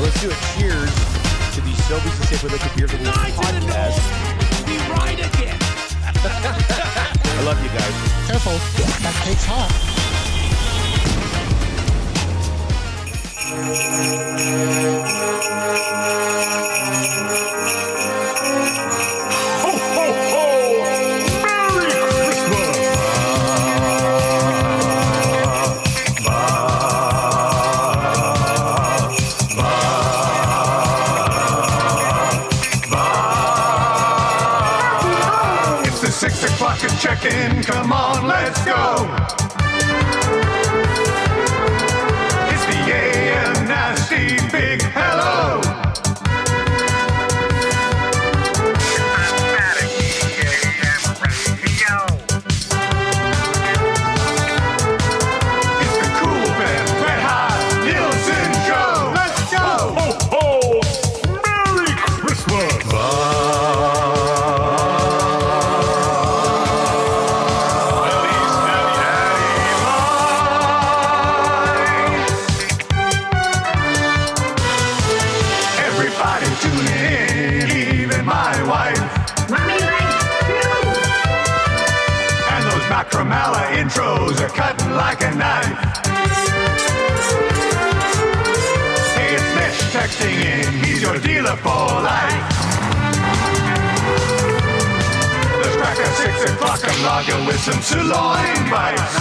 let's do a cheers to the Sobeys and Safeway Liquid Beer Review podcast. We ride again. I love you guys. Careful, that cake's hot. Ho, ho, ho! Merry Christmas! It's the 6 o'clock and check-in. Come on, let's go. It's the AM nasty big hello. It's the cool band, red hot Nielson Show. Let's go. Ho, ho, ho. Merry Christmas. Everybody tune in, even my wife. Mommy likes you. And those Macramalla intros are cutting like a knife. Hey, it's Mitch texting in, he's your dealer for life. Let's crack at 6 o'clock and lager with some sirloin bites.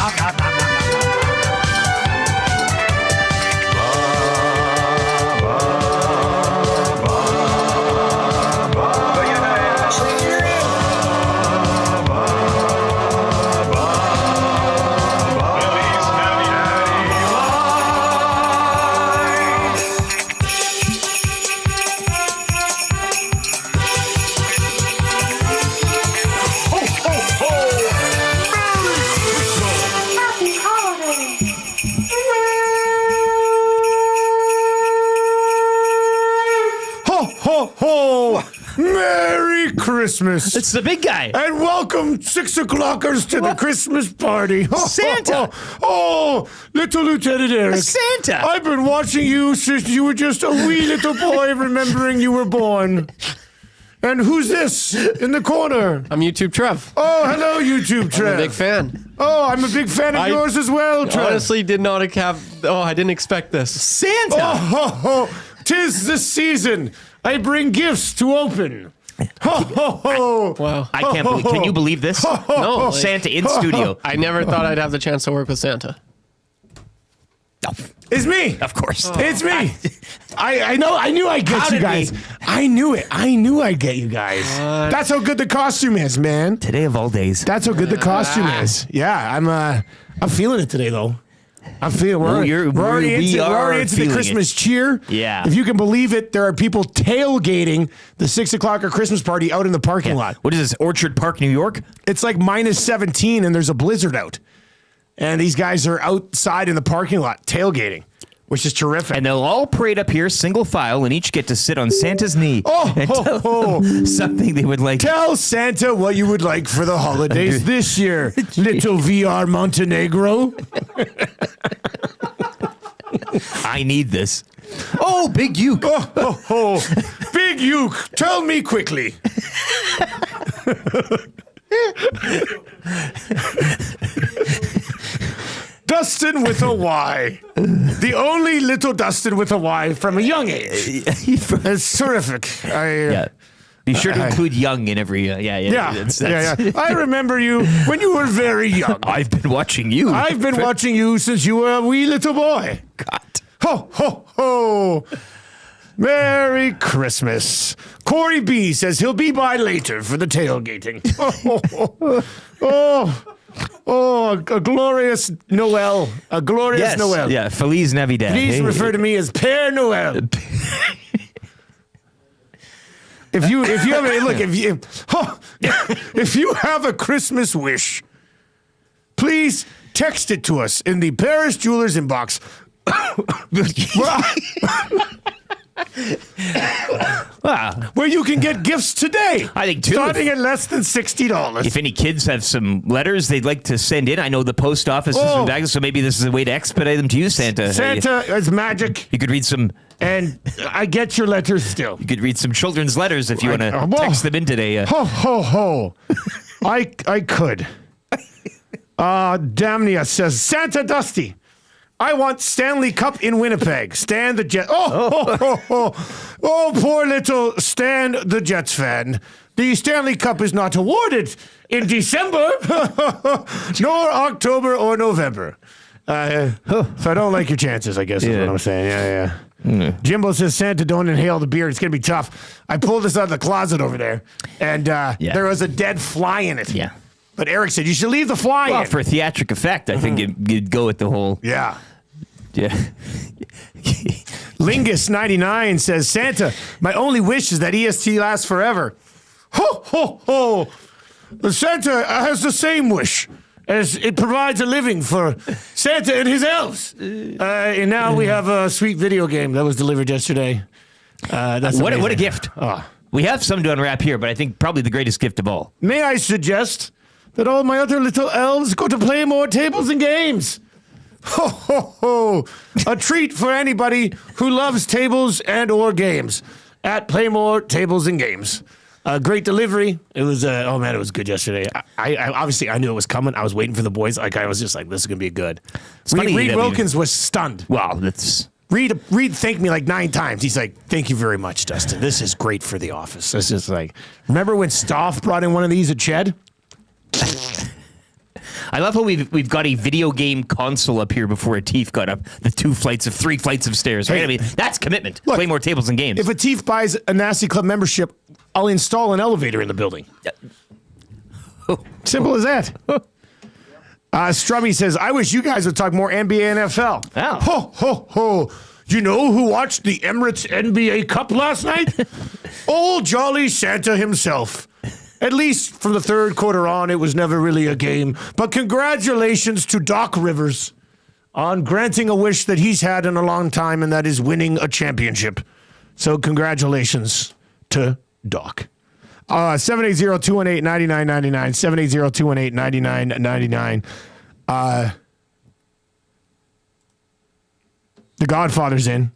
Happy holidays. Ho, ho, ho! Merry Christmas! It's the big guy. And welcome, 6 o'clockers, to the Christmas party. Ho, ho, Santa. ho. Oh, little Lieutenant Eric. Santa. I've been watching you since you were just a wee little boy, remembering you were born. And who's this in the corner? I'm YouTube Trev. Oh, hello, YouTube Trev. I'm a big fan. Oh, I'm a big fan of yours as well, Trev. Honestly, did not have. Oh, I didn't expect this. Santa. Oh, ho, ho. 'Tis the season. I bring gifts to open. Ho, ho, ho. Wow. I can't believe. Can you believe this? No, like, Santa in studio. I never thought I'd have the chance to work with Santa. It's me. Of course. It's me. I know. I knew I'd get How you did guys. we? I knew it. I knew I'd get you guys. That's how good the costume is, man. Today of all days. That's how good the costume is. Yeah, I'm feeling it today, though. I'm feeling. We're already into the feeling Christmas cheer. Yeah. If you can believe it, there are people tailgating the 6 o'clock Christmas party out in the parking lot. What is this? Orchard Park, New York? It's like minus 17, and there's a blizzard out. And these guys are outside in the parking lot tailgating, which is terrific. And they'll all parade up here, single file, and each get to sit on Santa's knee. Oh, and ho, tell ho. them something they would like. Tell Santa what you would like for the holidays this year, little VR Montenegro. I need this. Oh, Big Uke. Oh, ho, ho. Big Uke, tell me quickly. Dustin with a Y. The only little Dustin with a Y from a young age. It's terrific. Yeah. Be sure to include young in every. Yeah. I remember you when you were very young. I've been watching you. I've been watching you since you were a wee little boy. God. Ho, ho, ho. Merry Christmas. Corey B says he'll be by later for the tailgating. Oh, a glorious Noel. A glorious Yes. Noel. Yeah. Feliz Navidad. Please refer to me as Père Noel. If you have a look, if you have a Christmas wish, please text it to us in the Paris Jewelers inbox. Where you can get gifts today. I think, too, starting at less than $60. If any kids have some letters they'd like to send in, I know the post office is in Douglas, so maybe this is a way to expedite them to you, Santa. Santa is magic. You could read some And I get your letters still. You could read some children's letters if you want to text them in today. Ho, ho, ho. I could. Damnia says, Santa Dusty, I want Stanley Cup in Winnipeg. Stan the Jet. Oh, poor little Stan the Jets fan. The Stanley Cup is not awarded in December, nor October or November. So I don't like your chances, I guess is what I'm saying. Yeah. Jimbo says, Santa, don't inhale the beer. It's going to be tough. I pulled this out of the closet over there, and there was a dead fly in it. Yeah. But Eric said, you should leave the fly in. For theatric effect, I think you'd go with the whole... Yeah. Lingus99 says, Santa, my only wish is that EST lasts forever. Ho, ho, ho. The Santa has the same wish, as it provides a living for Santa and his elves. And now we have a sweet video game that was delivered yesterday. What a gift. We have some to unwrap here, but I think probably the greatest gift of all. May I suggest that all my other little elves go to play more tables and games? Ho, ho, ho. A treat for anybody who loves tables and or games at Playmore Tables and Games. Great delivery. It was, it was good yesterday. I obviously, I knew it was coming. I was waiting for the boys. Like, I was just like, this is going to be good. Reed Wilkins was stunned. Wow, that's... Reed thanked me like 9 times. He's like, thank you very much, Dustin. This is great for the office. It's just like, remember when Stoff brought in one of these at Ched? I love how we've got a video game console up here before a Teef got up the 3 flights of stairs, right? Hey, I mean, that's commitment. Look, Play more tables and games. If a Teef buys a Nasty Club membership, I'll install an elevator in the building. Simple as that. Strummy says, I wish you guys would talk more NBA and NFL. Oh. Ho, ho, ho. You know who watched the Emirates NBA Cup last night? Old Jolly Santa himself. At least from the third quarter on, it was never really a game. But congratulations to Doc Rivers on granting a wish that he's had in a long time, and that is winning a championship. So congratulations to Doc. 780-218-9999, 780-218-9999. The Godfather's in.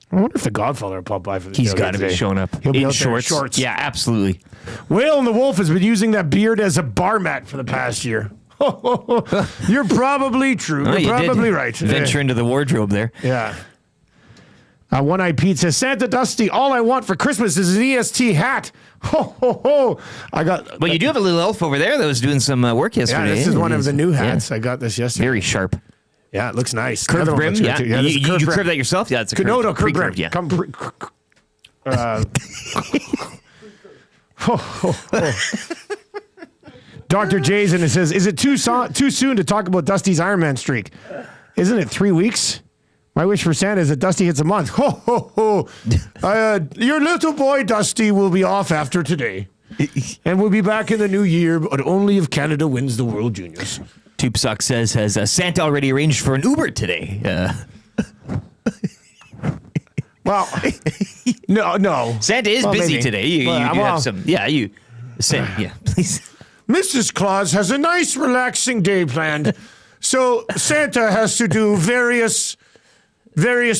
I wonder if the Godfather will pop by for the He's got to be showing up He'll be in out there in shorts. shorts. Yeah, absolutely. Whale and the Wolf has been using that beard as a bar mat for the past year. You're probably true. You're probably right. Venture into the wardrobe there. Yeah. One-Eyed Pete says, Santa Dusty, all I want for Christmas is an EST hat. Ho, ho, ho. But you do have a little elf over there that was doing some work yesterday. Yeah, this is one of the new hats. I got this yesterday. Very sharp. Yeah, it looks nice. Curved brim, yeah. You curved curved that yourself? Yeah, it's a curved, no, curved brim. Yeah. Dr. Jason says, is it too soon to talk about Dusty's Iron Man streak? Isn't it 3 weeks? My wish for Santa is that Dusty hits a month. Ho, ho, ho. Your little boy Dusty will be off after today. And we'll be back in the new year, but only if Canada wins the World Juniors. Tube says, has Santa already arranged for an Uber today? Well, no. Santa is busy maybe. today. You have some. Yeah, please. Mrs. Claus has a nice, relaxing day planned. So Santa has to do various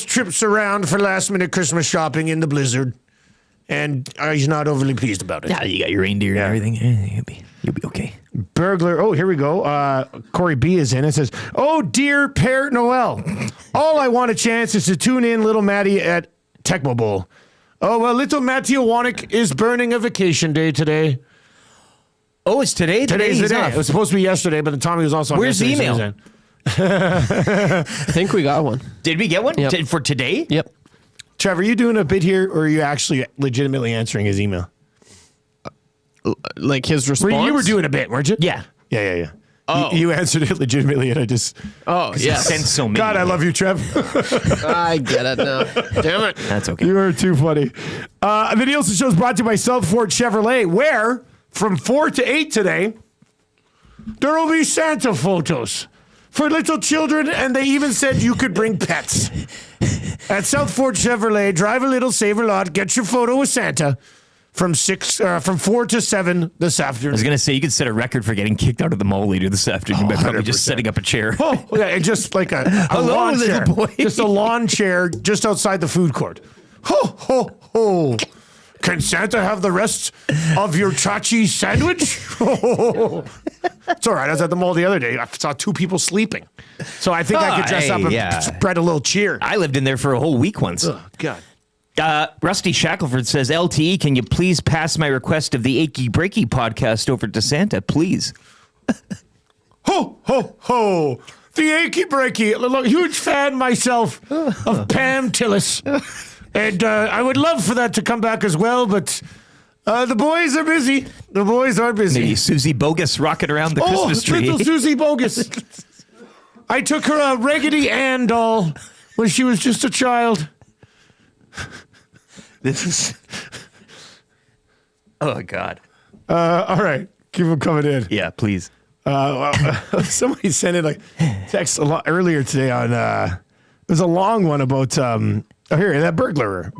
trips around for last-minute Christmas shopping in the blizzard. And he's not overly pleased about it. Yeah, you got your reindeer and everything. You'll be okay. Burglar. Oh, here we go. Corey B is in. It says, oh, dear Père Noel, all I want a chance is to tune in little Maddie at Tecmo Bowl. Oh, well, little Matthew Warnick is burning a vacation day today. Oh, it's today? Today's the day. It was supposed to be yesterday, but Tommy was also on Where's the yesterday, email? I think we got one. Did we get one? Yep. For today? Yep. Trevor, are you doing a bit here, or are you actually legitimately answering his email? Like his response? You were doing a bit, weren't you? Yeah. Yeah. Oh. You answered it legitimately, and I just... Oh, yes. Sent so many. God, I love you, Trev. I get it now. Damn it. That's okay. You are too funny. The Nielson Show is brought to you by South Fort Chevrolet, where from 4 to 8 today, there will be Santa photos for little children, and they even said you could bring pets. At South Fort Chevrolet, drive a little, save a lot, get your photo with Santa from 4 to 7 this I was afternoon. going to say, you could set a record for getting kicked out of the mall later this afternoon by probably just 100%. setting up a chair. Oh, yeah, and just like a Hello, lawn little chair. boy. Just a lawn chair just outside the food court. Ho, ho, ho. Can Santa have the rest of your chachi sandwich? It's all right. I was at the mall the other day. I saw 2 people sleeping. So I think I could dress up and spread a little cheer. I lived in there for a whole week once. Oh, God. Rusty Shackelford says, LTE, can you please pass my request of the Achy Breaky podcast over to Santa, please? Ho, ho, ho. The Achy Breaky. Look, huge fan myself of Pam Tillis. And I would love for that to come back as well, but the boys are busy. The boys are busy. Maybe Susie Bogus rocking around the Christmas tree. Little Susie Bogus. I took her a Raggedy Ann doll when she was just a child. This is... Oh, God. All right. Keep them coming in. Yeah, please. Somebody sent in a text a lot earlier today on, it was a long one about, here, that burglar.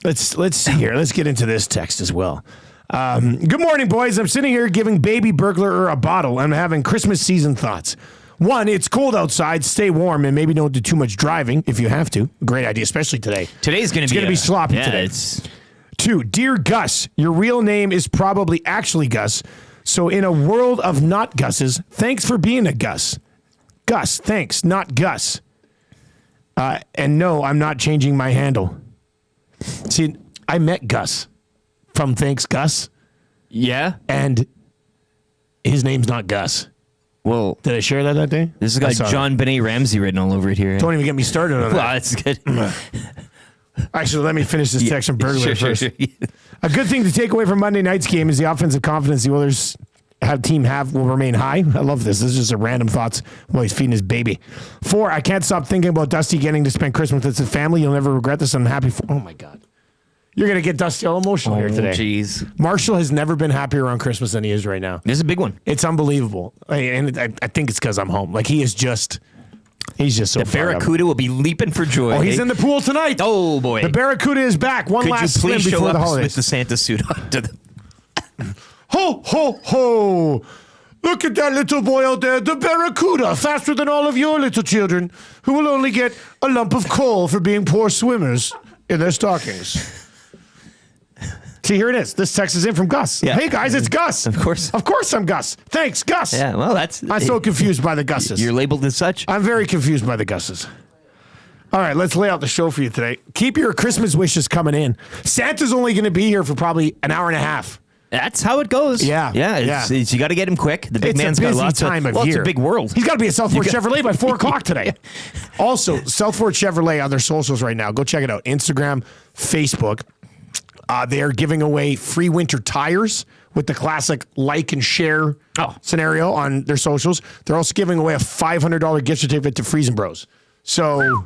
Let's see here. Let's get into this text as well. Good morning, boys. I'm sitting here giving baby burglar a bottle. I'm having Christmas season thoughts. 1, it's cold outside. Stay warm and maybe don't do too much driving if you have to. Great idea, especially today. Today's going to It's be... be sloppy today. It's... 2, dear Gus, your real name is probably actually Gus. So in a world of not Gus's, thanks for being a Gus. Gus, thanks, not Gus. And no, I'm not changing my handle. See, I met Gus from Thanks Gus, Yeah? and his name's not Gus. Well, Did I share that day? this has got John Benet Ramsey written all over it here. Don't even get me started on Well, that. that's good. Actually, let me finish this text from Burglar Sure. first. A good thing to take away from Monday night's game is the offensive confidence the Oilers will remain high. I love this. This is just a random thoughts while he's feeding his baby. 4, I can't stop thinking about Dusty getting to spend Christmas with his family. You'll never regret this. I'm happy for. Oh my God, you're gonna get Dusty all emotional here today. Jeez. Marshall has never been happier around Christmas than he is right now. This is a big one. It's unbelievable, and I think it's because I'm home. Like he's just so. The fired up. Barracuda will be leaping for joy. Oh, he's in the pool tonight. Oh, boy. The Barracuda is back. One Could you last swim please show before up the with holidays. the Santa suit on to the... Ho, ho, ho. Look at that little boy out there, the Barracuda, faster than all of your little children, who will only get a lump of coal for being poor swimmers in their stockings. See, here it is. This text is in from Gus. Yeah. Hey, guys, it's Gus. Of course. Of course I'm Gus. Thanks, Gus. Yeah, well, that's... I'm so confused by the Gusses. You're labeled as such. I'm very confused by the Gusses. All right, let's lay out the show for you today. Keep your Christmas wishes coming in. Santa's only going to be here for probably an hour and a half. That's how it goes. Yeah, Yeah. You got to get him quick. The big man's a got busy lots time of well, year. it's a big world. He's got to be at Southport You got- Chevrolet by 4 o'clock today. Also, Southport Chevrolet on their socials right now. Go check it out. Instagram, Facebook. They are giving away free winter tires with the classic like and share scenario on their socials. They're also giving away a $500 gift certificate to Freezing Bros. So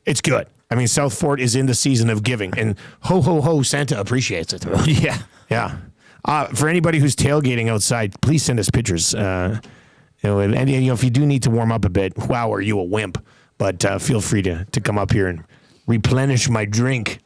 it's good. I mean, Southport is in the season of giving, and ho, ho, ho, Santa appreciates it. Yeah. Yeah. For anybody who's tailgating outside, please send us pictures. And if you do need to warm up a bit, wow, are you a wimp? But feel free to come up here and replenish my drink.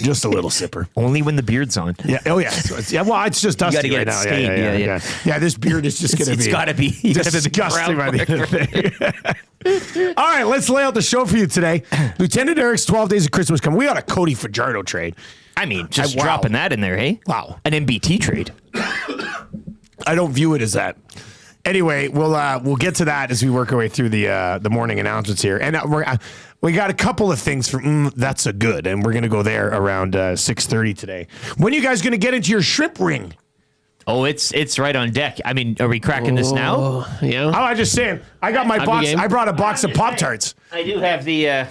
Just a little sipper. Only when the beard's on. Yeah. Oh, yeah. So well, it's just dusty gotta get right it now. stained. Yeah. Yeah, this beard is just going to be. It's got to be. You gotta be disgusting by the end of brown. the day. All right, let's lay out the show for you today. Lieutenant Eric's 12 Days of Christmas coming. We got a Cody Fajardo trade. I mean, just Wow. dropping that in there, hey? Wow. An MBT trade. I don't view it as that. Anyway, we'll get to that as we work our way through the morning announcements here, and we got a couple of things from that's a good, and we're gonna go there around 6:30 today. When are you guys gonna get into your shrimp ring? Oh, it's right on deck. I mean, are we cracking this now? Yeah. Oh, I'm just saying. I got my box. game. I brought a box of Pop-Tarts. I do have the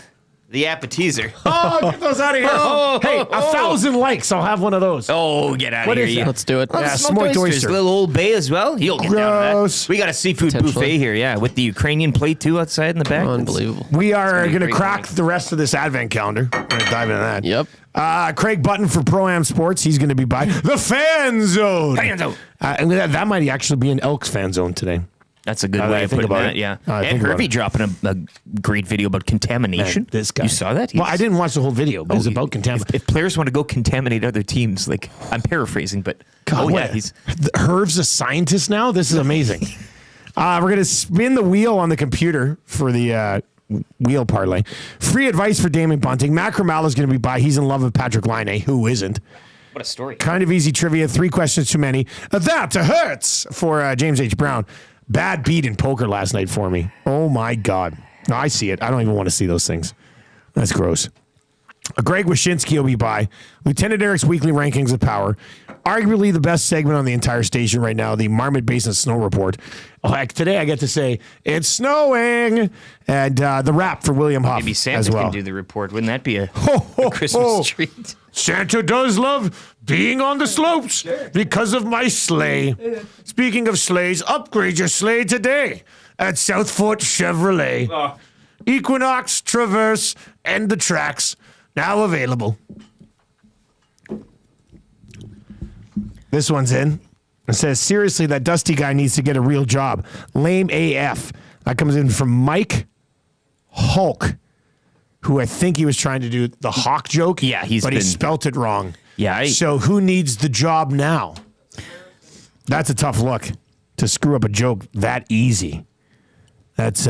appetizer. Oh, get those out of here! Hey, 1,000 likes. I'll have one of those. Oh, get out What of here. is you. that? Let's do it. Yeah, Smoked smoked oysters. oyster. Little Old Bay as well. You'll get down Gross. to that. We got a seafood Potentially. buffet here, yeah, with the Ukrainian plate too outside in the back. Unbelievable. We are gonna be going to great crack morning. the rest of this advent calendar. We're going to dive into that. Yep. Craig Button for Pro-Am Sports. He's going to be by the Fan Zone. Fan Zone. And that might actually be an Elks Fan Zone today. That's a good Now that way I of think putting about that. it. Yeah. Now that I And think about Herbie it. dropping a great video about contamination. Man, this guy. You saw that? Well, I didn't watch the whole video, but it's about If, contamination. if players want to go contaminate other teams, like I'm paraphrasing, but he's Herv's a scientist now. This is amazing. We're gonna spin the wheel on the computer for the wheel parlay. Free advice for Damon Bunting. Macramalla is going to be by. He's in love with Patrick Laine. Who isn't? what a story. Kind of easy trivia. 3 questions too many. That hurts for James H. Brown. Bad beat in poker last night for me. Oh my God. No, I see it. I don't even want to see those things. That's gross. Greg Wyshynski will be by. Lieutenant Eric's weekly rankings of power. Arguably the best segment on the entire station right now, the Marmot Basin Snow Report. Like today I get to say, it's snowing. And the rap for William Huff Maybe Santa as well. can do the report. Wouldn't that be a ho, Christmas ho. treat? Santa does love being on the slopes because of my sleigh. Speaking of sleighs, upgrade your sleigh today at Southfort Chevrolet. Equinox, Traverse, and the Trax now available. This one's in. It says, seriously, that Dusty guy needs to get a real job. Lame AF. That comes in from Mike Hulk, who I think he was trying to do the hawk joke. Yeah, but he been- spelt it wrong. Yeah. So who needs the job now? That's a tough look to screw up a joke that easy. That's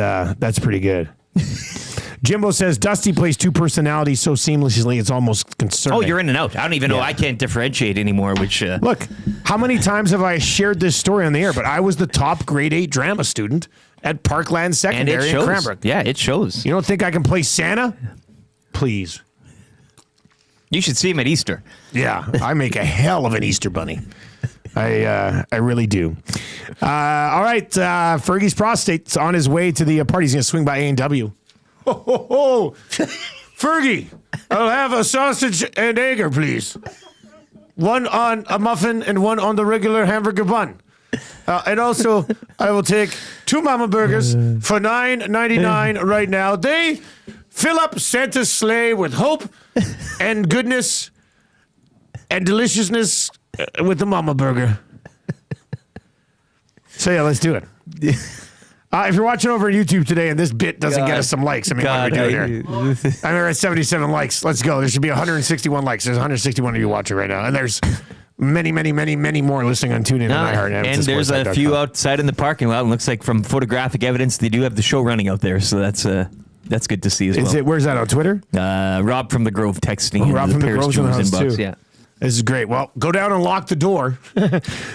pretty good. Jimbo says Dusty plays 2 personalities so seamlessly it's almost concerning. Oh, you're in and out. I don't even know. Yeah. I can't differentiate anymore. Which Look, how many times have I shared this story on the air? But I was the top grade 8 drama student at Parkland and it Secondary in shows. Cranbrook. Yeah, it shows. You don't think I can play Santa? Please. You should see him at Easter. Yeah, I make a hell of an Easter bunny. I really do. All right, Fergie's prostate's on his way to the party. He's going to swing by A&W. Ho, ho, ho. Fergie, I'll have a sausage and egger, please. One on a muffin and one on the regular hamburger bun. And also, I will take 2 mama burgers for $9.99 right now. They fill up Santa's sleigh with hope and goodness and deliciousness with the mama burger. So yeah, let's do it. If you're watching over YouTube today and this bit doesn't get us some likes, I mean, what are we doing here? I mean, we're at 77 likes. Let's go. There should be 161 likes. There's 161 of you watching right now. And there's many, many, many, many more listening on TuneIn and iHeart. And there's a few outside in the parking lot. It looks like from photographic evidence they do have the show running out there. So that's good to see as well. Where's that on Twitter? Rob from the Grove texting. Rob from the Grove's in the house too. Yeah. This is great. Well, go down and lock the door.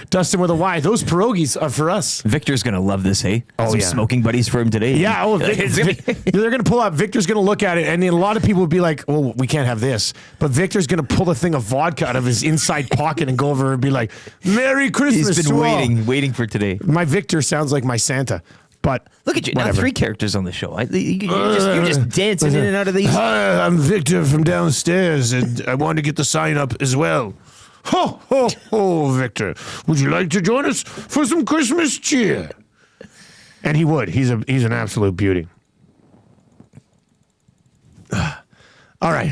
Dustin with a Y. Those pierogies are for us. Victor's going to love this, hey? Oh, Some yeah. smoking buddies for him today. Yeah, they're going to pull out. Victor's going to look at it, and a lot of people would be like, "Well, we can't have this." But Victor's going to pull a thing of vodka out of his inside pocket and go over and be like, "Merry Christmas!" He's been to all." waiting for today. My Victor sounds like my Santa, but Look at you now, whatever. 3 characters on the show. You're just dancing in and out of these. Hi, I'm Victor from downstairs, and I want to get the sign up as well. Ho, ho, ho, Victor. Would you like to join us for some Christmas cheer? And he would. He's an absolute beauty. All right.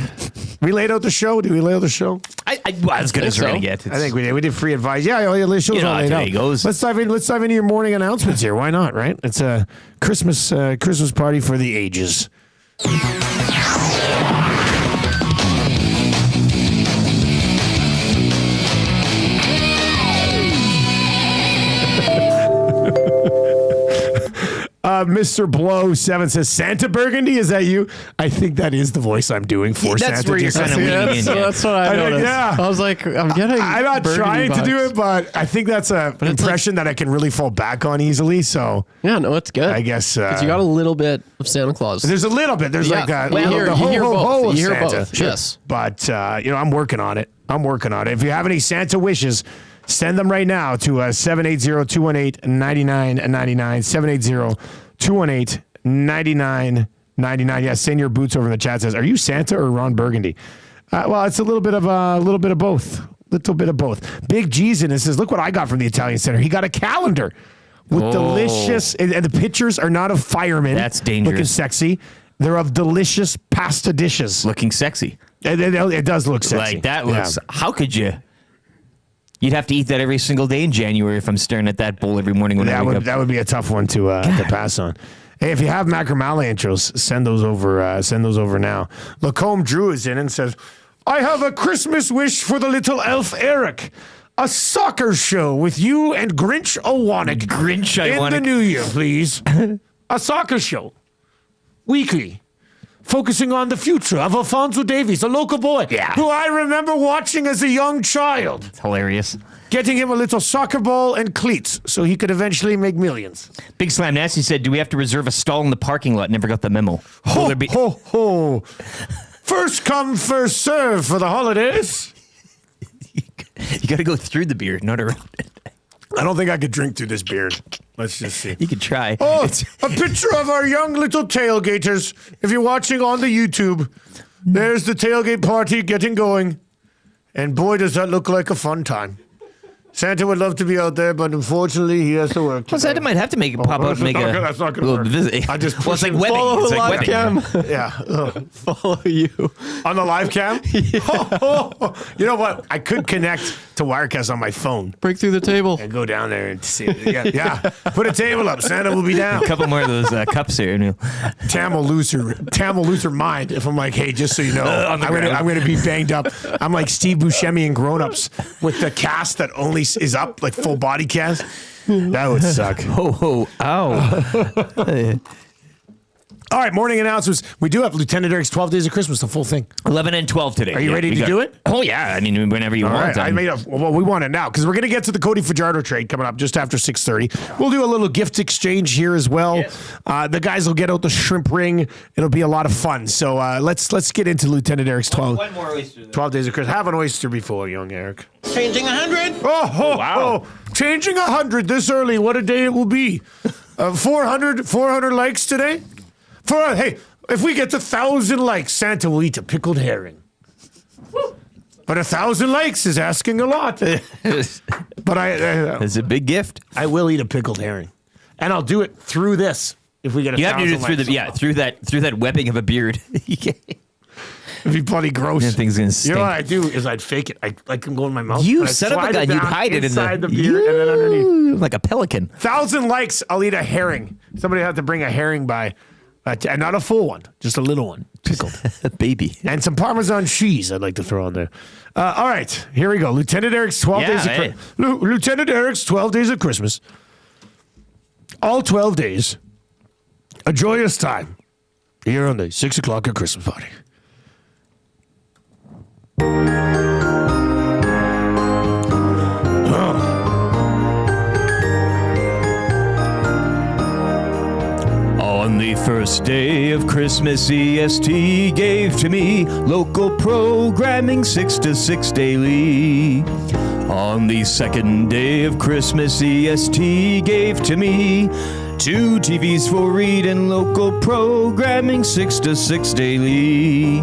We laid out the show. Did we lay out the show? Well, as good as we're going to get. I think we did. We did free advice. Yeah, the show's You know all how laid today out. goes. Let's dive into your morning announcements here. Why not, right? It's a Christmas party for the ages. Mr. Blow 7 says, Santa Burgundy, is that you? I think that is the voice I'm doing for That's Santa. where you're Just- kind of leaning in. So Yeah. that's what I noticed. yeah. I was like, I'm getting. I'm not burgundy trying to do vibes. it, but I think that's an impression that I can really fall back on easily. So Yeah, no, it's good. I guess 'Cause you got a little bit of Santa Claus. there's a little bit. There's Yeah, like a well, you hear- the you ho hear ho both. ho of You hear Santa. both, yes. But I'm working on it. If you have any Santa wishes, send them right now to 780-218-9999. 780-218-9999. Yeah, send your boots over in the chat. Says, are you Santa or Ron Burgundy? Well, it's a little bit of both. Big G's in it says, look what I got from the Italian Center. He got a calendar with delicious, and the pictures are not of firemen. That's dangerous. Looking sexy. They're of delicious pasta dishes. Looking sexy. It does look sexy. Like, that looks. Yeah. How could you? You'd have to eat that every single day in January if I'm staring at that bowl every morning when I wake up. That would be a tough one to pass on. Hey, if you have Macramalla intros, send those over. Send those over now. Lacombe Drew is in and says, "I have a Christmas wish for the little elf Eric. A soccer show with you and Grinch Owanik. In the new year, please. A soccer show. Weekly. Focusing on the future of Alfonso Davies, a local boy who I remember watching as a young child. It's hilarious. Getting him a little soccer ball and cleats so he could eventually make millions." Big Slam Nasty said, "Do we have to reserve a stall in the parking lot?" Never got the memo. Ho, ho, ho. First come, first serve for the holidays. You got to go through the beard, not around it. I don't think I could drink through this beard. Let's just see. You could try. Oh, a picture of our young little tailgaters. If you're watching on the YouTube, there's the tailgate party getting going. And boy, does that look like a fun time. Santa would love to be out there, but unfortunately, he has to work. Well, Santa might have to make it pop out and make that's not gonna little work. visit. I just well, it's like push wedding. Follow It's the like live wedding. cam. Yeah. Follow you. On the live cam? You know what? I could connect to Wirecast on my phone Break through the table. and go down there and see it. Yeah. Put a table up. Santa will be down. A couple more of those cups here. Neil. Tam will lose her mind if I'm like, hey, just so you know, I'm gonna be banged up. I'm like Steve Buscemi in Grown Ups with the cast that only is up, like full body cast. That would suck. Oh, ow. All right, morning announcements. We do have Lieutenant Eric's 12 Days of Christmas, the full thing. 11 and 12 today. Are you ready we to do it? Oh, yeah. I mean, whenever you All want. right, we want it now because we're going to get to the Cody Fajardo trade coming up just after 6:30. We'll do a little gift exchange here as well. Yes. The guys will get out the shrimp ring. It'll be a lot of fun. So let's get into Lieutenant Eric's 12 Days of Christmas. Have an oyster before, young Eric. Changing 100. Wow. Changing 100 this early. What a day it will be. 400 likes today. Hey, if we get to 1,000 likes, Santa will eat a pickled herring. But 1,000 likes is asking a lot. But It's a big gift. I will eat a pickled herring, and I'll do it through this. If we get You have to do it through likes. through that webbing of a beard. It'd be bloody gross. That thing's gonna You stink. know what I do is I'd fake it. I can go in my mouth. You and I'd son of a slide gun, it you'd down hide it in inside the beard and then underneath. Like a pelican. 1,000 likes, I'll eat a herring. Somebody had to bring a herring by, and not a full one, just a little one, pickled. A baby. And some Parmesan cheese I'd like to throw on there. All right, here we go. Lieutenant Eric's 12 days of hey. Lieutenant Eric's 12 days of Christmas. All 12 days. A joyous time. Here on the 6 o'clock at Christmas party. On the first day of Christmas, EST gave to me local programming 6 to 6 daily. On the second day of Christmas, EST gave to me 2 TVs for read and local programming 6 to 6 daily.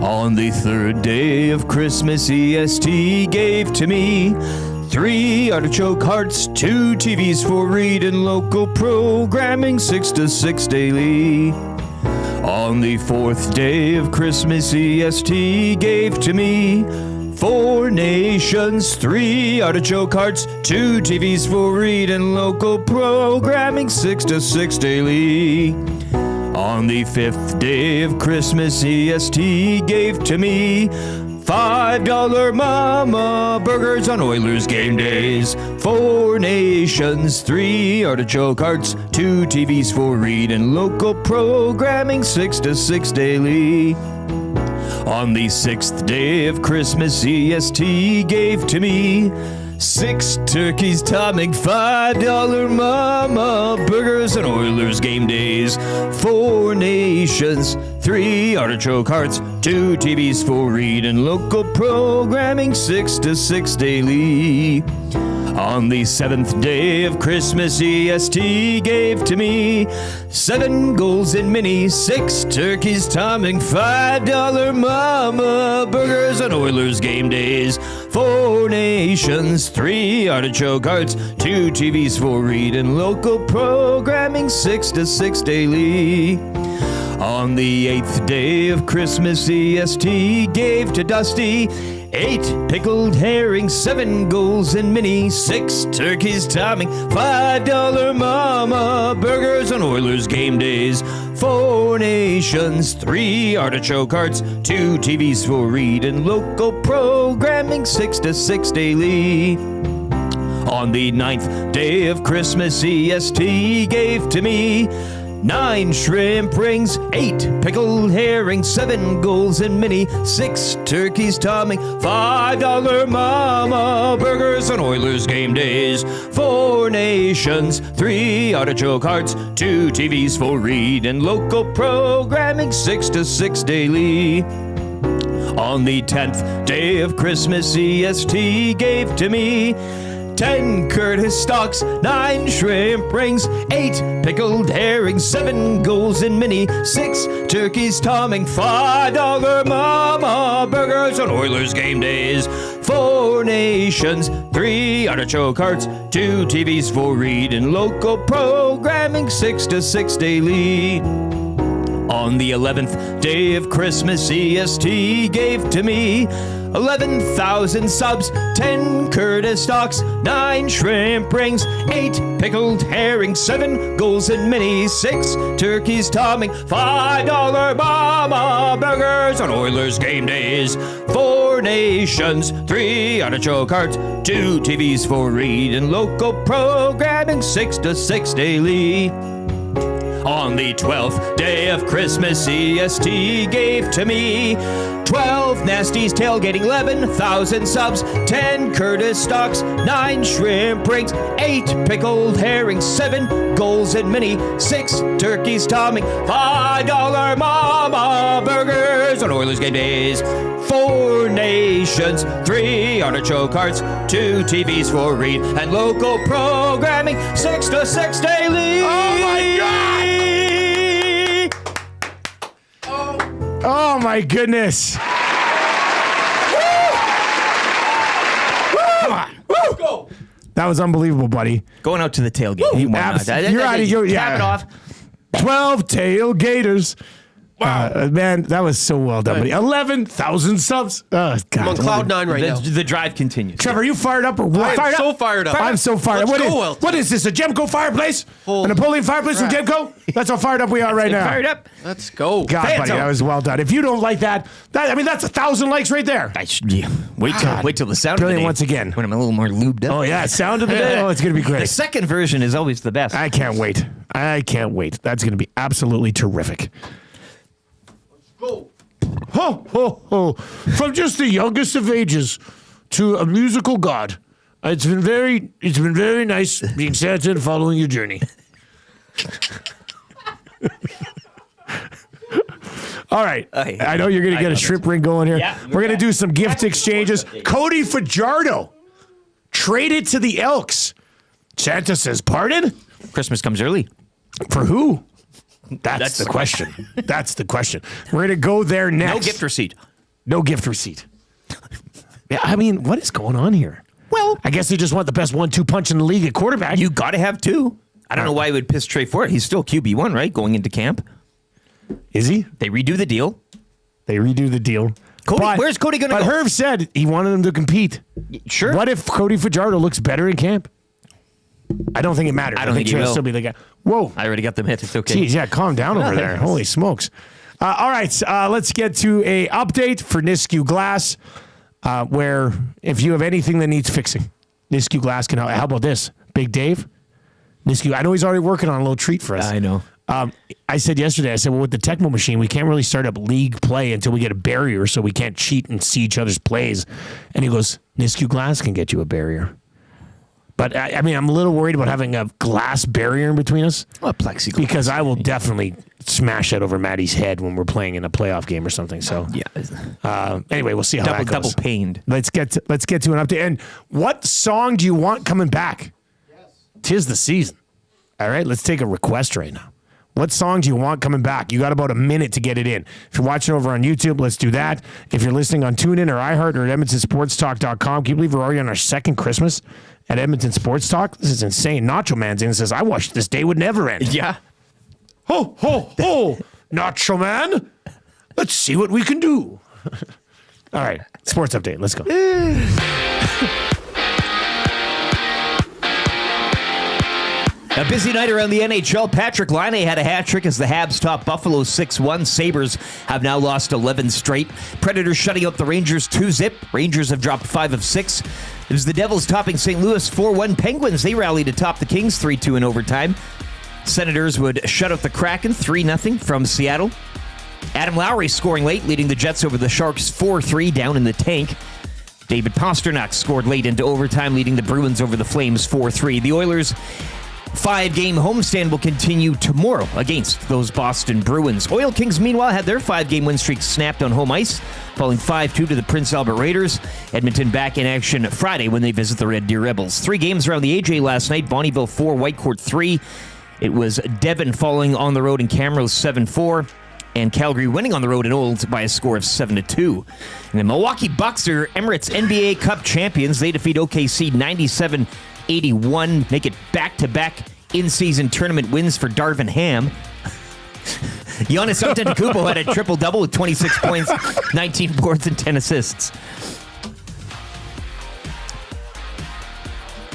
On the third day of Christmas, EST gave to me 3 artichoke hearts, 2 TVs for read and local programming 6 to 6 daily. On the fourth day of Christmas, EST gave to me 4 nations, 3 artichoke hearts, 2 TVs for read and local programming 6 to 6 daily. On the fifth day of Christmas, EST gave to me $5 Mama Burgers on Oilers game days, 4 nations, 3 artichoke hearts, 2 TVs for read and local programming 6 to 6 daily. On the sixth day of Christmas, EST gave to me 6 turkeys, topping $5 Mama Burgers and Oilers game days, 4 nations, 3 artichoke hearts, 2 TVs for read and local programming 6 to 6 daily. On the seventh day of Christmas, EST gave to me 7 goals in mini, 6 turkeys, topping $5 Mama Burgers and Oilers game days, 4 nations, 3 artichoke hearts, 2 TVs for read and local programming 6 to 6 daily. On the 8th day of Christmas, EST gave to Dusty 8 pickled herrings, 7 goals and mini, 6 turkeys timing, $5 mama burgers on Oilers game days, 4 nations, 3 artichoke hearts, 2 TVs for read and local programming, 6 to 6 daily. On the 9th day of Christmas, EST gave to me 9 shrimp rings, 8 pickled herrings, 7 goals and mini, 6 turkeys tomming, $5 mama burgers on Oilers game days, 4 nations, 3 artichoke hearts, 2 TVs for read and local programming, 6 to 6 daily. On the 10th day of Christmas, EST gave to me 10 Curtis stocks, 9 shrimp rings, 8 pickled herrings, 7 goals and mini, 6 turkeys tomming, $5 mama burgers on Oilers game days, 4 nations, 3 artichoke hearts, 2 TVs for read and local programming, 6 to 6 daily. On the 11th day of Christmas, EST gave to me 11,000 subs, 10 Curtis stocks, 9 shrimp rings, 8 pickled herrings, 7 goals and mini, 6 turkeys tomming, $5 mama burgers on Oilers game days, 4 nations, 3 artichoke hearts, 2 TVs for read and local programming, 6 to 6 daily. On the 12th day of Christmas, EST gave to me 12 Nasties tailgating, 11,000 subs, 10 Curtis stocks, 9 shrimp rings, 8 pickled herrings, 7 goals and mini, 6 turkeys tomming, $5 mama burgers on Oilers game days, 4 nations, 3 artichoke hearts, 2 TVs for read and local programming, 6 to 6 daily. Oh my God! Oh my goodness! Woo! Come on! Woo! Go. That was unbelievable, buddy. Going out to the tailgate. Why not? You're out of your Cap it off. 12 tailgaters. Wow. Man, that was so well done, buddy. 11,000 subs. Oh, God. I'm on cloud 9 right now. The drive continues. Trevor, are you fired up or what? I am so fired up. I'm so fired up. Let's go, What is this, a Gemco fireplace? A Napoleon fireplace from Gemco? That's how fired up we are right now. Fired up. Let's go. God, Fans buddy, out. that was well done. If you don't like that, I mean, that's 1,000 likes right there. Wait till the sound Brilliant of the day. once again. When I'm a little more lubed up. Oh, yeah, sound of the day. Oh, it's going to be The great. second version is always the best. I can't wait. I can't wait. That's going to be absolutely terrific. Go. Ho, ho, ho. From just the youngest of ages to a musical god. It's been very nice being Santa and following your journey. All right. I know you're going to get a shrimp ring going here. Yeah, we're going to do some gift exchanges. Cody Fajardo traded to the Elks. Santa says, pardon? Christmas comes early. For who? That's the question. That's the question. We're going to go there next. No gift receipt. No gift receipt. Yeah, I mean, what is going on here? Well, I guess they just want the best 1-2 punch in the league at quarterback. you got to have 2. I don't know why he would piss Trey for it. He's still QB1, right? Going into camp. Is he? They redo the deal. They redo the deal. Cody, where's Cody going to But go? Herb said he wanted him to compete. Sure. What if Cody Fajardo looks better in camp? I don't think it matters. I don't think he he'll will. still be the guy. Whoa. I already got them hit. It's okay. Geez, yeah, calm down over there. Holy smokes. All right, let's get to a update for Nisku Glass, where if you have anything that needs fixing, Nisku Glass can help. How about this? Big Dave? Nisku, I know he's already working on a little treat for us. I know. I said yesterday, well, with the Tecmo machine, we can't really start up league play until we get a barrier so we can't cheat and see each other's plays. And he goes, Nisku Glass can get you a barrier. But, I mean, I'm a little worried about having a glass barrier in between us. Well, plexiglass. Because I will definitely smash that over Maddie's head when we're playing in a playoff game or something. So, Yeah. anyway, we'll see how that goes. Double pained. Let's get to an update. And what song do you want coming back? Yes. 'Tis the season. All right, let's take a request right now. What song do you want coming back? You got about a minute to get it in. If you're watching over on YouTube, let's do that. If you're listening on TuneIn or iHeart or at EdmontonSportsTalk.com, can you believe we're already on our second Christmas at Edmonton Sports Talk? This is insane. Nacho Man's in and says, I wish this day would never end. Yeah. Ho, ho, ho. Nacho Man. Let's see what we can do. All right, sports update. Let's go. A busy night around the NHL. Patrick Laine had a hat trick as the Habs top Buffalo 6-1. Sabres have now lost 11 straight. Predators shutting out the Rangers 2-0. Rangers have dropped 5 of 6. It was the Devils topping St. Louis 4-1. Penguins, they rallied atop the Kings 3-2 in overtime. Senators would shut out the Kraken 3-0 from Seattle. Adam Lowry scoring late, leading the Jets over the Sharks 4-3 down in the tank. David Pastrnak scored late into overtime, leading the Bruins over the Flames 4-3. The Oilers' 5-game homestand will continue tomorrow against those Boston Bruins. Oil Kings, meanwhile, had their 5-game win streak snapped on home ice, falling 5-2 to the Prince Albert Raiders. Edmonton back in action Friday when they visit the Red Deer Rebels. 3 games around the AJ last night. Bonnyville 4, Whitecourt 3. It was Devon falling on the road in Camrose 7-4. And Calgary winning on the road in Olds by a score of 7-2. And the Milwaukee Bucks are Emirates NBA Cup champions. They defeat OKC 97-81. Make it back-to-back in-season tournament wins for Darvin Ham. Giannis Antetokounmpo had a triple-double with 26 points, 19 boards, and 10 assists.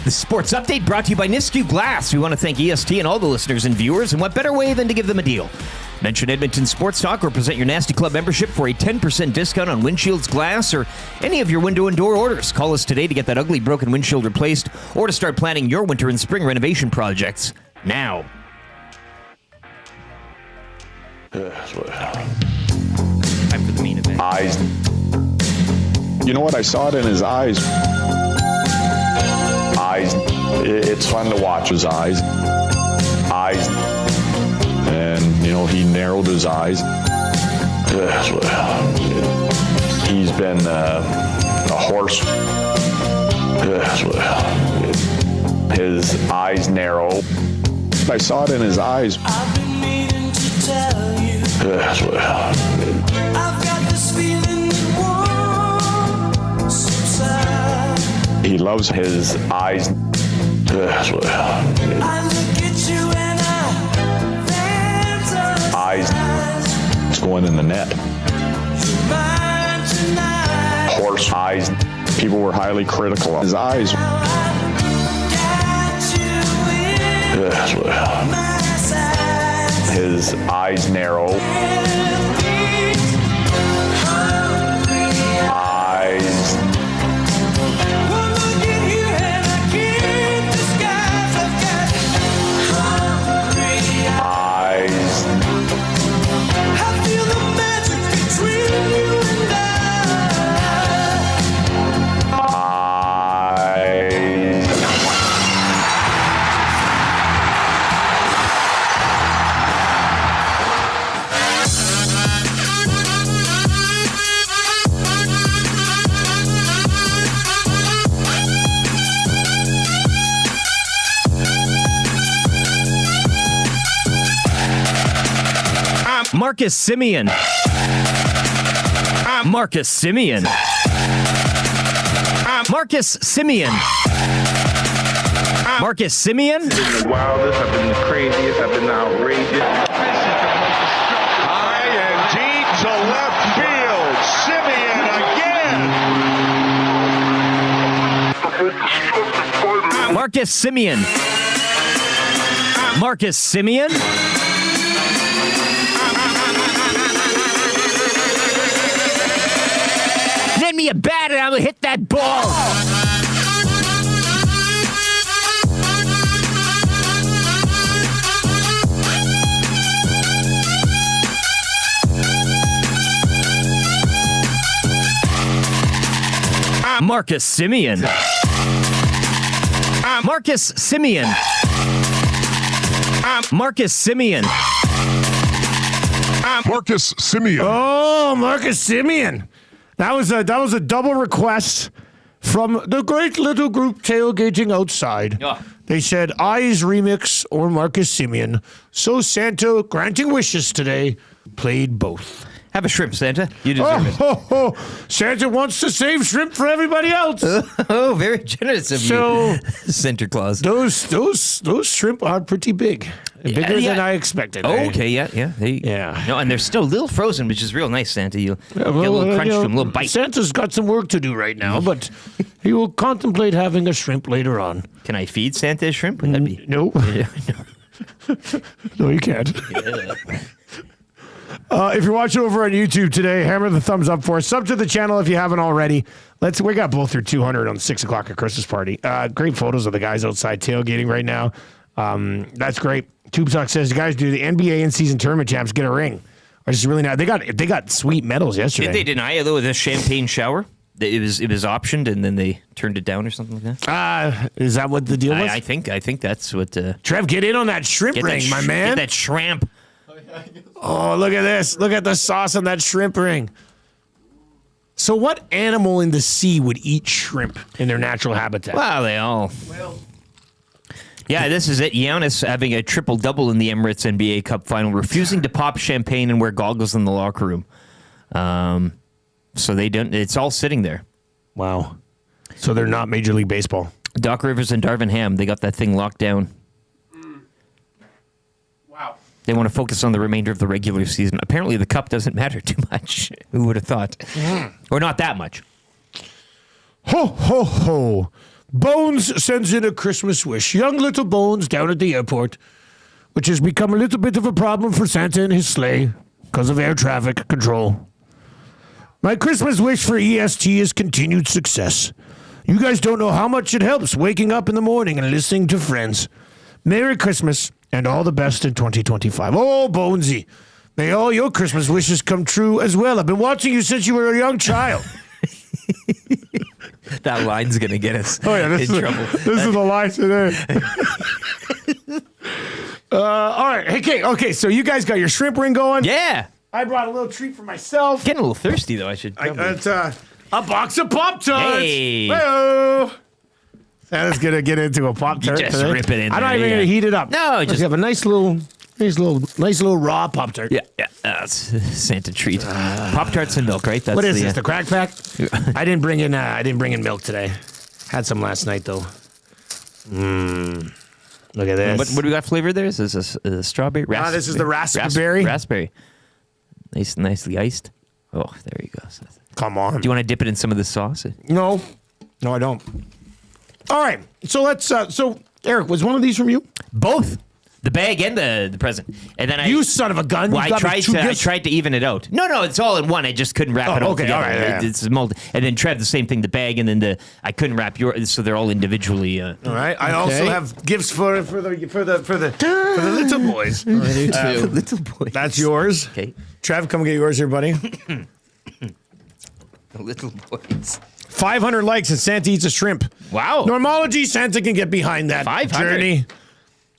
The Sports Update brought to you by Nisku Glass. We want to thank EST and all the listeners and viewers, and what better way than to give them a deal? Mention Edmonton Sports Talk or present your Nasty Club membership for a 10% discount on windshields, glass, or any of your window and door orders. Call us today to get that ugly broken windshield replaced or to start planning your winter and spring renovation projects now. Time for the main event. Eyes. You know what? I saw it in his eyes. Eyes. It's fun to watch his eyes. Eyes. And, you know, he narrowed his eyes. He's been a horse. His eyes narrow. I saw it in his eyes. I've been needing to tell you. I've got this feeling that won't subside. He loves his eyes. I look at you and eyes. It's going in the net. Horse eyes. People were highly critical of his eyes. His eyes narrow. Eyes. Marcus Semien. Marcus Semien. Marcus Semien. Marcus Semien. I've been the wildest, I've been the craziest, I've been the outrageous. High and deep to left field. Semien again. Marcus Semien. Marcus Semien. Lend me a bat and I'm going to hit that ball. Marcus Semien. Marcus Semien. Marcus Semien. Marcus Semien. Oh, Marcus Semien. That was a double request from the great little group tailgating outside. Oh. They said Eyes remix or Marcus Semien. So Santa, granting wishes today, played both. Have a shrimp, Santa. You deserve it. Santa wants to save shrimp for everybody else. Oh, very generous of you, Santa Claus. Those shrimp are pretty big. Bigger than I expected. Oh, okay, yeah. No, and they're still a little frozen, which is real nice, Santa. You get a little crunch to them, a little bite. Santa's got some work to do right now, but he will contemplate having a shrimp later on. Can I feed Santa a shrimp? Would that be? No. No, you can't. If you're watching over on YouTube today, hammer the thumbs up for us. Sub to the channel if you haven't already. We got both through 200 on 6 o'clock at Christmas party. Great photos of the guys outside tailgating right now. That's great. Tube Sock says, you guys do the NBA in-season tournament champs get a ring. Or just really not. They got sweet medals yesterday. Did they deny it though with a champagne shower? It was optioned and then they turned it down or something like that. Is that what the deal was? I think that's what. Trev, get in on that shrimp ring, my man. Get that shrimp. Oh, look at this. Look at the sauce on that shrimp ring. So what animal in the sea would eat shrimp in their natural habitat? Well, they all. Yeah, this is it. Giannis having a triple-double in the Emirates NBA Cup final, refusing to pop champagne and wear goggles in the locker room. So they don't. It's all sitting there. Wow. So they're not Major League Baseball. Doc Rivers and Darvin Ham, they got that thing locked down. Wow. They want to focus on the remainder of the regular season. Apparently, the cup doesn't matter too much. Who would have thought? Or not that much. Ho, ho, ho. Bones sends in a Christmas wish. Young little Bones down at the airport, which has become a little bit of a problem for Santa and his sleigh because of air traffic control. My Christmas wish for EST is continued success. You guys don't know how much it helps waking up in the morning and listening to friends. Merry Christmas and all the best in 2025. Oh, Bonesy, may all your Christmas wishes come true as well. I've been watching you since you were a young child. That line's going to get us in trouble. This is the line today. All right. Hey, okay, so you guys got your shrimp ring going? Yeah. I brought a little treat for myself. Getting a little thirsty, though. I should probably... It's a box of Pop-Tarts. Hey. Hello. Santa's going to get into a Pop-Tart just today. rip it in I'm not there, even going to heat it up. No, Let's just... have a nice little raw Pop-Tart. Yeah. That's Santa treat. Pop-Tarts and milk, right? That's what is this, the crack pack? I didn't bring in milk today. Had some last night, though. Look at this. What do we got flavored there? Is this a strawberry? This is the raspberry. Raspberry. Nicely iced. Oh, there you go. Come on. Do you want to dip it in some of the sauce? No, I don't. All right. So let's. So Eric, was one of these from you? Both. The bag and the present. And then You son of a gun. Well, you got I tried to even it out. No, it's all in one. I just couldn't wrap it all together. All right, yeah. It's multi. And then Trev, the same thing, the bag, and then I couldn't wrap yours, so they're all individually. All right. I also have gifts for the little boys. I do too. Little boys. That's yours. Okay. Trev, come get yours here, buddy. The little boys. 500 likes and Santa eats a shrimp. Wow. Normology, Santa can get behind that 500. journey.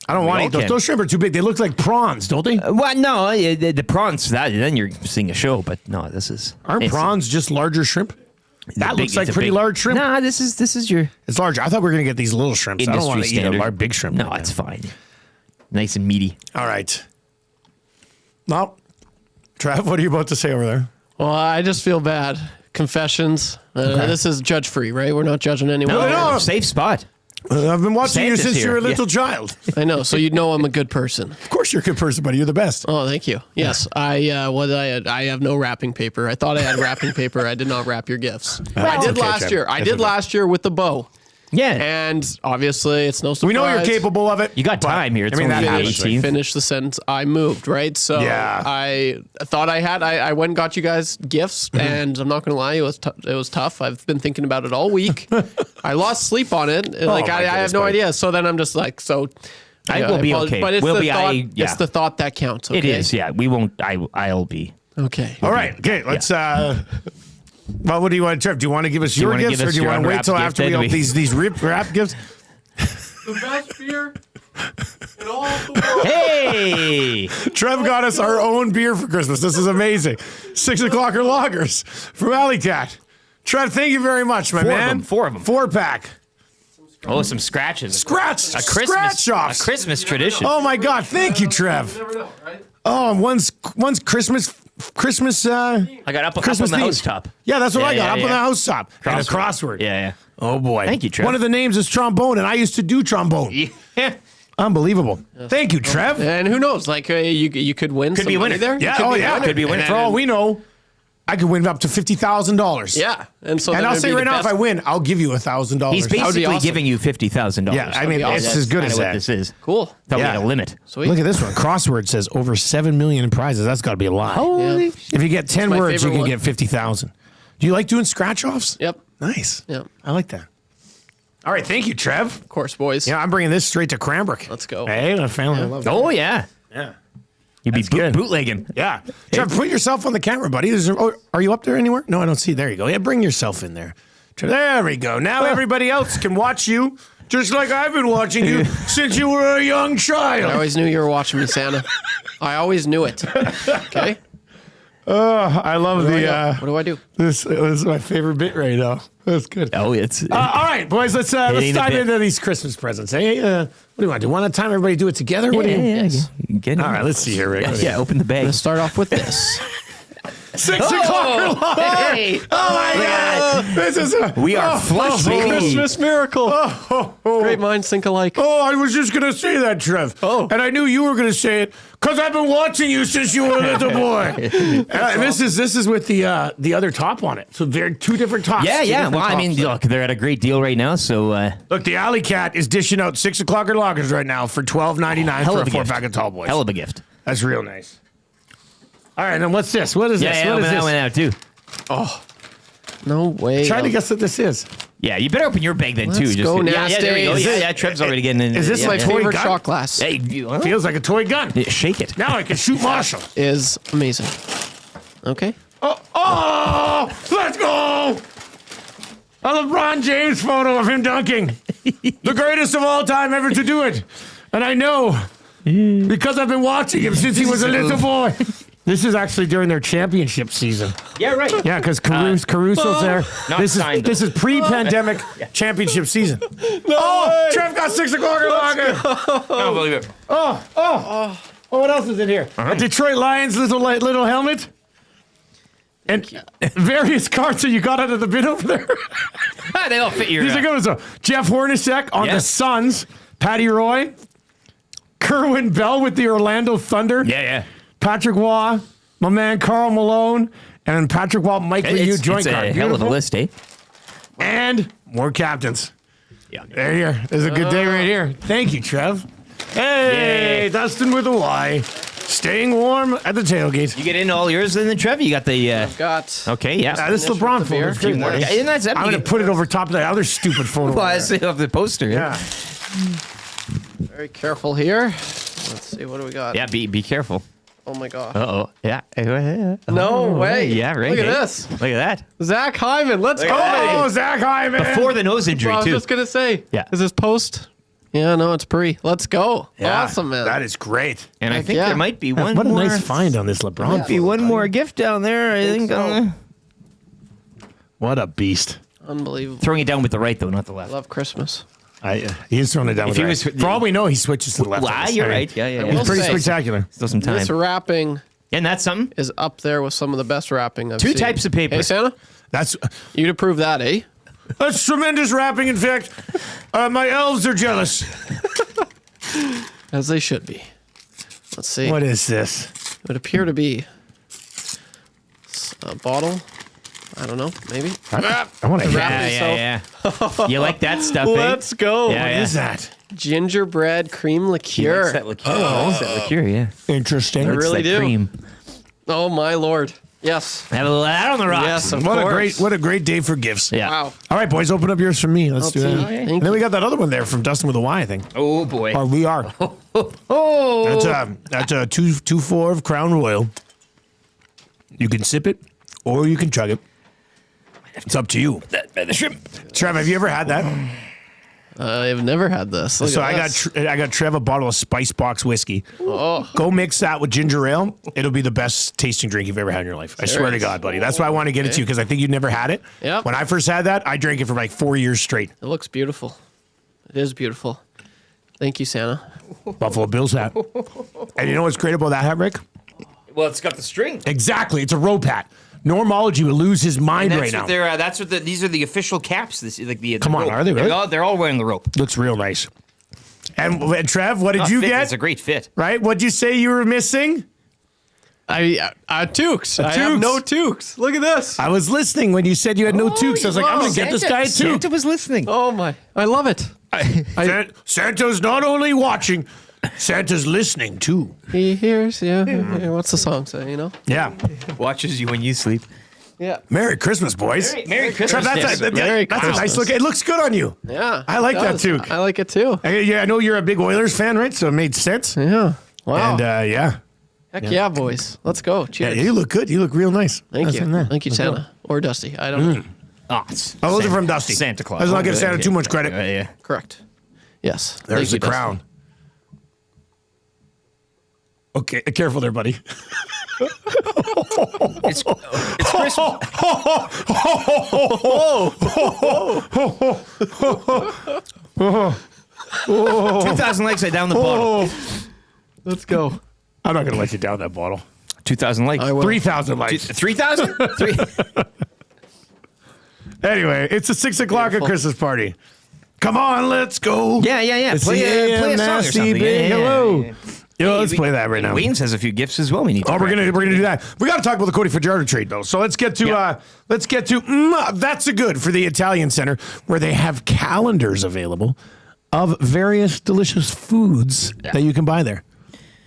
I don't want to eat those. Those shrimp are too big. They look like prawns, don't they? Well, no, the prawns. Then you're seeing a show. But no, this is aren't prawns just larger shrimp? That looks like pretty large shrimp. Nah, this is your. It's larger. I thought we were gonna get these little shrimps. I don't want to eat a large big shrimp. No, it's fine. Nice and meaty. All right. Well, Trav, what are you about to say over there? Well, I just feel bad. Confessions. This is judge free, right? We're not judging anyone. No, safe spot. I've been watching Santa's you since here. you were a little child. I know, so you know I'm a good person. Of course you're a good person, buddy. You're the best. Oh, thank you. Yes, I have no wrapping paper. I thought I had wrapping paper. I did not wrap your gifts. I did last year. I did last year with the bow. Yeah. And obviously, it's no surprise. We know you're capable of it. You got time here. It's only the 18th. Finish the sentence. I moved, right? So yeah. I thought I had. I went and got you guys gifts, and I'm not going to lie, it was tough. I've been thinking about it all week. I lost sleep on it. I have no idea. So then I'm just like, I will be okay. But it's it's the thought that counts. Okay? It is, yeah. We won't. I'll be. Okay. All right. Okay. Let's. Well, what do you want, Trev? Do you want to give us your gifts, or do you want to wait till after we open these wrap gifts? The best beer in all the world. Hey! Trev got us our own beer for Christmas. This is amazing. 6 o'clock or loggers from Alley Cat. Trev, thank you very much, my man. 4 of them. 4-pack. Oh, some scratches. Scratch offs. A Christmas tradition. Oh my God! Thank you, Trev. You never know, right? Oh, and one's Christmas Christmas. I got up on the Christmas house themed. top. Yeah, that's what Yeah, I got. yeah, Up on yeah. the house top. And a Crossword. crossword. Yeah. Oh boy. Thank you, Trev. One of the names is trombone, and I used to do trombone. Yeah. Unbelievable. Thank you, Trev. And who knows? Like you could win. Could some be a money winner. there. You Yeah. could Oh be a yeah. winner. Could be a winner. And for all we know, I could win up to $50,000. Yeah. And so And then I'll it'd say be right the now, if best- I win, I'll give you $1,000. He's would be basically awesome. giving you $50,000. Yeah, I mean, be awesome. it's as good Kinda as what that. this is. Cool. Thought we Yeah. had a limit. Sweet. Look at this one. Crossword says over 7 million in prizes. That's got to be a lie. Yeah. If you get 10 my words, you favorite can one. get 50,000. Do you like doing scratch offs? Yep. Nice. Yep. I like that. All right, thank you, Trev. Of course, boys. Yeah, I'm bringing this straight to Cranbrook. Let's go. Hey, my family. I love that. Oh, yeah. Yeah. You'd be That's good. bootlegging. Yeah. Trev, put yourself on the camera, buddy. Are you up there anywhere? No, I don't see. There you go. Yeah, bring yourself in there. Trev, there we go. Now everybody else can watch you just like I've been watching you since you were a young I child. always knew you were watching me, Santa. I always knew it. Okay. I love What the. do I do? This is my favorite bit right now. That's good. Oh, it's. All right, boys, let's ain't a dive bit. into these Christmas presents. Hey, what do you want to do? One at a time, everybody do it together? What do you? Yes. Get All right, let's see here, Rick. Yeah, open the bag. Let's start off with this. 6 o'clock. Hey! Oh my God! This is a. We are flush, baby. Christmas miracle. Oh. Great minds think alike. Oh, I was just gonna say that, Trev. Oh. And I knew you were gonna say it because I've been watching you since you were a little boy. And this is with the other top on it. So they're two different tops. Yeah, Two yeah. different Well, I mean, tops. look, they're at a great deal right now, so Look, the Alley Cat is dishing out 6 o'clocker lockers right now for $12.99 hell for of a a gift. 4-pack of tall boys. hell of a gift. That's real nice. All right, then what's this? What is Yeah, this? yeah, What open is that this? one out too. No way. Trying to guess what this is. Yeah, you better open your bag then too. Let's go, yeah, there we go. Nasty. Yeah, Trev's already getting in. Is this yeah, my yeah. toy favorite gun? shot glass. Hey, Feels like a toy gun. yeah, shake it. Now I can shoot Marshall. Is amazing. Okay. Oh, let's go! A LeBron James photo of him dunking. The greatest of all time ever to do it. And I know because I've been watching him since he was a little boy. This is actually during their championship season. Yeah, right. Yeah, because Caruso's there. Not This signed, is pre-pandemic championship season. Trev got 6 o'clock locker. I don't believe it. Oh, what else is in here? A Detroit Lions little helmet. And various cards that you got out of the bin over there. Ah, they all fit your. These are good ones, though. Jeff Hornacek on the Yes. Suns. Patty Roy. Kerwin Bell with the Orlando Thunder. Yeah, yeah. Patrick Waugh. My man Karl Malone. And Patrick Waugh, Mike Ryu It's joint a card. hell of a Beautiful. list, eh? And more captains. Yeah. There you go. There's a good day right here. Thank you, Trev. Hey, Yay. Dustin with a Y. Staying warm at the tailgate. You get in all yours, then Trev. You got the. Got. Okay, yeah. This Finish LeBron with the beer. photo. Great, Marty. And that's I'm going to put it over top of that other stupid photo. Well, I over there. still have the poster. Yeah. Very careful here. Let's see. What do we got? Yeah. Be careful. Oh my God. Uh-oh. Yeah. No way. Yeah, right. Look at eh? this. Look at that. Zach Hyman. Let's go. Oh, Zach Hyman. Before the nose injury, Well, I was too. just gonna say. Yeah. Is this post? Yeah, no, it's pre. Let's go. Yeah, Awesome, man. That is great. And I Heck think yeah. there might be one What a more. nice find on this LeBron. Might be one more gift down there. I think. so. What a beast. Unbelievable. Throwing it down with the right, though, not the left. Love Christmas. He's throwing it down with he the was- right. For all we know, he switches to the left. Ah, on this. you're I mean, right. Yeah, yeah. I yeah. will He's pretty say- spectacular. Still some time. This wrapping And that's something. is up there with some of the best wrapping I've Two seen. types of paper. Hey, Santa, That's you'd approve that, eh? tremendous wrapping. In fact, my elves are jealous. As they should be. Let's see. What is this? It would appear to be a bottle. I don't know. Maybe. I want to wrap hear. Yeah, yeah. You like that stuff, eh? Let's go. Yeah, What yeah. is that? Gingerbread cream liqueur. Likes that liqueur. Likes that liqueur, yeah. Interesting. I really Likes that do. Cream. Oh my lord. Yes. Have a little of that on the rocks. Yes, of What course. a great day for gifts. Yeah. Wow. All right, boys, open up yours for me. Let's do LT. that. Thank And then we you. got that other one there from Dustin with a Y, I think. Oh boy. Or we are. Oh. That's a 2-4 of Crown Royal. You can sip it or you can chug it. It's up to you. The shrimp. Trev, have you ever had that? I've never had this. Look So at I got this. I got Trev a bottle of Spice Box whiskey. Oh. Go mix that with ginger ale. It'll be the best tasting drink you've ever had in your life. I swear to Serious? God, buddy. That's why I want to get it to you because I think you'd never had it. Yep. When I first had that, I drank it for like 4 years straight. It looks beautiful. It is beautiful. Thank you, Santa. Buffalo Bills hat. And you know what's great about that hat, Rick? Well, it's got the string. Exactly. It's a rope hat. Normology would lose his mind And right that's now. what these are the official caps. Come on, are they really? They're all wearing the rope. Looks real nice. And Trev, what did you get? It's a great fit. Right? What'd you say you were missing? Toques. I have no toques. Look at this. I was listening when you said you had no toques. I was like, I'm going to get this guy a toque. Santa was listening. Oh my! I love it. Santa's not only watching, Santa's listening too. He hears. Yeah. What's the song say? Yeah. Watches you when you sleep. Yeah. Merry Christmas, boys. Merry Christmas. Trev, that's a nice look. It looks good on you. Yeah. I like that toque. I like it too. Yeah, I know you're a big Oilers fan, right? So it made sense. Yeah. Wow. And yeah. Heck yeah, boys. Let's go. Yeah, Cheers. you look good. You look real nice. Thank That's in you. there. Thank you, Let's go. Santa. Or Dusty. I don't know. Oh, those are from Dusty. Santa Claus. Let's not give Santa too much credit. Yeah. Correct. Yes. There's the Thank you, crown. Okay, careful there, buddy. It's Christmas. 2,000 likes. I down the bottle. Let's go. I'm not going to let you down that bottle. 2,000 likes. I will. 3,000 likes. 3,000? Anyway, it's a 6 o'clock at Christmas party. Come on, let's go. Yeah. It's Play the a song or nasty something. big Yeah. hello. Yo, let's play that right now. Wayne's has a few gifts as well. We need. Oh, we're gonna do that. We got to talk about the Cody Fajardo trade though. So let's get to that's a good for the Italian Center where they have calendars available of various delicious foods that you can buy there.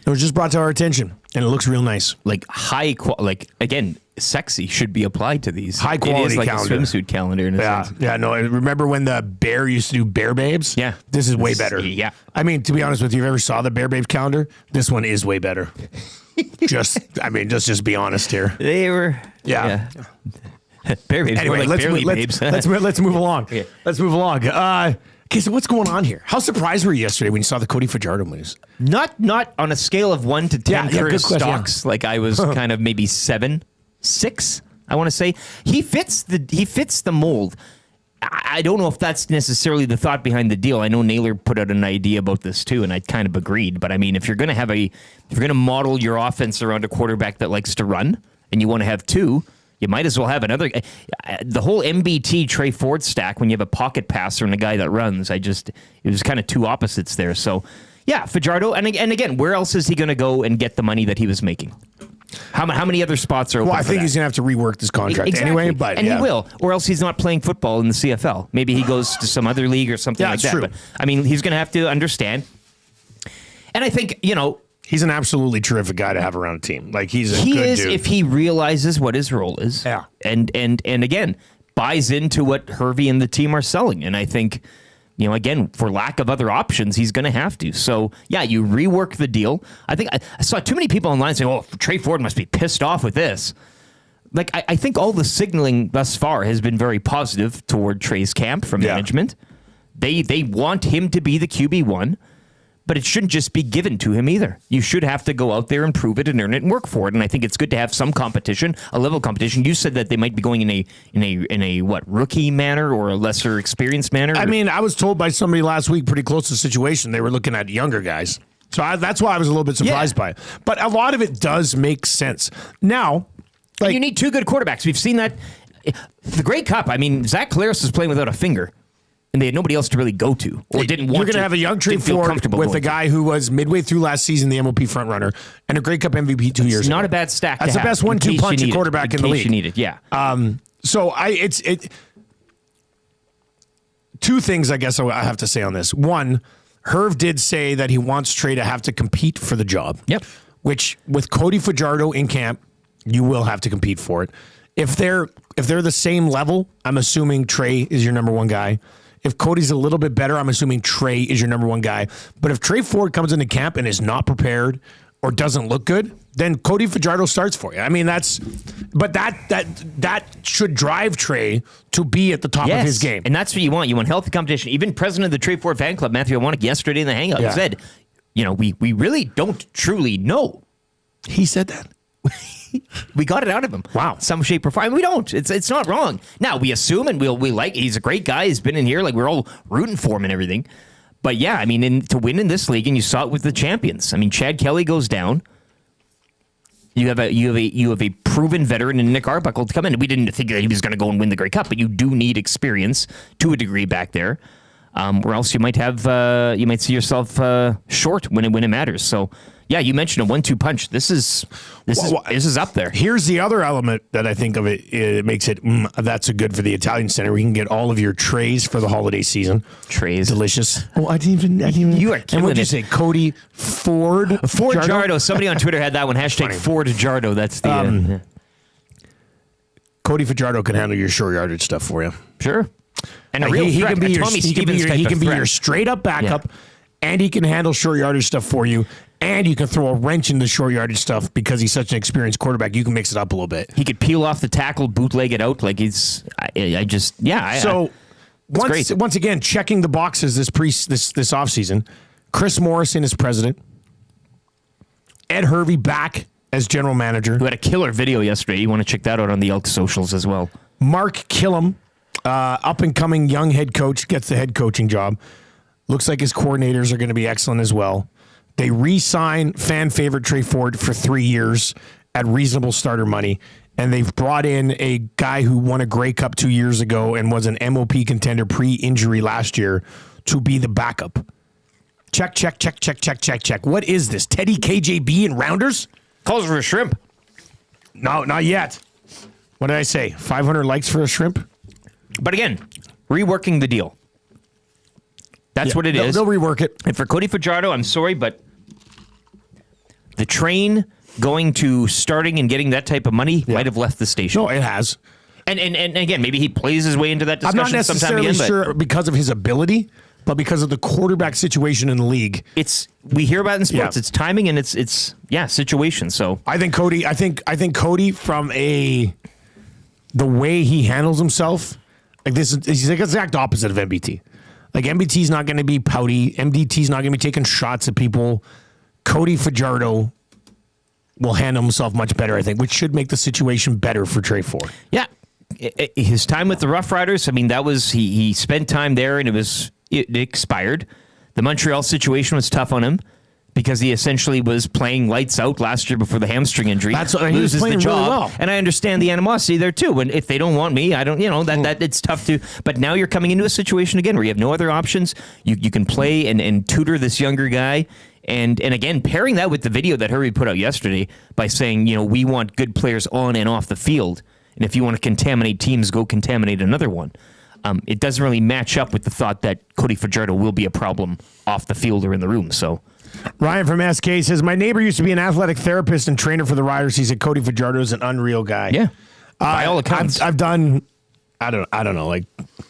It was just brought to our attention, and it looks real nice. Like high quality. Like again, sexy should be applied to these. High quality It is like calendar. a swimsuit calendar in a sense. Yeah. No. Remember when the Bear used to do Bear Babes? Yeah. This is way better. Yeah. I mean, to be honest with you, if you ever saw the Bear Babes calendar, this one is way better. Let's just be honest here. They were. Yeah. Bear babes. Anyway, Like let's barely move, babes. let's move along. Okay. Let's move along. Okay, so what's going on here? How surprised were you yesterday when you saw the Cody Fajardo news? Not on a scale of 1 to 10 Yeah, good Curtis question, stocks. Like I was kind of maybe 7, 6. I want to say he fits the mold. I don't know if that's necessarily the thought behind the deal. I know Naylor put out an idea about this too, and I kind of agreed. But I mean, if you're going to model your offense around a quarterback that likes to run, and you want to have 2. You might as well have another. The whole MBT Trey Ford stack when you have a pocket passer and a guy that runs. It was kind of 2 opposites there. So, yeah, Fajardo. And again, where else is he going to go and get the money that he was making? How many other spots are open? Well, I for think that? he's going to have to rework this contract Exactly. anyway. But he will, or else he's not playing football in the CFL. Maybe he goes to some other league or something like that. true. But I mean, he's going to have to understand. And I think he's an absolutely terrific guy to have around a team. Like he is dude. if he realizes what his role is. Yeah. And again, buys into what Hervey and the team are selling. And I think, again, for lack of other options, he's going to have to. So, yeah, you rework the deal. I think I saw too many people online saying, oh, Trey Ford must be pissed off with this. Like, I think all the signaling thus far has been very positive toward Trey's camp from management. They want him to be the QB1. But it shouldn't just be given to him either. You should have to go out there and prove it and earn it and work for it. And I think it's good to have some competition, a level of competition. You said that they might be going in a rookie manner or a lesser experienced manner. I mean, I was told by somebody last week, pretty close to the situation, they were looking at younger guys. So that's why I was a little bit surprised by it. But a lot of it does make sense. Now, you need 2 good quarterbacks. We've seen that. The Grey Cup. I mean, Zach Claris is playing without a finger. And they had nobody else to really go to, or didn't want to. You're going to have a young Trey Ford with a guy who was midway through last season the MOP frontrunner and a Grey Cup MVP 2 years ago. Not a bad stack. That's the best 1-2 punch at quarterback in the league. You need it, yeah. So it's 2 things I guess I have to say on this. One, Herv did say that he wants Trey to have to compete for the job. Yep. Which with Cody Fajardo in camp, you will have to compete for it. If they're the same level, I'm assuming Trey is your number 1 guy. If Cody's a little bit better, I'm assuming Trey is your number 1 guy. But if Trey Ford comes into camp and is not prepared or doesn't look good, then Cody Fajardo starts for you. I mean, that should drive Trey to be at the top of his game. And that's what you want. You want healthy competition. Even president of the Trey Ford fan club, Matthew Iwanek, yesterday in the hangout said, we really don't truly know. He said that. We got it out of him. Wow. Some shape or form. We don't. It's not wrong. Now, we assume and we like, he's a great guy. He's been in here. Like, we're all rooting for him and everything. But yeah, I mean, to win in this league, and you saw it with the champions. I mean, Chad Kelly goes down. You have a proven veteran in Nick Arbuckle to come in. We didn't think that he was going to go and win the Grey Cup, but you do need experience to a degree back there, or else you might see yourself short when it matters. So. Yeah, you mentioned a 1-2 punch. This is up there. Here's the other element that I think of it makes it that's a good for the Italian Center. We can get all of your trays for the holiday season. Trays, delicious. Oh, I didn't even. You are killing and what'd you it. say, Cody Ford Jardo? Somebody on Twitter had that one. Hashtag Ford Jardo. That's the Cody Fajardo can handle your short yardage stuff for you. Sure, and he can be your straight up backup, and he can handle short yardage stuff for you. And you can throw a wrench in the short yardage stuff because he's such an experienced quarterback. You can mix it up a little bit. He could peel off the tackle, bootleg it out like he's. Once again, checking the boxes this offseason. Chris Morrison is president. Ed Hervey back as general manager. Who had a killer video yesterday. You want to check that out on the Elks socials as well. Mark Killam, up and coming young head coach, gets the head coaching job. Looks like his coordinators are going to be excellent as well. They re-sign fan favorite Trey Ford for 3 years at reasonable starter money, and they've brought in a guy who won a Grey Cup 2 years ago and was an MOP contender pre-injury last year to be the backup. Check. What is this? Teddy KJB and Rounders? Calls for a shrimp. No, not yet. What did I say? 500 likes for a shrimp? But again, reworking the deal. That's what it is. They'll rework it. And for Cody Fajardo, I'm sorry, but the train going to starting and getting that type of money might have left the station. No, it has. And again, maybe he plays his way into that discussion. I'm not necessarily sure because of his ability, but because of the quarterback situation in the league. We hear about it in sports. Yeah. It's timing and it's situation. So I think Cody from the way he handles himself, he's like the exact opposite of MBT. Like MBT's not going to be pouty. MDT's not going to be taking shots at people. Cody Fajardo will handle himself much better, I think, which should make the situation better for Trey Ford. Yeah. His time with the Rough Riders, I mean, that was, he spent time there and it expired. The Montreal situation was tough on him because he essentially was playing lights out last year before the hamstring injury. He was playing the job. Really well. And I understand the animosity there too. And if they don't want me, I don't, that it's tough to. But now you're coming into a situation again where you have no other options. You can play and tutor this younger guy. And again, pairing that with the video that Hurry put out yesterday by saying, we want good players on and off the field. And if you want to contaminate teams, go contaminate another one. It doesn't really match up with the thought that Cody Fajardo will be a problem off the field or in the room. So Ryan from SK says, my neighbor used to be an athletic therapist and trainer for the Riders. He said Cody Fajardo is an unreal guy. Yeah. By all accounts. I've done, I don't know, like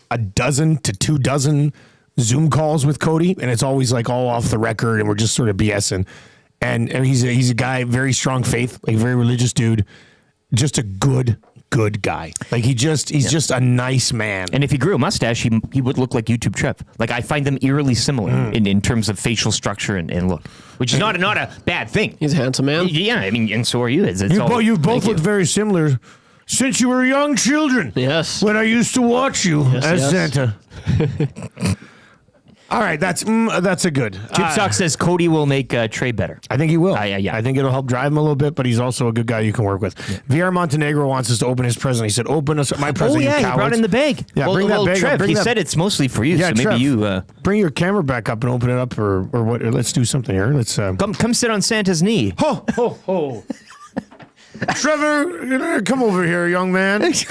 a dozen to 24 Zoom calls with Cody, and it's always like all off the record, and we're just sort of BSing. And he's a guy, very strong faith, like very religious dude, just a good guy. Like he's just a nice man. And if he grew a mustache, he would look like YouTube Trev. Like I find them eerily similar in terms of facial structure and look, which is not a bad thing. He's a handsome man. Yeah, I mean, and so are you. You both look very similar since you were young children. Yes. When I used to watch you as Santa. All right, that's a good. Chip Sock says Cody will make Trey better. I think he will. Yeah. I think it'll help drive him a little bit, but he's also a good guy you can work with. Yeah. VR Montenegro wants us to open his present. He said, "Open us, my present." Oh yeah, he brought in the bag. Yeah, bring that bag. Trev, he said it's mostly for you, so maybe Trev, you bring your camera back up and open it up, or what? Let's do something here. Let's come sit on Santa's knee. Ho ho ho. Trevor, come over here, young man. That's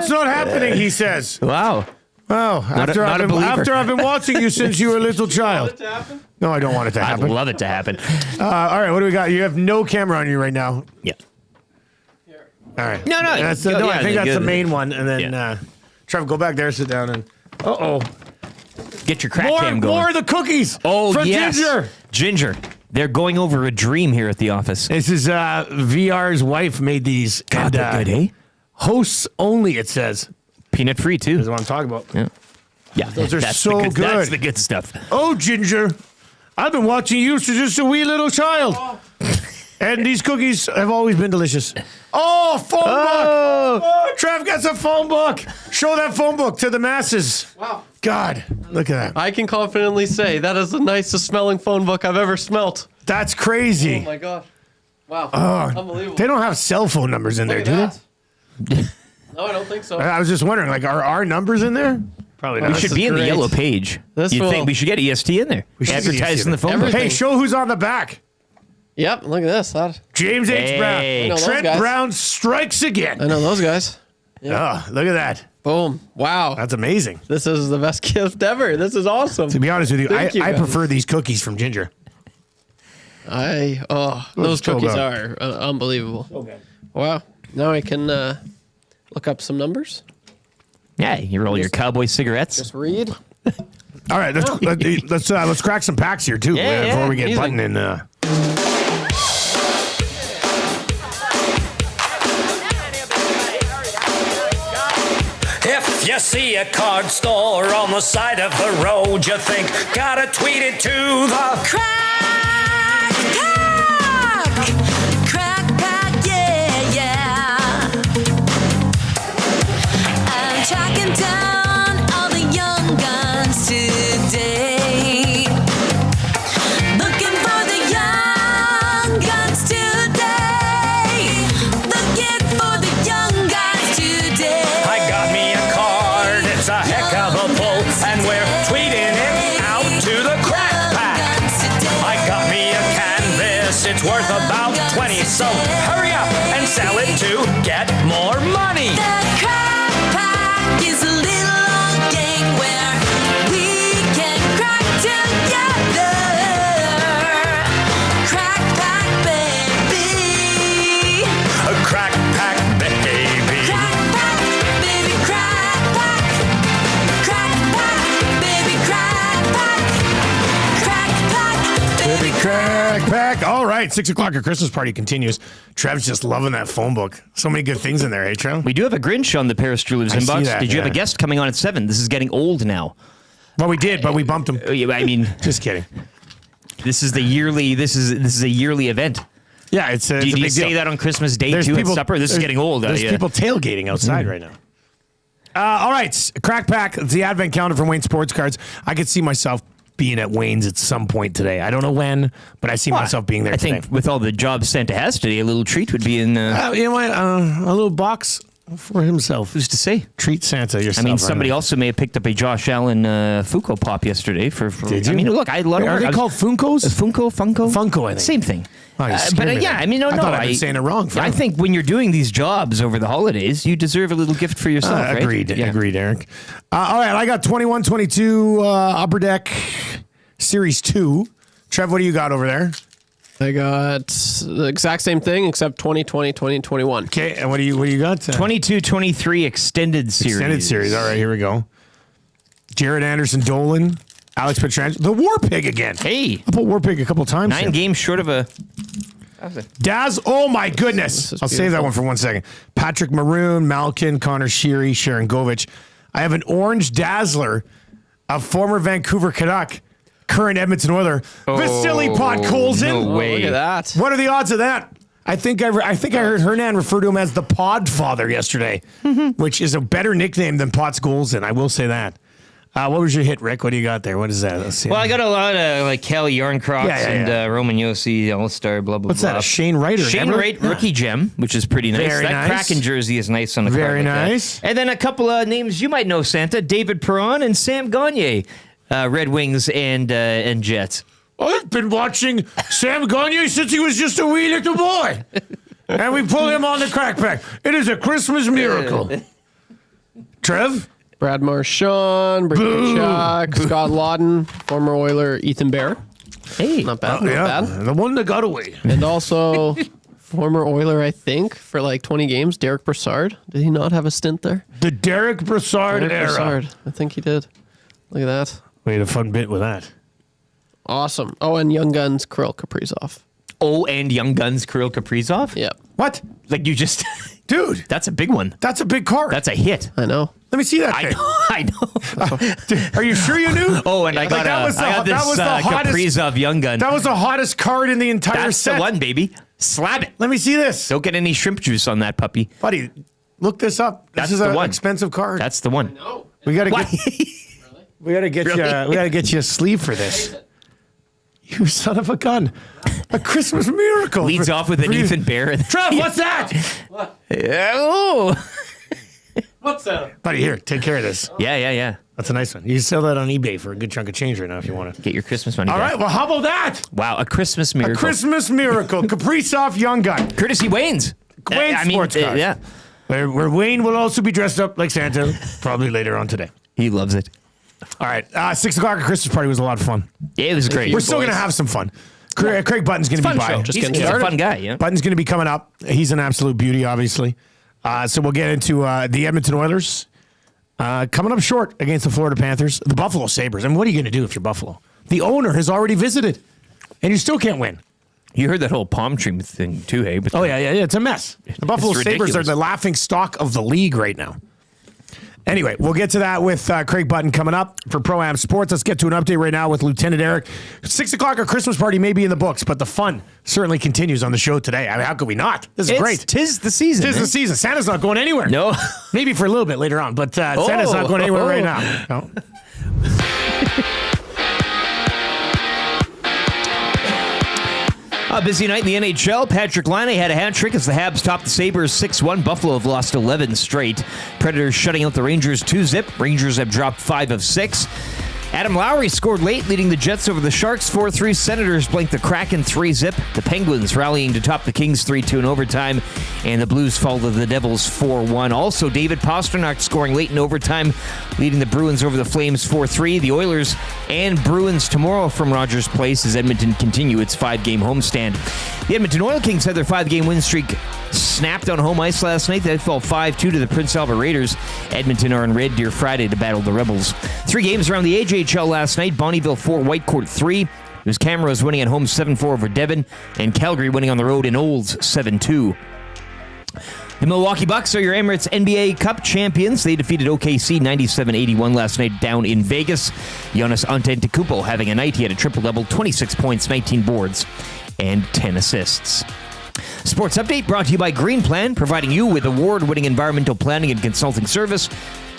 not happening, he says. Wow. Oh, after I've been watching you since you were a little child. Want it to happen? No, I don't want it to happen. I'd love it to happen. All right, what do we got? You have no camera on you right now. Yeah. All right. No. I think that's the main one. And then, Trevor, go back there, sit down, and get your crack cam going. More of the cookies. Oh, from yes. Ginger. They're going over a dream here at the office. This is VR's wife made these. God, they're good, eh? Hosts only, it says. Peanut free too. That's what I'm talking about. Yeah, those are so good. That's the good stuff. Oh, Ginger, I've been watching you since just a wee little child, and these cookies have always been delicious. Oh, phone book! Oh, Trev gets a phone book. Show that phone book to the masses. Wow. God, look at that. I can confidently say that is the nicest smelling phone book I've ever smelt. That's crazy. Oh my gosh. Wow. Unbelievable. They don't have cell phone numbers in there, do they? No, I don't think so. I was just wondering, like, are our numbers in there? Probably not. We should be in the yellow page. This You will- think we should get EST in there? We should get Advertise EST in the phone book. Hey, show who's on the back. Yep, look at this. James H. Hey. Brown. I know those Trent guys. Brown strikes again. I know those guys. Oh, look at that. Boom. Wow. That's amazing. This is the best gift ever. This is awesome. To be honest with you, Thank you, I guys. prefer these cookies from Ginger. Those so cookies good. are unbelievable. Wow. Now I can look up some numbers. Yeah, you roll your cowboy cigarettes. Just read. All right, let's crack some packs here too before we get easy. button in. If you see a card store on the side of the road, you think, gotta tweet it to the Crack Pack! Crack Pack, yeah, yeah. I'm tracking down all the young guns today. Looking for the young guns today. Looking for the young guns today. I got me a card, it's a heck of a pull, and we're tweeting it out to the Crack Pack. I got me a canvas, it's worth about 20, so hurry up and sell it to get more money. The Crack Pack is a little old game where we can crack together. Crack Pack, baby. A Crack Pack, baby. Crack Pack, baby, Crack Pack. Crack Pack, baby, Crack Pack. Crack Pack, baby, Crack Pack. All right, 6 o'clock. Our Christmas party continues. Trev's just loving that phone book. So many good things in there, eh, Trev? We do have a Grinch on the Paris Jewelers I see inbox. that, Did you have yeah. a guest coming on at 7? This is getting old now. Well, we did, but we bumped him. I mean, Just kidding. this is the yearly. This is a yearly event. Yeah, it's a Do big you say deal. that on Christmas Day too at supper? This is getting old. There's Yeah. people tailgating outside right now. All right, Crack Pack. It's the advent calendar from Wayne Sports Cards. I could see myself being at Wayne's at some point today. I don't know when, but I see myself being there I today. think with all the jobs Santa has today, a little treat would be in. You know what? A little box for himself. Who's to say? Treat Santa yourself. I mean, somebody also may have picked up a Josh Allen Funko Pop yesterday. Did you? I mean, look, I love. Are they called Funkos? Funko? Funko, I think. Same thing. Oh, you scared me yeah, there. I mean, no. I thought I'd been saying it wrong I forever. think when you're doing these jobs over the holidays, you deserve a little gift for yourself, right? Agreed. Yeah. Agreed, Eric. All right, I got 21-22 Upper Deck Series 2. Trev, what do you got over there? I got the exact same thing except 2020, 2021. Okay, and what do you got? 22-23 extended series. Extended series. All right, here we go. Jared Anderson Dolan, Alex Pietrangelo, the War Pig again. Hey, I put War Pig a couple times. 9 games short of a. Daz, oh my goodness. is I'll save that beautiful. one for 1 second. Patrick Maroon, Malkin, Connor Sheary, Sharon Govich. I have an orange Dazzler of former Vancouver Canuck, current Edmonton Oiler, Vasily Podkolzin. no way. Look at that. What are the odds of that? I think I heard Hernan refer to him as the Podfather yesterday, which is a better nickname than Podkolzin. I will say that. What was your hit, Rick? What do you got there? What is that? Let's see. Well, I got a lot of like Kelly Yarncrocs Yeah. and Roman Yossi, All-Star, blah, blah, What's blah. that? A Shane Wright? Shane Wright, rookie gem, which is pretty nice. Very that nice. Kraken jersey is nice on the card. Very like that. nice. And then a couple of names you might know, Santa. David Perron and Sam Gagner, Red Wings and Jets. I've been watching Sam Gagner since he was just a wee little boy. And we pull him on the Crack Pack. It is a Christmas miracle. Trev? Brad Marchand, Brady Chuck, Scott Lawton, former Oiler Ethan Bear. Hey. Not bad, not bad. The one that got away. And also former Oiler, I think, for like 20 games, Derek Brassard. Did he not have a stint there? The Derek Brassard Derek era. Brassard. I think he did. Look at that. We had a fun bit with that. Awesome. Oh, and Young Guns, Kirill Kaprizov. Oh, and Young Guns, Kirill Kaprizov? Yep. What? Like you just... Dude, That's a big one. that's a big card. That's a hit. I know. Let me see that I thing. know. I know. Are you sure you knew? Oh, and I Like, got, that was the- I got that this was the hottest- Kaprizov Young Gun. That was the hottest card in the entire That's set. the one, baby. Slap it. Let me see this. Don't get any shrimp juice on that puppy. Buddy, look this up. That's This is the an one. expensive card. That's the one. We gotta Why? get we gotta get you we gotta get you a sleeve for this. You son of a gun. A Christmas miracle. Leads off with an Ethan Bear. Trev, what's that? Oh. What's that? Buddy, here, take care of this. Yeah. That's a nice one. You can sell that on eBay for a good chunk of change right now if you want to. Get your Christmas money All back. right, well, how about that? Wow, a Christmas miracle. A Christmas miracle. Kaprizov Young Gun. Courtesy Wayne's. Wayne Sports Cars. Yeah. Where Wayne will also be dressed up like Santa, probably later on today. He loves it. All right, 6 o'clock Christmas party was a lot of fun. Yeah, it was great. We're still going to have some fun. Craig Button's going to be by. Show. Just He's getting a started. fun guy, yeah. Button's going to be coming up. He's an absolute beauty, obviously. So we'll get into the Edmonton Oilers coming up short against the Florida Panthers. The Buffalo Sabres. I mean, what are you going to do if you're Buffalo? The owner has already visited, and you still can't win. You heard that whole palm tree thing too, hey? But Yeah. It's a mess. The Buffalo Sabres ridiculous. are the laughing stock of the league right now. Anyway, we'll get to that with Craig Button coming up for Pro-Am Sports. Let's get to an update right now with Lieutenant Eric. 6 o'clock, our Christmas party may be in the books, but the fun certainly continues on the show today. I mean, how could we not? This is great. Tis the season. Tis the season. Santa's not going anywhere. No. Maybe for a little bit later on, but Santa's not going anywhere right now. No. A busy night in the NHL. Patrick Laine had a hat trick as the Habs topped the Sabres 6-1. Buffalo have lost 11 straight. Predators shutting out the Rangers 2-0. Rangers have dropped 5 of 6. Adam Lowry scored late, leading the Jets over the Sharks 4-3. Senators blanked the Kraken 3-0. The Penguins rallying to top the Kings 3-2 in overtime. And the Blues fall to the Devils 4-1. Also, David Pastrnak scoring late in overtime, leading the Bruins over the Flames 4-3. The Oilers and Bruins tomorrow from Rogers Place as Edmonton continue its 5-game homestand. The Edmonton Oil Kings had their 5-game win streak snapped on home ice last night. They fell 5-2 to the Prince Albert Raiders. Edmonton are on Red Deer Friday to battle the Rebels. 3 games around the AJHL last night. Bonneville 4, Whitecourt 3. It was Camrose winning at home 7-4 over Devon, and Calgary winning on the road in Olds 7-2. The Milwaukee Bucks are your Emirates NBA Cup champions. They defeated OKC 97-81 last night down in Vegas. Giannis Antetokounmpo having a night. He had a triple-double, 26 points, 19 boards, and 10 assists. Sports Update brought to you by Green Plan, providing you with award-winning environmental planning and consulting service.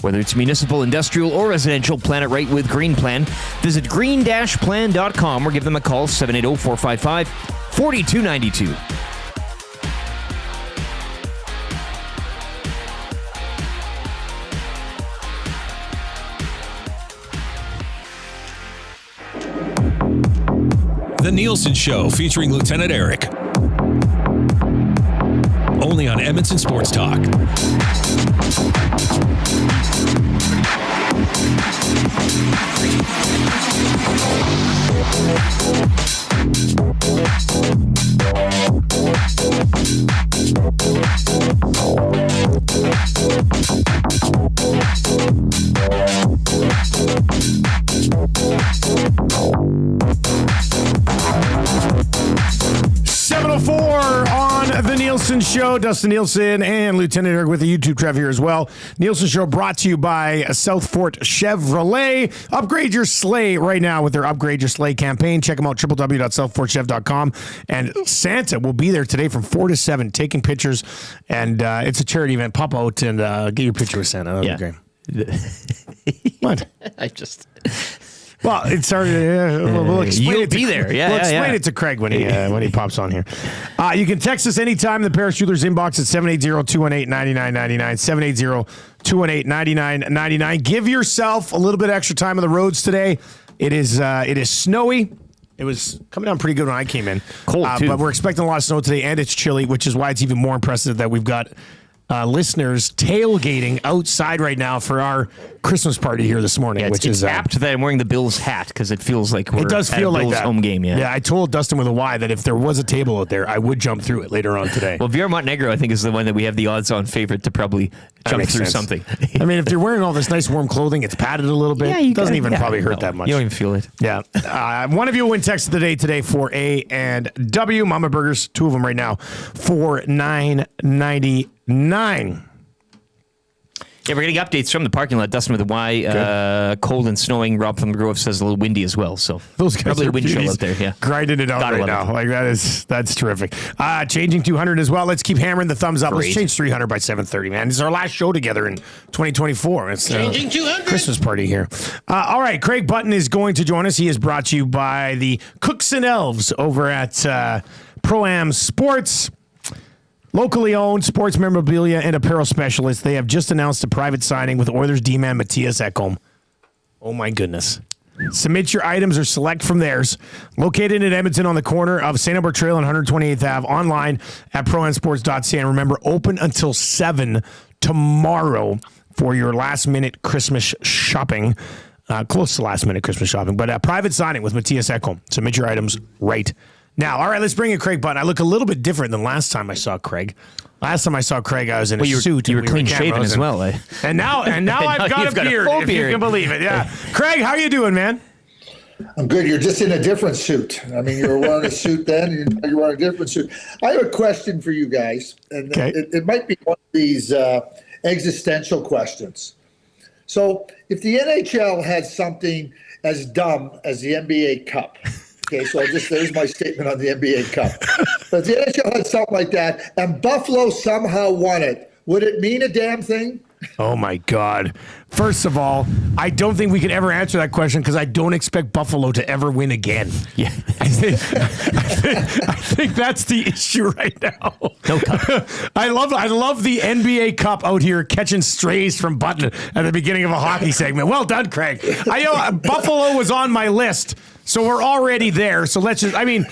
Whether it's municipal, industrial, or residential, plan it right with Green Plan. Visit green-plan.com or give them a call, 780-455-4292. The Nielson Show featuring Lieutenant Eric. Only on Edmonton Sports Talk. On the Nielson Show, Dustin Nielson and Lieutenant Eric with the YouTube Trev here as well. Nielson Show brought to you by South Fort Chevrolet. Upgrade your sleigh right now with their Upgrade Your Sleigh campaign. Check them out, www.southfortchev.com. And Santa will be there today from 4 to 7 taking pictures. And it's a charity event. Pop out and get your picture with Santa. That'll be great. What? Well, it's already. We'll explain You'll it to, be there. Yeah, we'll yeah, explain yeah. it to Craig when he pops on here. You can text us anytime. The Paris Jewelers inbox at 780-218-9999. 780-218-9999. Give yourself a little bit extra time on the roads today. It is snowy. It was coming down pretty good when I came in. Cold too. But we're expecting a lot of snow today, and it's chilly, which is why it's even more impressive that we've got listeners tailgating outside right now for our Christmas party here this morning. Yeah, which it's is apt that I'm wearing the Bills hat because it feels like we're it does at feel a like Bills that. home game. Yeah, I told Dustin with a Y that if there was a table out there, I would jump through it later on today. Well, Vera Montenegro, I think, is the one that we have the odds-on favorite to probably jump makes through sense. something. I mean, if you're wearing all this nice warm clothing, it's padded a little bit. It doesn't even probably hurt that much. You don't even feel it. Yeah. One of you will win text of the day today for A and W. Mama Burgers, 2 of them right now, for $9.99. Yeah, we're getting updates from the parking lot. Dustin with the Y. Cold and snowing. Rob from the Grove says a little windy as well. So those guys probably are a wind chill beauties. out there. Yeah, grinding it out right now. Like that's terrific. Changing 200 as well. Let's keep hammering the thumbs up. Let's change 300 by 7:30, man. This is our last show together in 2024. It's Changing 200. Christmas party here. All right, Craig Button is going to join us. He is brought to you by the Cooks and Elves over at Pro-Am Sports. Locally owned sports memorabilia and apparel specialists. They have just announced a private signing with Oilers D-man Matthias Ekholm. Oh, my goodness. Submit your items or select from theirs. Located in Edmonton on the corner of St. Albert Trail and 128th Ave. Online at proamsports.ca. And remember, open until 7 tomorrow for your last-minute Christmas shopping. Close to last-minute Christmas shopping. But a private signing with Matthias Ekholm. Submit your items right now. All right, let's bring in Craig Button. I look a little bit different than last time I saw Craig. Last time I saw Craig, I was in a suit. You were clean shaven as well, eh? And now I've got a beard, if you can believe it. Yeah, Craig, how you doing, man? I'm good. You're just in a different suit. I mean, you were wearing a suit then. You're wearing a different suit. I have a question for you guys, and it might be one of these existential questions. So, if the NHL had something as dumb as the NBA Cup. Okay, so there's my statement on the NBA Cup. But if the NHL had something like that, and Buffalo somehow won it, would it mean a damn thing? Oh, my God. First of all, I don't think we can ever answer that question because I don't expect Buffalo to ever win again. Yeah. I think that's the issue right now. No cup. I love the NBA Cup out here catching strays from Button at the beginning of a hockey segment. Well done, Craig. I know Buffalo was on my list, so we're already there. So let's just, I mean,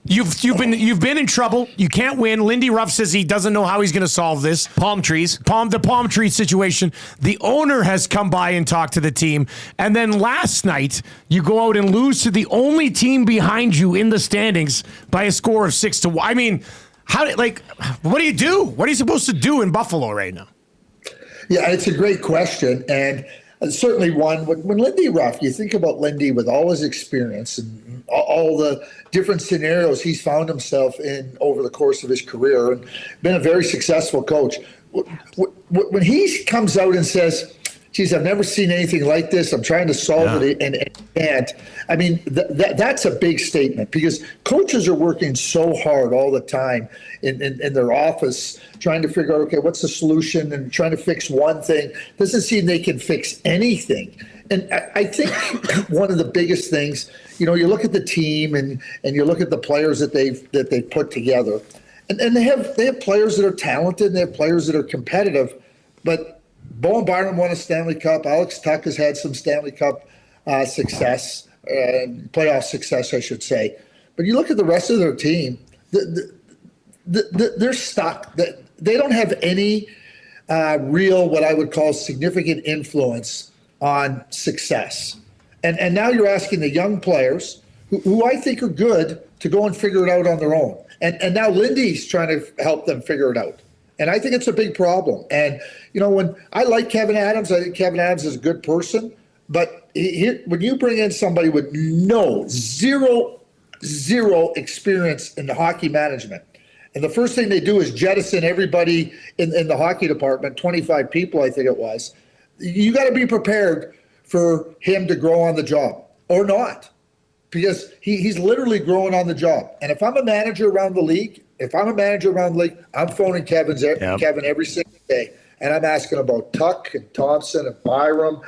You've been in trouble. You can't win. Lindy Ruff says he doesn't know how he's going to solve this. The palm tree situation. The owner has come by and talked to the team. And then last night, you go out and lose to the only team behind you in the standings by a score of 6-1. I mean, what do you do? What are you supposed to do in Buffalo right now? Yeah, it's a great question. And certainly one, when Lindy Ruff, you think about Lindy with all his experience and all the different scenarios he's found himself in over the course of his career and been a very successful coach. When he comes out and says, geez, I've never seen anything like this. I'm trying to solve it and can't. I mean, that's a big statement because coaches are working so hard all the time in their office trying to figure out, okay, what's the solution and trying to fix one thing. Doesn't seem they can fix anything. And I think one of the biggest things, you look at the team and you look at the players that they've put together, and they have players that are talented and they have players that are competitive, but Bowen Byram won a Stanley Cup. Alex Tuck has had some Stanley Cup success, playoff success, I should say. But you look at the rest of their team, they're stuck. They don't have any real, what I would call significant influence on success. And now you're asking the young players, who I think are good, to go and figure it out on their own. And now Lindy's trying to help them figure it out. And I think it's a big problem. And, when I like Kevin Adams, I think Kevin Adams is a good person. But when you bring in somebody with zero experience in the hockey management, and the first thing they do is jettison everybody in the hockey department, 25 people, I think it was, you got to be prepared for him to grow on the job or not. Because he's literally growing on the job. And if I'm a manager around the league, I'm phoning Kevin every single day. And I'm asking about Tuck and Thompson and Byram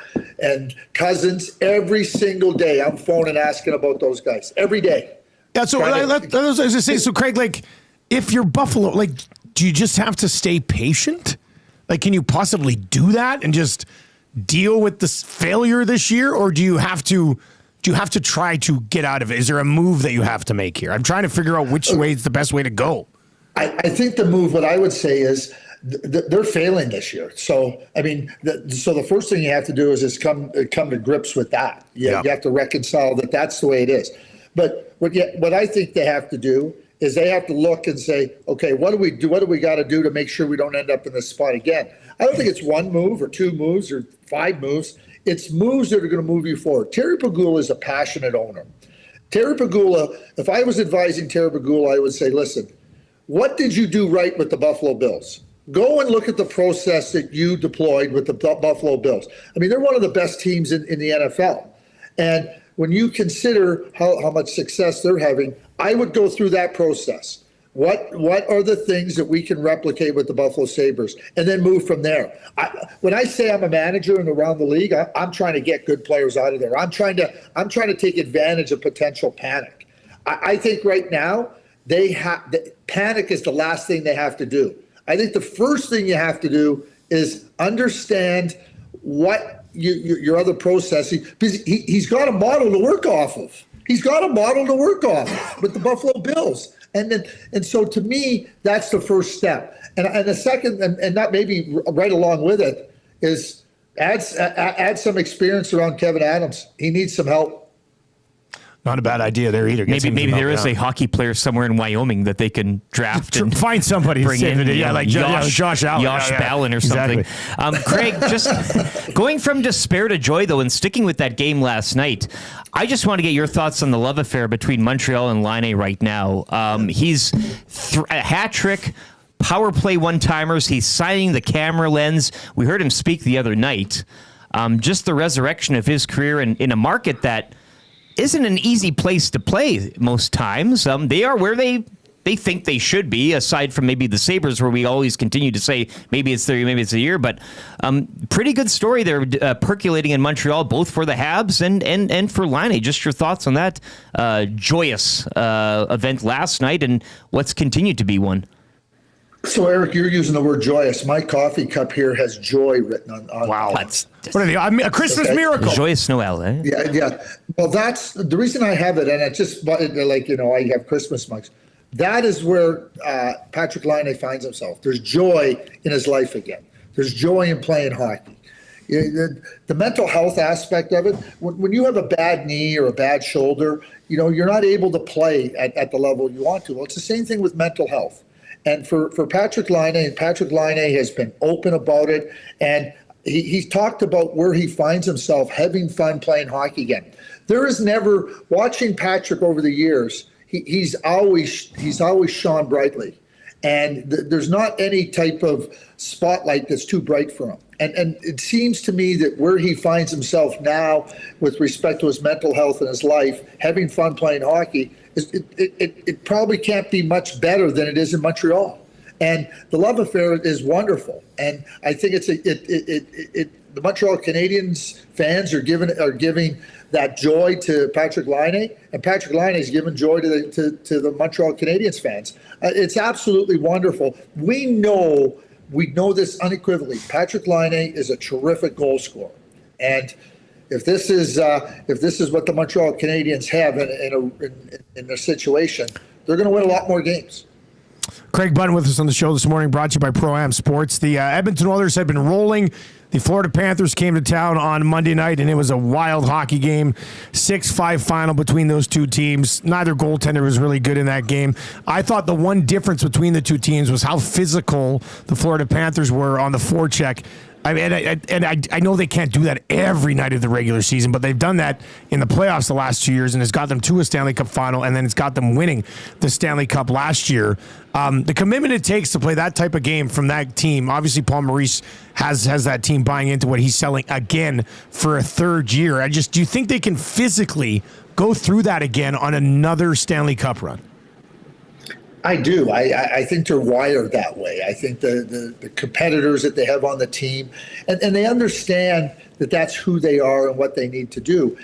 and Cousins every single day. I'm phoning asking about those guys every day. Yeah, so I was going to say, so Craig, if you're Buffalo, do you just have to stay patient? Can you possibly do that and just deal with this failure this year? Or do you have to try to get out of it? Is there a move that you have to make here? I'm trying to figure out which way is the best way to go. I think the move, what I would say is they're failing this year. So, I mean, so the first thing you have to do is come to grips with that. You have to reconcile that that's the way it is. But what I think they have to do is they have to look and say, okay, what do we do? What do we got to do to make sure we don't end up in this spot again? I don't think it's one move or two moves or five moves. It's moves that are going to move you forward. Terry Pegula is a passionate owner. Terry Pegula, if I was advising Terry Pegula, I would say, listen, what did you do right with the Buffalo Bills? go and look at the process that you deployed with the Buffalo Bills. I mean, they're one of the best teams in the NFL. And when you consider how much success they're having, I would go through that process. What are the things that we can replicate with the Buffalo Sabres, and then move from there? When I say I'm a manager and around the league, I'm trying to get good players out of there. I'm trying to take advantage of potential panic. I think right now panic is the last thing they have to do. I think the first thing you have to do is understand what your other processing, because he's got a model to work off of. He's got a model to work off of with the Buffalo Bills. And so to me, that's the first step. And the second, and that maybe right along with it, is add some experience around Kevin Adams. He needs some help. Not a bad idea there either. Maybe there is a hockey player somewhere in Wyoming that they can draft and find somebody bring in. Like Josh Allen. Josh Ballin or something. Exactly. Craig, just going from despair to joy, though, and sticking with that game last night, I just want to get your thoughts on the love affair between Montreal and Laine right now. He's a hat trick, power play one-timers. He's signing the camera lens. We heard him speak the other night. Just the resurrection of his career in a market that isn't an easy place to play most times. They are where they think they should be, aside from maybe the Sabres, where we always continue to say maybe it's their year, maybe it's a year. But pretty good story there percolating in Montreal, both for the Habs and for Laine. Just your thoughts on that joyous event last night and what's continued to be one. So, Eric, you're using the word joyous. My coffee cup here has joy written on wow. it. What are they? A Christmas miracle. Joyous Noel, eh? Yeah. Well, that's the reason I have it, and it's just like, I have Christmas mugs. That is where Patrick Laine finds himself. There's joy in his life again. There's joy in playing hockey. The mental health aspect of it, when you have a bad knee or a bad shoulder, you're not able to play at the level you want to. Well, it's the same thing with mental health. And for Patrick Laine, has been open about it, and he's talked about where he finds himself having fun playing hockey again. There is never, watching Patrick over the years, he's always shone brightly, and there's not any type of spotlight that's too bright for him. And it seems to me that where he finds himself now with respect to his mental health and his life, having fun playing hockey, it probably can't be much better than it is in Montreal. And the love affair is wonderful. And I think the Montreal Canadiens fans are giving that joy to Patrick Laine, and Patrick Laine is giving joy to the Montreal Canadiens fans. It's absolutely wonderful. We know this unequivocally. Patrick Laine is a terrific goal scorer, and if this is what the Montreal Canadiens have in their situation, they're going to win a lot more games. Craig Button with us on the show this morning, brought to you by Pro-Am Sports. The Edmonton Oilers have been rolling. The Florida Panthers came to town on Monday night, and it was a wild hockey game. 6-5 final between those two teams. Neither goaltender was really good in that game. I thought the one difference between the two teams was how physical the Florida Panthers were on the forecheck. I know they can't do that every night of the regular season, but they've done that in the playoffs the last 2 years, and it's got them to a Stanley Cup final, and then it's got them winning the Stanley Cup last year. The commitment it takes to play that type of game from that team, obviously Paul Maurice has that team buying into what he's selling again for a third year. Do you think they can physically go through that again on another Stanley Cup run? I do. I think they're wired that way. I think the competitors that they have on the team, and they understand that that's who they are and what they need to do.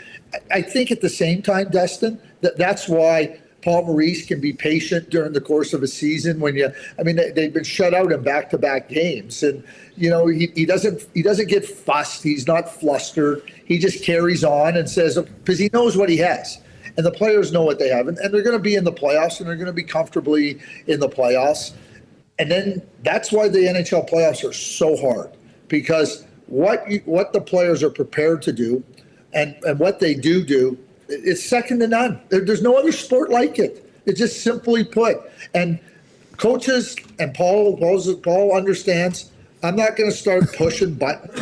I think at the same time, Destin, that's why Paul Maurice can be patient during the course of a season they've been shut out in back-to-back games, and he doesn't get fussed. He's not flustered. He just carries on and says, because he knows what he has. And the players know what they have, and they're going to be in the playoffs, and they're going to be comfortably in the playoffs. And then that's why the NHL playoffs are so hard, because what the players are prepared to do and what they do is second to none. There's no other sport like it. It's just simply put. And coaches and Paul understands, I'm not going to start pushing buttons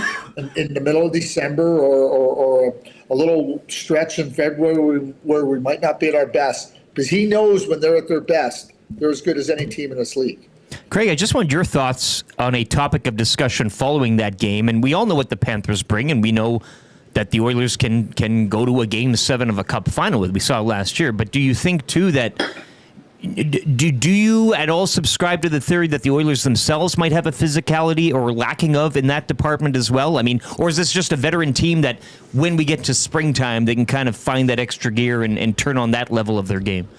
in the middle of December or a little stretch in February where we might not be at our best, because he knows when they're at their best, they're as good as any team in this league. Craig, I just want your thoughts on a topic of discussion following that game. And we all know what the Panthers bring, and we know that the Oilers can go to a Game 7 of a Cup final. We saw it last year. But do you think, too, that... Do you at all subscribe to the theory that the Oilers themselves might have a physicality or lacking of in that department as well? I mean, or is this just a veteran team that when we get to springtime, they can kind of find that extra gear and turn on that level of their game?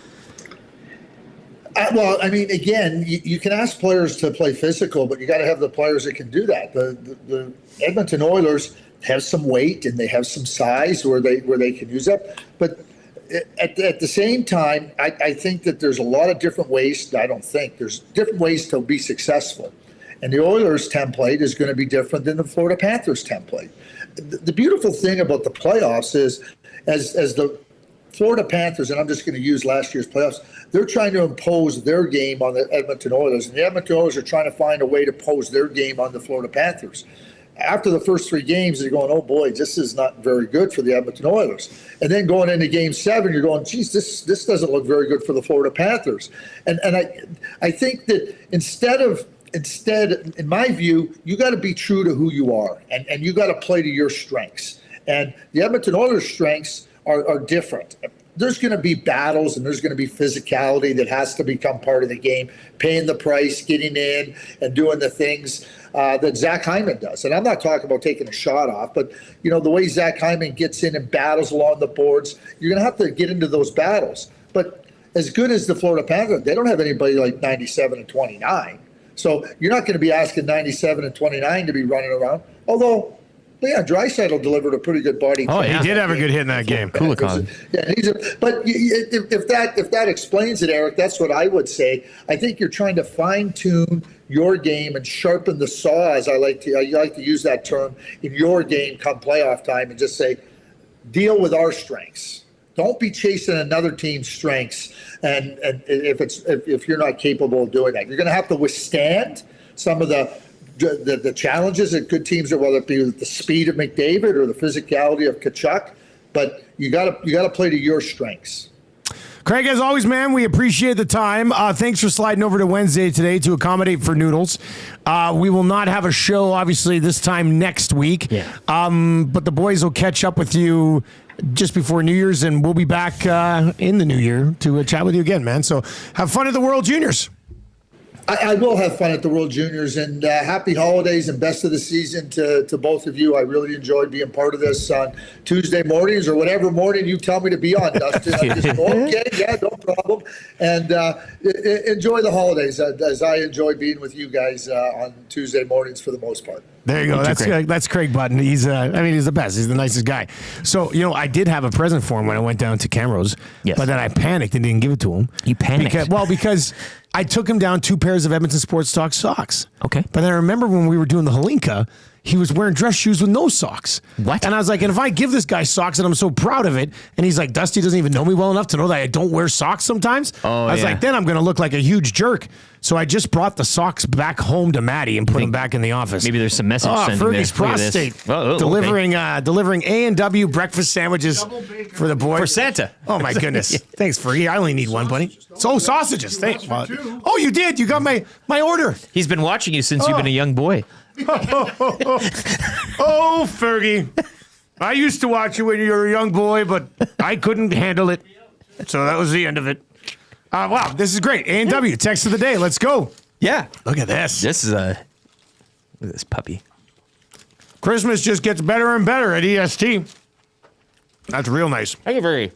Well, I mean, again, you can ask players to play physical, but you got to have the players that can do that. The Edmonton Oilers have some weight and they have some size where they can use that, but at the same time, I think that there's a lot of different ways. There's different ways to be successful. And the Oilers template is going to be different than the Florida Panthers template. The beautiful thing about the playoffs is as the Florida Panthers, and I'm just going to use last year's playoffs, they're trying to impose their game on the Edmonton Oilers. And the Edmonton Oilers are trying to find a way to pose their game on the Florida Panthers. After the first 3 games, they're going, oh boy, this is not very good for the Edmonton Oilers. And then going into Game 7, you're going, geez, this doesn't look very good for the Florida Panthers. And I think that instead, in my view, you got to be true to who you are, and you got to play to your strengths. And the Edmonton Oilers' strengths are different. There's going to be battles and there's going to be physicality that has to become part of the game, paying the price, getting in, and doing the things that Zach Hyman does. And I'm not talking about taking a shot off, but the way Zach Hyman gets in and battles along the boards, you're going to have to get into those battles. But as good as the Florida Panthers, they don't have anybody like 97 and 29. So you're not going to be asking 97 and 29 to be running around. Although, yeah, Draisaitl delivered a pretty good body. Oh, he did have a good hit in that game. Kulikon. Yeah, but if that explains it, Eric, that's what I would say. I think you're trying to fine tune your game and sharpen the saw, as I like to use that term, in your game come playoff time, and just say, deal with our strengths. Don't be chasing another team's strengths, and if you're not capable of doing that, you're going to have to withstand some of the challenges that good teams are, whether it be the speed of McDavid or the physicality of Tkachuk, but you got to play to your strengths. Craig, as always, man, we appreciate the time. Thanks for sliding over to Wednesday today to accommodate for Noodles. We will not have a show, obviously, this time next week. Yeah. But the boys will catch up with you just before New Year's, and we'll be back in the new year to chat with you again, man. So have fun at the World Juniors. I will have fun at the World Juniors, and happy holidays and best of the season to both of you. I really enjoyed being part of this on Tuesday mornings or whatever morning you tell me to be on, Dustin. I just go, okay, yeah, no problem. And enjoy the holidays as I enjoy being with you guys on Tuesday mornings for the most part. There you go. That's Craig Button. He's he's the best. He's the nicest guy. So, I did have a present for him when I went down to Camrose. Yes. But then I panicked and didn't give it to him. You panicked? Because I took him down 2 pairs of Edmonton Sports Talk socks. Okay. But then I remember when we were doing the Halinka, he was wearing dress shoes with no socks. What? And I was like, and if I give this guy socks and I'm so proud of it, and he's like, Dusty doesn't even know me well enough to know that I don't wear socks sometimes. Oh, I was like, then I'm going to look like a huge jerk. So I just brought the socks back home to Maddie and put them back in the office. Maybe there's some message sending there. Fergie's prostate. Delivering A&W breakfast sandwiches for the boys. For Santa. Oh, my goodness. Thanks, Fergie. I only need one, buddy. So sausages. Thanks. Oh, you did. You got my order. He's been watching you since you've been a young boy. Oh, Fergie. I used to watch you when you were a young boy, but I couldn't handle it. So that was the end of it. Wow, this is great. A&W, text of the day. Let's go. Yeah. Look at this. This is look at this puppy. Christmas just gets better and better at EST. That's real nice. Thank you very.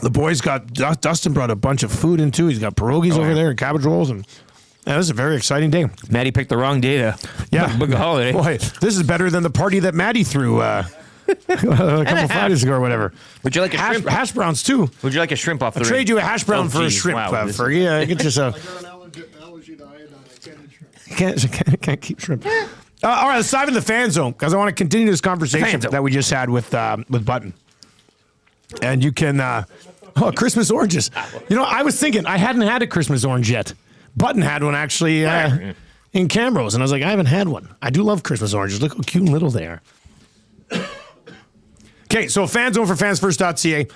The boys Dustin brought a bunch of food in too. He's got pierogies over there and cabbage rolls, and this is a very exciting day. Maddie picked the wrong day to book a holiday. Boy, this is better than the party that Maddie threw a couple Fridays ago or whatever. Would you like a shrimp? Hash browns too. Would you like a shrimp off the I'll trade you a hash brown for a shrimp. Fergie. Get yourself. I got an allergy to iodine. I can't eat shrimp. Can't keep shrimp. All right, let's dive into the fan zone because I want to continue this conversation that we just had with Button. And you can Christmas oranges. I was thinking I hadn't had a Christmas orange yet. Button had one actually in Camrose, and I was like, I haven't had one. I do love Christmas oranges. Look how cute and little they are. Okay, so fanzone for fansfirst.ca.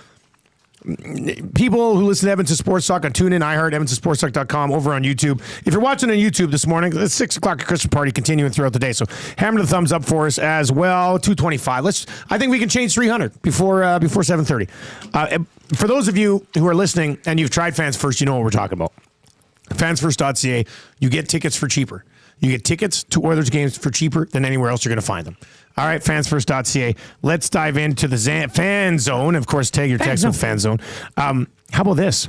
people who listen to Edmonton Sports Talk on TuneIn, iHeart, EdmontonSportsTalk.com, over on YouTube. If you're watching on YouTube this morning, it's 6 o'clock Christmas party continuing throughout the day. So hammer the thumbs up for us as well. 225. I think we can change 300 before 7:30. For those of you who are listening and you've tried Fans First, you know what we're talking about. Fansfirst.ca, you get tickets for cheaper. You get tickets to Oilers games for cheaper than anywhere else you're going to find them. All right, fansfirst.ca. Let's dive into the fan zone. Of course, tag your text with fan zone. How about this?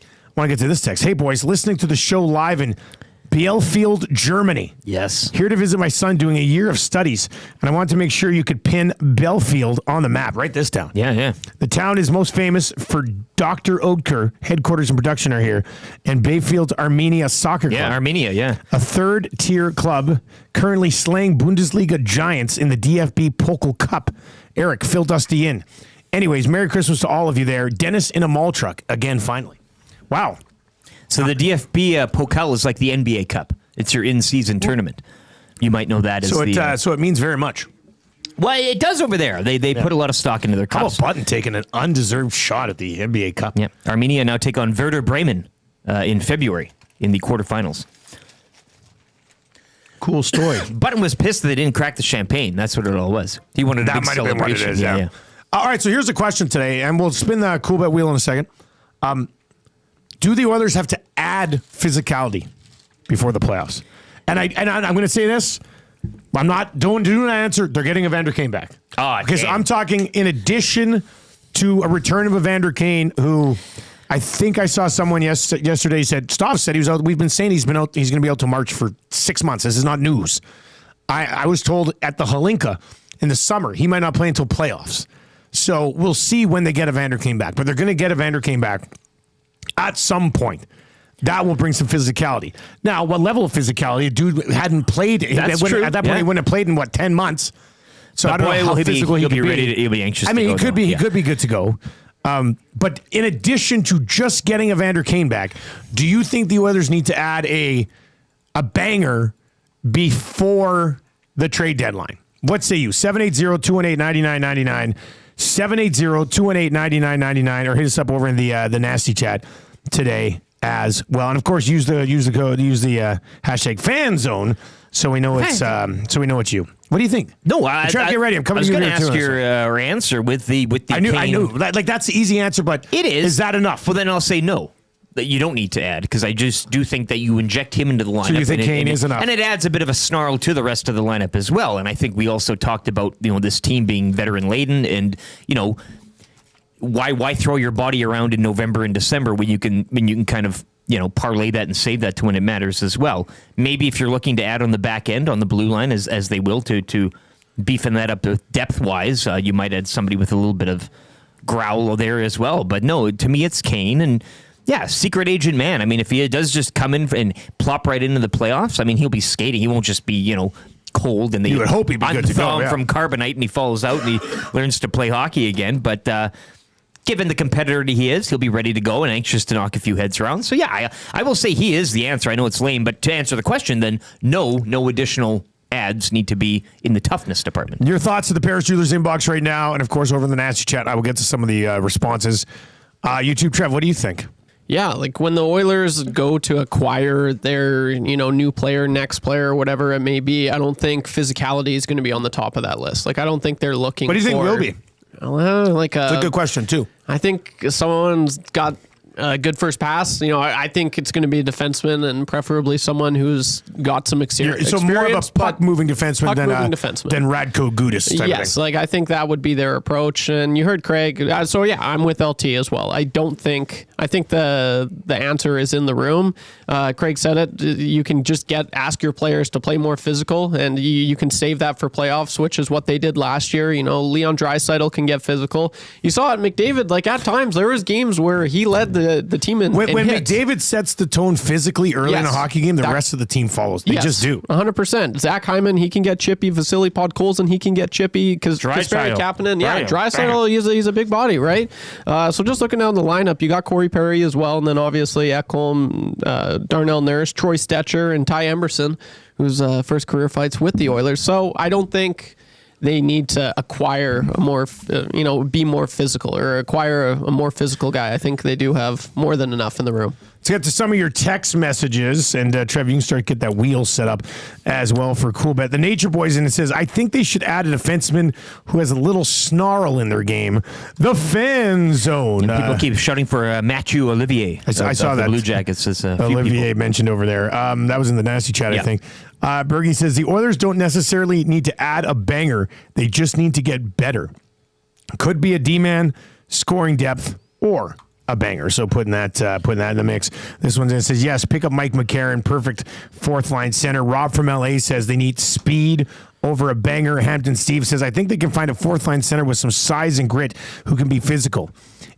I want to get to this text. Hey, boys, listening to the show live in Bielefeld, Germany. Yes. Here to visit my son doing a year of studies, and I wanted to make sure you could pin Bielefeld on the map. Write this down. Yeah. The town is most famous for Dr. Oetker. Headquarters and production are here. And Bielefeld Armenia Soccer Club. Yeah, Armenia, yeah. A third-tier club currently slaying Bundesliga giants in the DFB Pokal Cup. Eric, fill Dusty in. Anyways, Merry Christmas to all of you there. Dennis in a mall truck. Again, finally. Wow. So the DFB Pokal is like the NBA Cup. It's your in-season tournament. You might know that as so it means very much. Well, it does over there. They put a lot of stock into their cups. How about Button taking an undeserved shot at the NBA Cup? Yeah. Armenia now take on Werder Bremen in February in the quarterfinals. Cool story. Button was pissed that they didn't crack the champagne. That's what it all was. He wanted a big might have been what it celebration. is, yeah. All right, so here's the question today, and we'll spin the cool bet wheel in a second. Do the Oilers have to add physicality before the playoffs? And I'm going to say this. I'm not doing an answer. They're getting Evander Kane back. Because I'm talking in addition to a return of Evander Kane, who I think I saw someone yesterday said, Staff said he was out. We've been saying he's going to be out to March for 6 months. This is not news. I was told at the Halinka in the summer he might not play until playoffs. So we'll see when they get Evander Kane back. But they're going to get Evander Kane back at some point. That will bring some physicality. Now, what level of physicality? A dude hadn't played. That's true. At that point, he wouldn't have played in, 10 months? So but I don't know how physical he could be. Ready he'll be anxious I mean, to go. He could be good to go. But in addition to just getting Evander Kane back, do you think the Oilers need to add a banger before the trade deadline? What say you? 780-218-9999. 780-218-9999, or hit us up over in the nasty chat today as well. And of course, use the hashtag FanZone so we know it's you. What do you think? No, try to get ready. I'm coming. I was going to ask your answer with the. I knew. Like that's the easy answer, but it is. Is that enough? Well, then I'll say no. That you don't need to add, because I just do think that you inject him into the lineup. So you think Kane is enough? And it adds a bit of a snarl to the rest of the lineup as well. And I think we also talked about this team being veteran laden, and why throw your body around in November and December when you can kind of parlay that and save that to when it matters as well. Maybe if you're looking to add on the back end on the blue line as they will to beefing that up depth wise, you might add somebody with a little bit of growl there as well. But no, to me it's Kane and. Yeah, secret agent man. I mean, if he does just come in and plop right into the playoffs, I mean, he'll be skating. He won't just be, cold and they you would hope he'd be good to go, from carbonite and he falls out and he learns to play hockey again. But given the competitor he is, he'll be ready to go and anxious to knock a few heads around. So yeah, I will say he is the answer. I know it's lame, but to answer the question, then no additional ads need to be in the toughness department. Your thoughts at the Paris Jewelers inbox right now, and of course over in the nasty chat, I will get to some of the responses. YouTube, Trev, what do you think? Yeah, like when the Oilers go to acquire their, new player, next player, whatever it may be, I don't think physicality is going to be on the top of that list. Like, I don't think they're looking for... What do you think will be? Well, it's a good question, too. I think someone's got a good first pass. I think it's going to be a defenseman and preferably someone who's got some experience. So more of a puck-moving defenseman than Radko Gudas type yes, of thing. like I think that would be their approach. And you heard Craig. So yeah, I'm with LT as well. I think the answer is in the room. Craig said it. You can just ask your players to play more physical, and you can save that for playoffs, which is what they did last year. Leon Draisaitl can get physical. You saw it, McDavid. Like at times there was games where he led the team in. When hits. McDavid sets the tone physically early in a hockey game, the rest of the team follows. They just do. 100%. Zach Hyman, he can get chippy. Vasily Podkolzin, he can get chippy because Kasperi Kapanen. Yeah, Draisaitl, he's a big body, right? So just looking down the lineup, you got Corey Perry as well, and then obviously Ekholm, Darnell Nurse, Troy Stetcher, and Ty Emberson, whose first career fights with the Oilers. So I don't think they need to acquire a more, be more physical or acquire a more physical guy. I think they do have more than enough in the room. Let's get to some of your text messages, and Trev, you can start to get that wheel set up as well for Coolbet. The Nature Boys in it says, I think they should add a defenseman who has a little snarl in their game. The Fan Zone. People keep shouting for Matthew Olivier. I saw that. The Blue Jackets. Olivier mentioned over there. That was in the Nasty Chat, I think. Bergie says, the Oilers don't necessarily need to add a banger. They just need to get better. Could be a D-man, scoring depth, or a banger. So putting that in the mix. This one says, yes, pick up Mike McCarron, perfect fourth line center. Rob from LA says they need speed over a banger. Hampton Steve says, I think they can find a fourth line center with some size and grit who can be physical.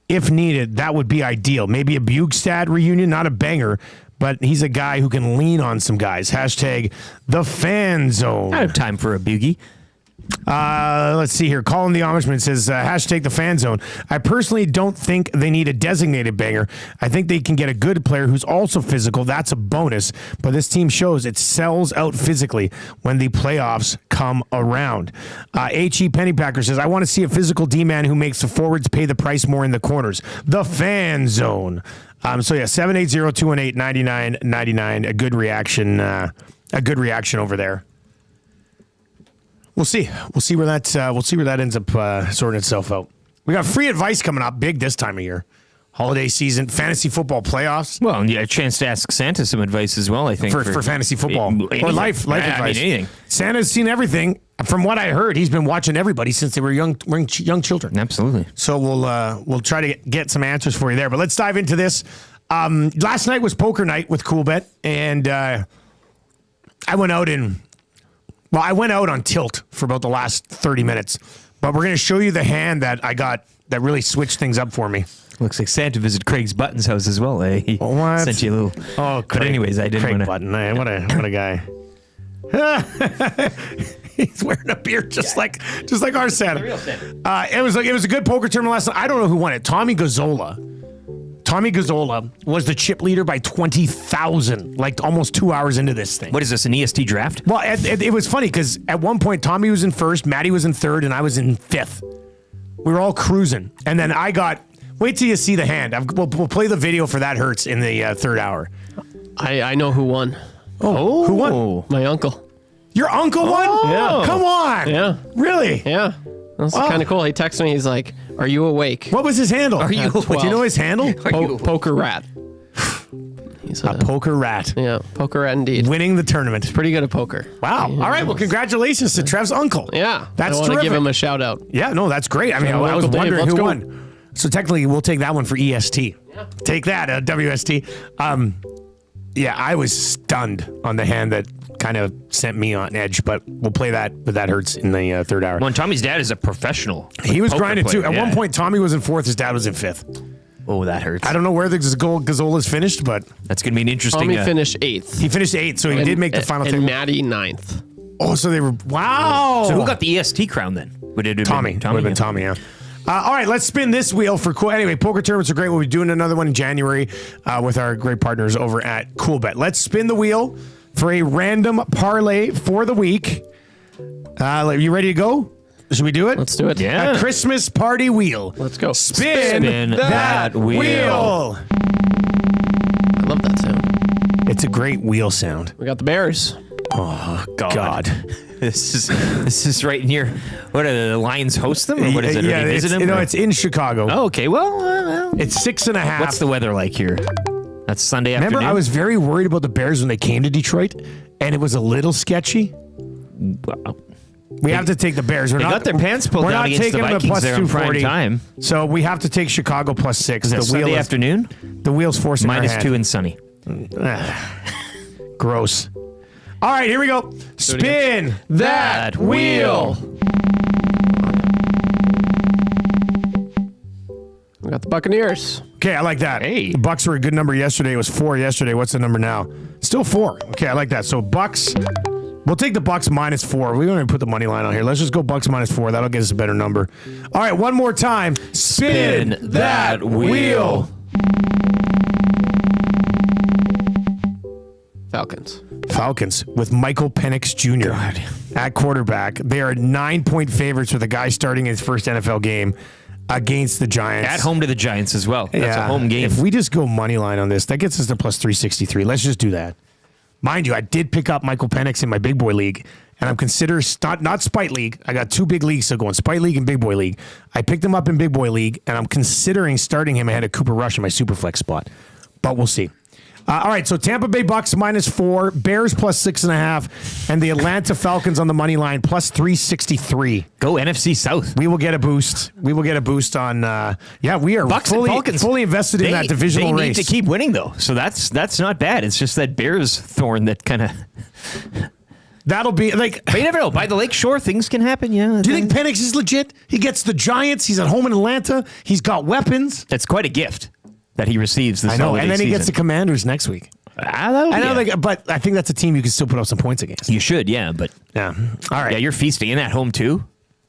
If needed, that would be ideal. Maybe a Bugstad reunion, not a banger, but he's a guy who can lean on some guys. Hashtag the Fan Zone. I have time for a Bugie. Let's see here. Colin the Amishman says, hashtag the Fan Zone. I personally don't think they need a designated banger. I think they can get a good player who's also physical. That's a bonus. But this team shows it sells out physically when the playoffs come around. H.E. Pennypacker says, I want to see a physical D-man who makes the forwards pay the price more in the corners. The Fan Zone. 780-218-9999. A good reaction. A good reaction over there. We'll see. We'll see where that ends up sorting itself out. We got free advice coming up big this time of year. Holiday season, fantasy football playoffs. Well, and a chance to ask Santa some advice as well, I think. For fantasy football. Or life advice. I mean, anything. Santa's seen everything. From what I heard, he's been watching everybody since they were young children. Absolutely. So we'll try to get some answers for you there. But let's dive into this. Last night was poker night with Coolbet, and I went out on tilt for about the last 30 minutes. But we're going to show you the hand that I got that really switched things up for me. Looks like Santa visited Craig's Button's house as well. He sent you a little. Oh, but anyways, I didn't want to. Button. Man, what a guy. He's wearing a beard just like our Santa. The real Santa. It was a good poker tournament last night. I don't know who won it. Tommy Gazzola was the chip leader by 20,000, like almost 2 hours into this thing. What is this, an EST draft? Well, it was funny because at one point, Tommy was in first, Matty was in third, and I was in fifth. We were all cruising. And then wait till you see the hand. We'll play the video for That Hurts in the third hour. I know who won. Oh, who won? My uncle. Your uncle won? Yeah. Come on. Yeah. Really? Yeah. That's kind of cool. He texted me. He's like, "Are you awake?" What was his handle? Are you? Do you know his handle? Poker Rat. He's a poker rat. Yeah, poker rat indeed. Winning the tournament. He's pretty good at poker. Wow. Yeah. All right. Well, congratulations to Trev's uncle. Yeah. That's I want terrific. to give him a shout out. Yeah. No, that's great. I mean, I was wondering who won. So technically, we'll take that one for EST. Yeah. Take that, WST. Yeah, I was stunned on the hand that kind of sent me on edge, but we'll play that, but That Hurts in the third hour. Well, and Tommy's dad is a professional. He was grinding too. At one point, Tommy was in fourth. His dad was in fifth. Oh, that hurts. I don't know where the Gazzola's finished, but that's going to be an interesting. Tommy finished eighth. He finished eighth, so he did make the final. And Matty ninth. Oh, so they were wow. So who got the EST crown then? Would it have Tommy? Tommy? Would have been Tommy. Yeah. All right, let's spin this wheel for cool. Anyway, poker tournaments are great. We'll be doing another one in January with our great partners over at Coolbet. Let's spin the wheel for a random parlay for the week. Are you ready to go? Should we do it? Let's do it. Yeah. A Christmas party wheel. Let's go. Spin that wheel. I love that sound. It's a great wheel sound. We got the Bears. Oh, God. This is right near. What are the Lions host them? Or what is it? Yeah, it's in Chicago. Oh, okay. Well, it's 6.5. What's the weather like here? That's Sunday afternoon. Remember, I was very worried about the Bears when they came to Detroit, and it was a little sketchy. We have to take the Bears. They got their pants pulled down against the Vikings there in prime time. So we have to take Chicago plus 6. Is that Sunday afternoon? The wheel's forcing our hand. -2 and sunny. Gross. All right, here we go. Spin that wheel. We got the Buccaneers. Okay, I like that. Hey. The Bucks were a good number yesterday. It was 4 yesterday. What's the number now? Still 4. Okay, I like that. So Bucks. We'll take the Bucks -4. We don't even put the money line on here. Let's just go Bucks -4. That'll get us a better number. All right, one more time. Spin that wheel. Falcons. Falcons with Michael Penix Jr. God. at quarterback. They are 9-point favorites with a guy starting his first NFL game against the Giants. At home to the Giants as well. That's a home game. If we just go money line on this, that gets us to plus 363. Let's just do that. Mind you, I did pick up Michael Penix in my big boy league, and I'm considering not Spite League. I got 2 big leagues still going, Spite League and Big Boy League. I picked him up in Big Boy League, and I'm considering starting him ahead of Cooper Rush in my Superflex spot. But we'll see. All right, so Tampa Bay Bucks -4, Bears +6.5, and the Atlanta Falcons on the money line plus 363. Go NFC South. We will get a boost. We will get a boost on. We are Bucks and Falcons, fully invested in that divisional race. They need to keep winning though, so that's not bad. It's just that Bears thorn that kind of. That'll be like. But you never know. By the Lake Shore, things can happen. Yeah. Do you think Penix is legit? He gets the Giants. He's at home in Atlanta. He's got weapons. That's quite a gift that he receives this I know, holiday and then he season. gets the Commanders next week. But I think that's a team you can still put up some points against. You should, yeah, but all right, yeah, you're feasting in at home too,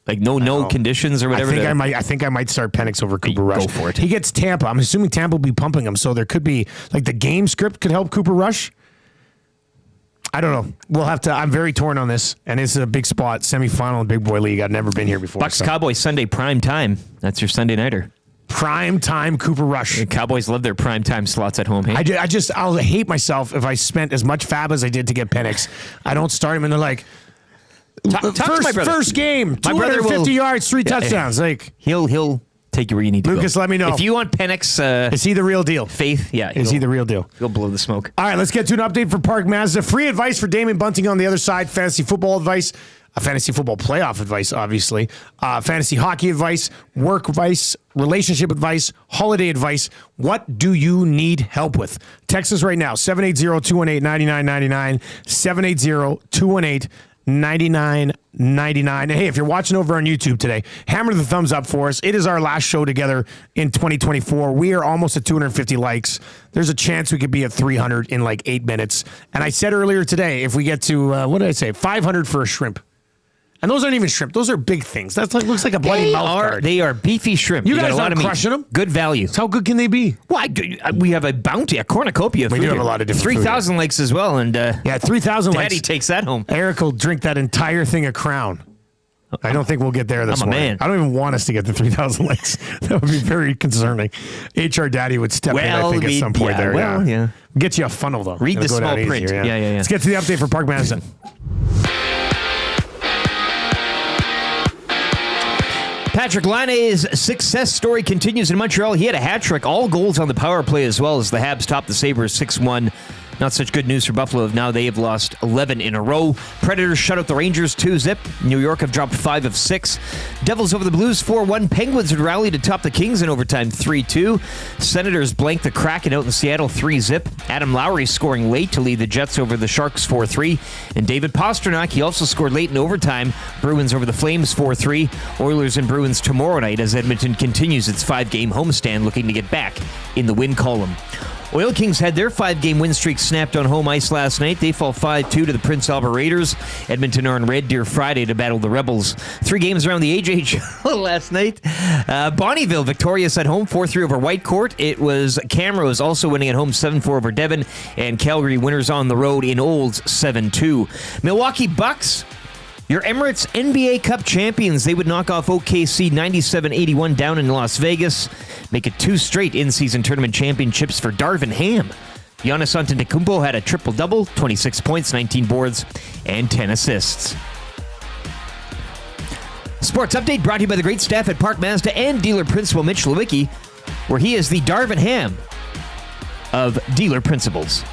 like no conditions or whatever. I think I might start Penix over Cooper Rush. Go for it. He gets Tampa. I'm assuming Tampa will be pumping him, so there could be like the game script could help Cooper Rush. I don't know. We'll have to. I'm very torn on this, and it's a big spot, semifinal in Big Boy League. I've never been here before. Bucks Cowboys Sunday prime time. That's your Sunday nighter. Prime time Cooper Rush. The Cowboys love their prime time slots at home. Hey? I'll hate myself if I spent as much fab as I did to get Penix. I don't start him and they're like, first game, 250 yards, 3 touchdowns. Like he'll take you where you need to go. Lucas, let me know. If you want Penix, is he the real deal? Faith, yeah. Is he the real deal? He'll blow the smoke. All right, let's get to an update for Park Mazda. Free advice for Damon Bunting on the other side. Fantasy football advice. Fantasy football playoff advice, obviously. Fantasy hockey advice, work advice, relationship advice, holiday advice. What do you need help with? Text us right now, 780-218-9999, 780-218-9999. And hey, if you're watching over on YouTube today, hammer the thumbs up for us. It is our last show together in 2024. We are almost at 250 likes. There's a chance we could be at 300 in like 8 minutes. And I said earlier today, if we get to, what did I say, 500 for a shrimp. And those aren't even shrimp. Those are big things. That looks like a bloody mouth guard. They are beefy shrimp. You guys aren't crushing them? Good value. How good can they be? Well, we have a bounty, a cornucopia of food. We do have a lot of different 3,000 likes as well. And 3,000 likes. Daddy takes that home. Eric will drink that entire thing of Crown. I don't think we'll get there this morning. Man. I don't even want us to get to 3,000 likes. That would be very concerning. HR Daddy would step in, I think, at some point there. Yeah. Get you a funnel, though. Read the small print. Easier, yeah. Let's get to the update for Park Madison. Patrick Laine's success story continues in Montreal. He had a hat trick, all goals on the power play as well as the Habs topped the Sabres 6-1. Not such good news for Buffalo. Now they have lost 11 in a row. Predators shut out the Rangers 2-0. New York have dropped 5 of 6. Devils over the Blues 4-1. Penguins would rally to top the Kings in overtime 3-2. Senators blanked the Kraken out in Seattle 3-0. Adam Lowry scoring late to lead the Jets over the Sharks 4-3. And David Pastrnak, he also scored late in overtime. Bruins over the Flames 4-3. Oilers and Bruins tomorrow night as Edmonton continues its 5-game homestand looking to get back in the win column. Oil Kings had their 5-game win streak snapped on home ice last night. They fall 5-2 to the Prince Albert Raiders. Edmonton are on Red Deer Friday to battle the Rebels. 3 games around the AJHL last night. Bonnyville victorious at home, 4-3 over Whitecourt. It was Camrose also winning at home, 7-4 over Devon. And Calgary winners on the road in Olds, 7-2. Milwaukee Bucks, your Emirates NBA Cup champions. They would knock off OKC 97-81 down in Las Vegas. Make it 2 straight in-season tournament championships for Darvin Ham. Giannis Antetokounmpo had a triple-double, 26 points, 19 boards, and 10 assists. Sports Update brought to you by the great staff at Park Mazda and dealer principal Mitch Lewicki, where he is the Darvin Ham of dealer principals.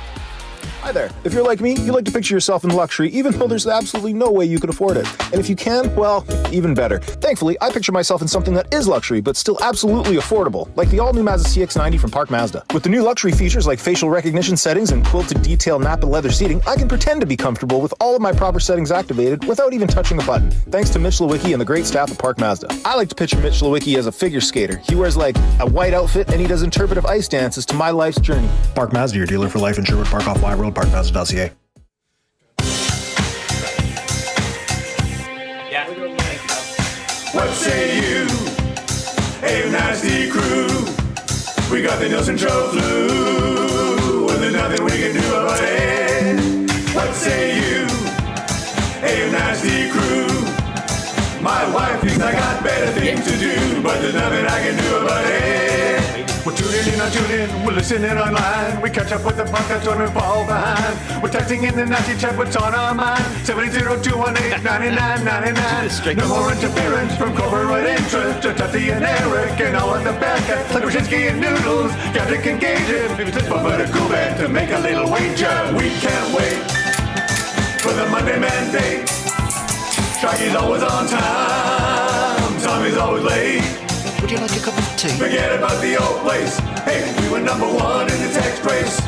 Hi there. If you're like me, you like to picture yourself in luxury, even though there's absolutely no way you could afford it. And if you can, well, even better. Thankfully, I picture myself in something that is luxury, but still absolutely affordable, like the all-new Mazda CX-90 from Park Mazda. With the new luxury features like facial recognition settings and quilted detail Napa leather seating, I can pretend to be comfortable with all of my proper settings activated without even touching a button, thanks to Mitch Lewicki and the great staff at Park Mazda. I like to picture Mitch Lewicki as a figure skater. He wears like a white outfit and he does interpretive ice dances to my life's journey. Park Mazda, your dealer for life in Sherwood Park off Y Road, parkmazda.ca. What say you? Hey, nasty crew. We got the Nielson Show flu. Well, there's nothing we can do about it. What say you? Hey, nasty crew. My wife thinks I got better things to do, but there's nothing I can do about it. We're tuning in on TuneIn, we're listening online. We catch up with the podcast when we fall behind. We're texting in the nasty chat, what's on our mind? 780-218-9999. No more interference from corporate interest. Just Dusty and Eric and all of the bad cats. Like Wyshynski and Noodles, Gadget can gauge it. Maybe it's fun but a cool band to make a little wager. We can't wait for the Monday mandate. Shaggy's always on time, Tommy's always late. Would you like a cup of tea? Forget about the old place. Hey, we were number one in the text race.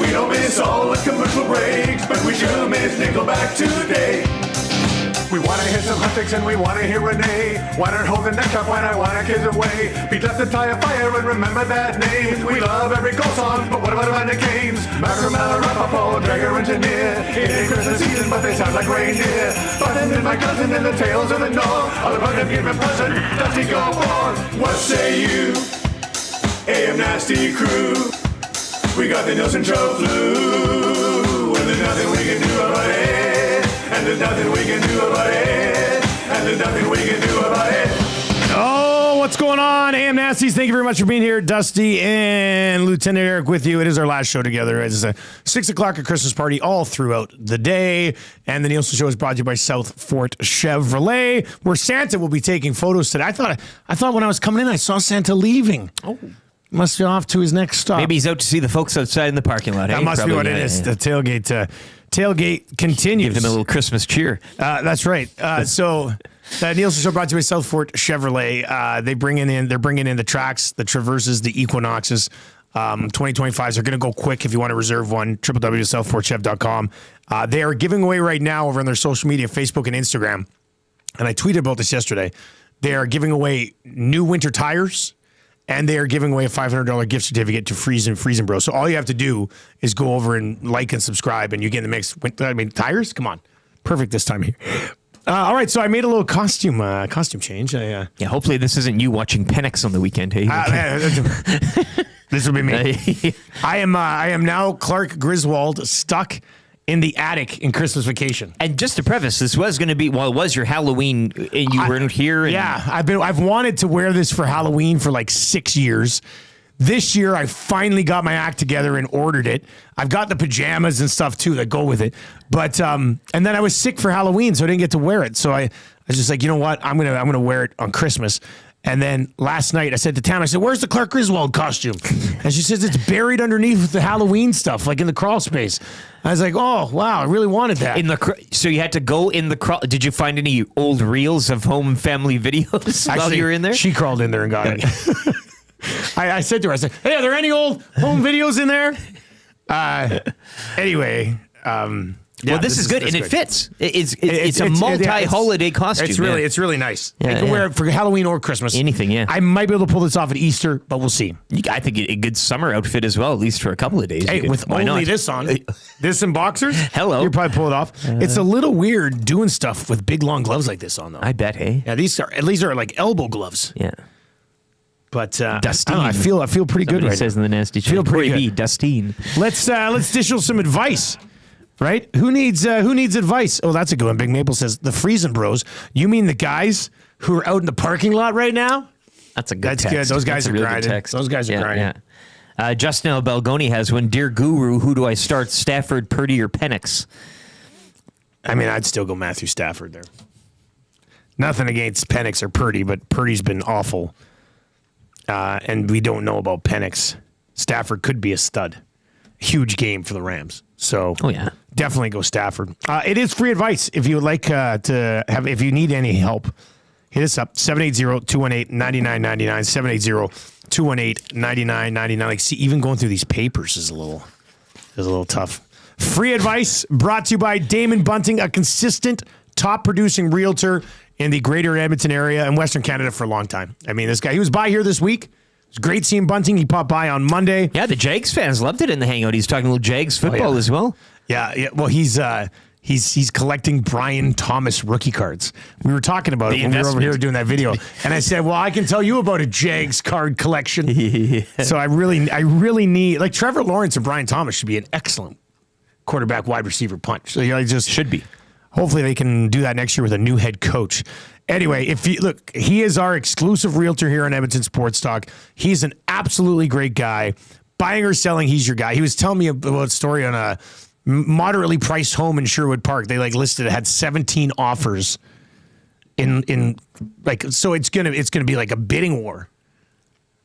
We don't miss all the commercial breaks, but we sure miss Nickelback today. We want to hear some hot takes and we want to hear Renee. Why not hold the neck up when I want to kiss away? Beat left the tie of fire and remember that name. We love every goal song, but what about the games? Macramalla, Rapapo, Dragger, Engineer. It ain't Christmas season, but they sound like reindeer. Button and my cousin and the tales of the North. All about him giving present, Dusty go forth. What say you? AM Nasty crew. We got the Nielson Show flu. And there's nothing we can do about it. And there's nothing we can do about it. And there's nothing we can do about it. Oh, what's going on? AM Nasties, thank you very much for being here. Dusty and Lieutenant Eric with you. It is our last show together. It's a 6 o'clock Christmas party all throughout the day. And the Nielson Show is brought to you by South Fort Chevrolet, where Santa will be taking photos today. I thought when I was coming in, I saw Santa leaving. Oh. Must be off to his next stop. Maybe he's out to see the folks outside in the parking lot. That must be what it is. The tailgate continues. Give them a little Christmas cheer. That's right. So the Nielsen Show brought to you by South Fort Chevrolet. They're bringing in the Trax, the Traverses, the Equinoxes. 2025s are going to go quick. If you want to reserve one, www.southfortchev.com. They are giving away right now over on their social media, Facebook and Instagram. And I tweeted about this yesterday. They are giving away new winter tires. And they are giving away a $500 gift certificate to Freezin' Bro. So all you have to do is go over and like and subscribe, and you get in the mix. Tires? Come on. Perfect this time of year. All right, so I made a little costume change. Yeah, hopefully this isn't you watching Penix on the weekend. Hey? This will be me. I am now Clark Griswold, stuck in the attic in Christmas Vacation. And just to preface, this was going to be, well, it was your Halloween, and you weren't here. And yeah, I've wanted to wear this for Halloween for like 6 years. This year, I finally got my act together and ordered it. I've got the pajamas and stuff too that go with it. But and then I was sick for Halloween, so I didn't get to wear it. So I was just like, you know what? I'm gonna wear it on Christmas. And then last night I said to Tam, I said, "Where's the Clark Griswold costume?" And she says it's buried underneath the Halloween stuff, like in the crawl space. I was like, "Oh wow, I really wanted that." So you had to go in the crawl. Did you find any old reels of home and family videos while you were in there? She crawled in there and got it. I said to her, I said, "Hey, are there any old home videos in there?" Anyway. Well, this is good, and it fits. It's a multi-holiday costume. It's really nice. You can wear it for Halloween or Christmas. Anything, yeah. I might be able to pull this off at Easter, but we'll see. I think a good summer outfit as well, at least for a couple of days. Hey, with only this on, this and boxers, hello, you probably pull it off. It's a little weird doing stuff with big long gloves like this on, though. I bet. Hey, yeah, these are like elbow gloves. Yeah. But Dustine. I feel pretty good right now. Says in the nasty chat. Feel pretty good. Dustine. Let's dish out some advice. Right? Who needs advice? Oh, that's a good one. Big Maple says, the Freezin' Bros. You mean the guys who are out in the parking lot right now? That's a good text. Good. Those guys are grinding. Those guys are grinding. Yeah. Justin L. Belgoni has one. Dear Guru, who do I start? Stafford, Purdy, or Penix? I mean, I'd still go Matthew Stafford there. Nothing against Penix or Purdy, but Purdy's been awful. And we don't know about Penix. Stafford could be a stud. Huge game for the Rams. So definitely go Stafford. It is free advice. If you would like if you need any help, hit us up, 780-218-9999, 780-218-9999. Like, see, even going through these papers is a little tough. Free advice brought to you by Damon Bunting, a consistent top producing realtor in the greater Edmonton area and Western Canada for a long time. I mean, this guy, he was by here this week. It's great seeing Bunting. He popped by on Monday. Yeah, the Jags fans loved it in the hangout. He's talking a little Jags football as well. Yeah. Well, he's collecting Brian Thomas rookie cards. We were talking about it when we were over here doing that video, and I said, "Well, I can tell you about a Jags card collection." So I really need, like, Trevor Lawrence and Brian Thomas should be an excellent quarterback wide receiver punch. So just should be. Hopefully they can do that next year with a new head coach. Anyway, he is our exclusive realtor here on Edmonton Sports Talk. He's an absolutely great guy. Buying or selling, he's your guy. He was telling me about a story on a moderately priced home in Sherwood Park. They listed it had 17 offers so it's gonna be like a bidding war.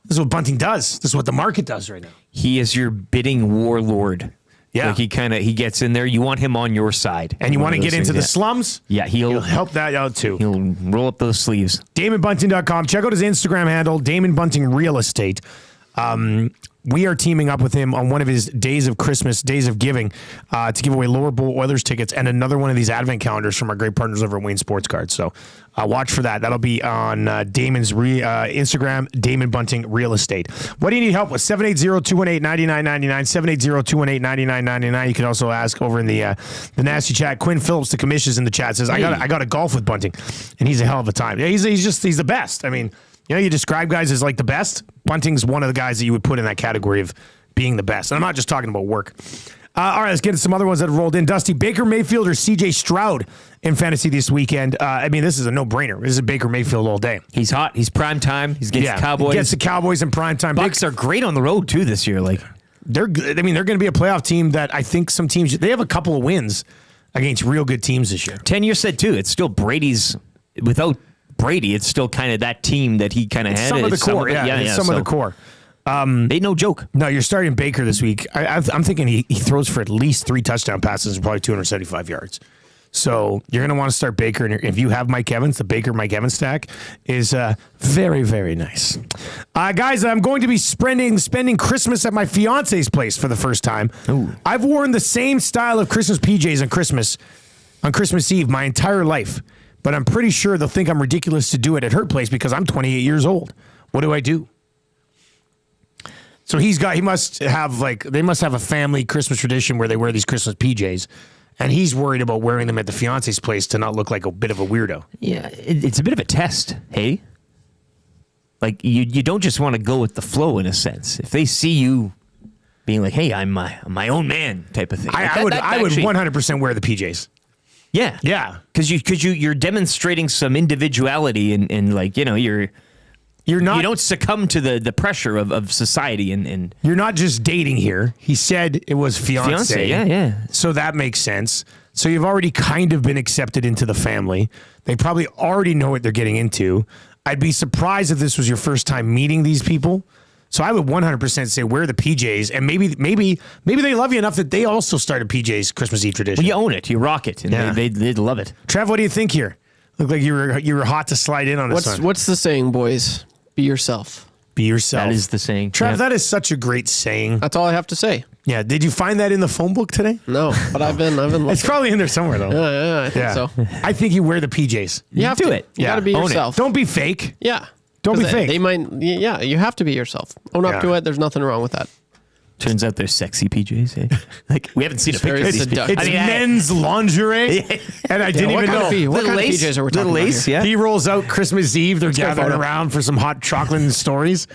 This is what Bunting does. This is what the market does right now. He is your bidding warlord. Yeah. Like he gets in there. You want him on your side. And you want to get into the slums? Yeah, he'll help that out too. He'll roll up those sleeves. DamonBunting.com. Check out his Instagram handle, Damon Bunting Real Estate. We are teaming up with him on one of his days of Christmas, days of giving, to give away Lower Bowl Oilers tickets and another one of these advent calendars from our great partners over at Wayne Sports Cards. So watch for that. That'll be on Damon's Instagram, Damon Bunting Real Estate. What do you need help with? 780-218-9999, 780-218-9999. You can also ask over in the nasty chat. Quinn Phillips, the commission's in the chat, says, hey. I got to golf with Bunting, and he's a hell of a time. Yeah, he's the best. I mean, you describe guys as like the best. Bunting's one of the guys that you would put in that category of being the best. And I'm not just talking about work. All right, let's get into some other ones that have rolled in. Dusty, Baker Mayfield or C.J. Stroud in fantasy this weekend? This is a no-brainer. This is Baker Mayfield all day. He's hot. He's prime time. He's against the Cowboys. He gets the Cowboys in prime time. Bucs are great on the road too this year. They're good. I mean, they're going to be a playoff team that I think some teams, they have a couple of wins against real good teams this year. 10 years said too. It's still Brady's without Brady, it's still kind of that team that he kind of had. Some of the core, some of the core. They no joke. No, you're starting Baker this week. I'm thinking he throws for at least 3 touchdown passes and probably 275 yards. So you're going to want to start Baker. And if you have Mike Evans, the Baker-Mike Evans stack is very, very nice. Guys, I'm going to be spending Christmas at my fiance's place for the first time. Ooh. I've worn the same style of Christmas PJs on Christmas Eve my entire life. But I'm pretty sure they'll think I'm ridiculous to do it at her place because I'm 28 years old. What do I do? So they must have a family Christmas tradition where they wear these Christmas PJs. And he's worried about wearing them at the fiance's place to not look like a bit of a weirdo. Yeah, it's a bit of a test, hey? Like, you don't just want to go with the flow in a sense. If they see you being like, hey, I'm my own man type of thing. I would 100% wear the PJs. Yeah. Yeah. Because you're demonstrating some individuality and like, you don't succumb to the pressure of society and you're not just dating here. He said it was fiance. Yeah. So that makes sense. So you've already kind of been accepted into the family. They probably already know what they're getting into. I'd be surprised if this was your first time meeting these people. So I would 100% say wear the PJs, and maybe they love you enough that they also started PJ's Christmas Eve tradition. Well, you own it, you rock it, and they'd love it. Trev, what do you think here? Look like you were hot to slide in on this one. What's the saying, boys? Be yourself. Be yourself. That is the saying. Trev, that is such a great saying. That's all I have to say. Yeah. Did you find that in the phone book today? No, but I've been looking. It's probably in there somewhere though. Yeah, I think so. I think you wear the PJs. You have to. You got to be Own yourself. It. Don't be fake. Yeah. Don't be fake. They might. Yeah, you have to be yourself. Own up to it. There's nothing wrong with that. Turns out they're sexy PJs. Eh? Like we haven't seen a picture of these. It's men's lingerie, and I didn't even know. What kind of PJs are we talking about here? Yeah. He rolls out Christmas Eve. They're gathering around for some hot chocolate and stories.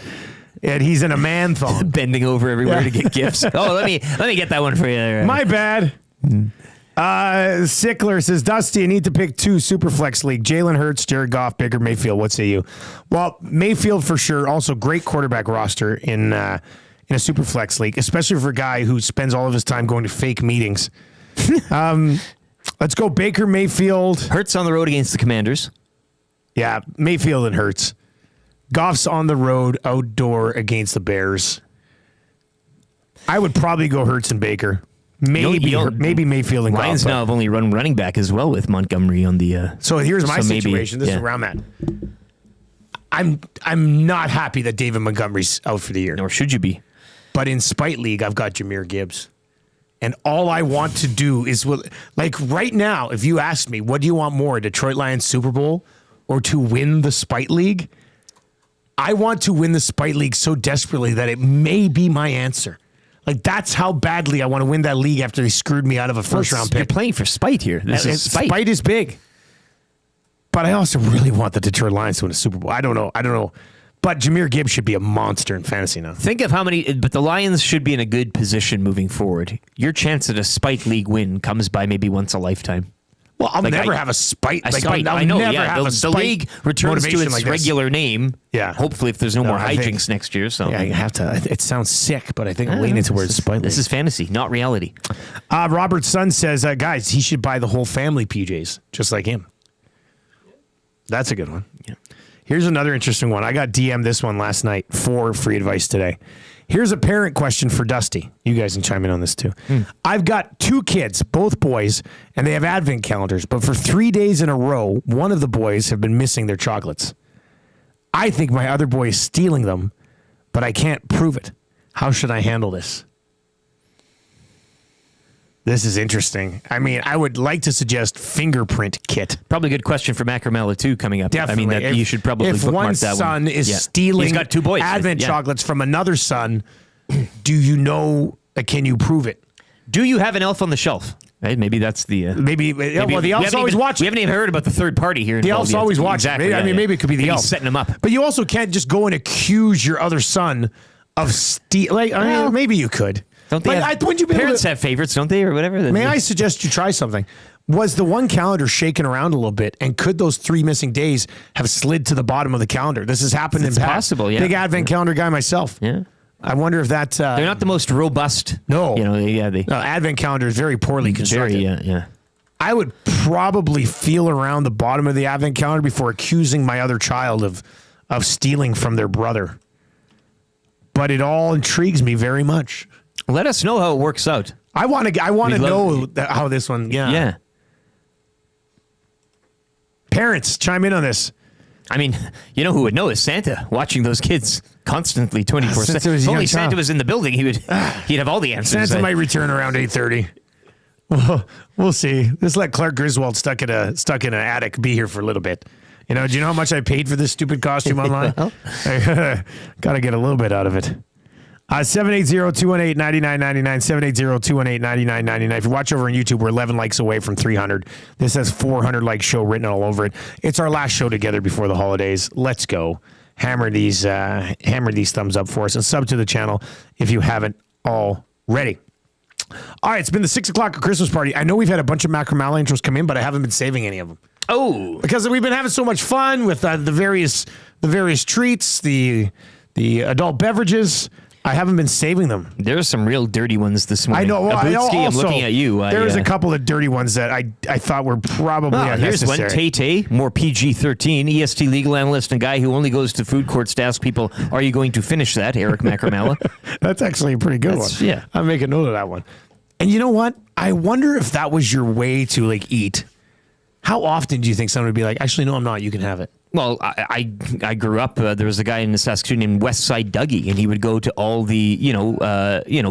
And he's in a man thong. Bending over everywhere to get gifts. Oh, let me get that one for you. My bad. Sickler says, Dusty, I need to pick 2 Superflex league. Jalen Hurts, Jared Goff, Baker Mayfield. What say you? Well, Mayfield for sure. Also great quarterback roster in a Superflex league, especially for a guy who spends all of his time going to fake meetings. Let's go Baker Mayfield. Hurts on the road against the Commanders. Yeah, Mayfield and Hurts. Goff's on the road, outdoor against the Bears. I would probably go Hurts and Baker. Maybe Mayfield and Goff. Lions now have only run running back as well with Montgomery on the. So here's my situation. This is where I'm at. I'm not happy that David Montgomery's out for the year. Nor should you be. But in Spite League, I've got Jahmyr Gibbs. And all I want to do is, like right now, if you ask me, what do you want more, Detroit Lions Super Bowl or to win the Spite League? I want to win the Spite League so desperately that it may be my answer. Like, that's how badly I want to win that league after they screwed me out of a first-round pick. You're playing for spite here. This is spite. Spite is big. But I also really want the Detroit Lions to win a Super Bowl. I don't know. But Jahmyr Gibbs should be a monster in fantasy now. Think of how many... But the Lions should be in a good position moving forward. Your chance at a spite league win comes by maybe once a lifetime. Well, I'll Like, never I- have a spite. A Like, spite. I'll I know. never Yeah, have a the spite league returns to motivation its like this. regular name. Yeah. Hopefully, if there's no more I think- hijinks next year. So Yeah, I have to. It sounds sick, but I think I'm leaning towards spite. This is fantasy, not reality. Robert's son says, guys, he should buy the whole family PJs, just like him. That's a good one. Yeah. Here's another interesting one. I got DM'd this one last night for free advice today. Here's a parent question for Dusty. You guys can chime in on this too. I've got 2 kids, both boys, and they have advent calendars. But for 3 days in a row, one of the boys have been missing their chocolates. I think my other boy is stealing them, but I can't prove it. How should I handle this? This is interesting. I mean, I would like to suggest fingerprint kit. Probably a good question for Macramalla too coming up. Definitely. I mean, that you should probably if bookmark one that son one. is Yeah. stealing He's got 2 boys. advent Yeah. chocolates from another son, do you know? Can you prove it? Do you have an elf on the shelf? Right? Maybe that's the maybe. Well, the elf's always watching. We haven't even heard about the third party here. The involved elf's yet. always watching. Exactly. I mean, maybe it could be the Maybe elf he's setting them up. But you also can't just go and accuse your other son of stealing. I mean, maybe you could. Don't they? Wouldn't you be able Parents to- have favorites, don't they, or whatever? May I suggest you try something? Was the one calendar shaken around a little bit, and could those 3 missing days have slid to the bottom of the calendar? This has happened It's in past. possible, yeah. Big advent calendar guy myself. Yeah. I wonder if that. They're not the most robust. No. You know, they No, advent calendar is very poorly constructed. yeah. I would probably feel around the bottom of the advent calendar before accusing my other child of stealing from their brother. But it all intrigues me very much. Let us know how it works out. I want to We'd know how this one. Yeah. Parents, chime in on this. I mean, you know who would know is Santa, watching those kids constantly 24/7. Since it was a If only young Santa child. was in the building, he'd have all the answers. Santa might return around 8:30. We'll see. Just let Clark Griswold stuck in an attic be here for a little bit. You know, do you know how much I paid for this stupid costume online? I gotta get a little bit out of it. 780-218-9999, 780-218-9999. If you watch over on YouTube, we're 11 likes away from 300. This has 400 like show written all over it. It's our last show together before the holidays. Let's go. Hammer these thumbs up for us and sub to the channel if you haven't already. All right, it's been the 6 o'clock Christmas party. I know we've had a bunch of Macramalla intros come in, but I haven't been saving any of them. Oh, because we've been having so much fun with the various treats, the adult beverages. I haven't been saving them. There's some real dirty ones this morning. I know. Well, Abutsky, I'm looking at you. There's a couple of dirty ones that I thought were probably here's unnecessary. one. Tay-Tay, more PG-13, EST legal analyst and guy who only goes to food courts to ask people, are you going to finish that, Eric Macramalla? That's actually a pretty good one. Yeah. I'll make a note of that one. And you know what? I wonder if that was your way to eat. How often do you think someone would be like, actually, no, I'm not. You can have it. Well, I grew up. There was a guy in Saskatoon named Westside Dougie, and he would go to all the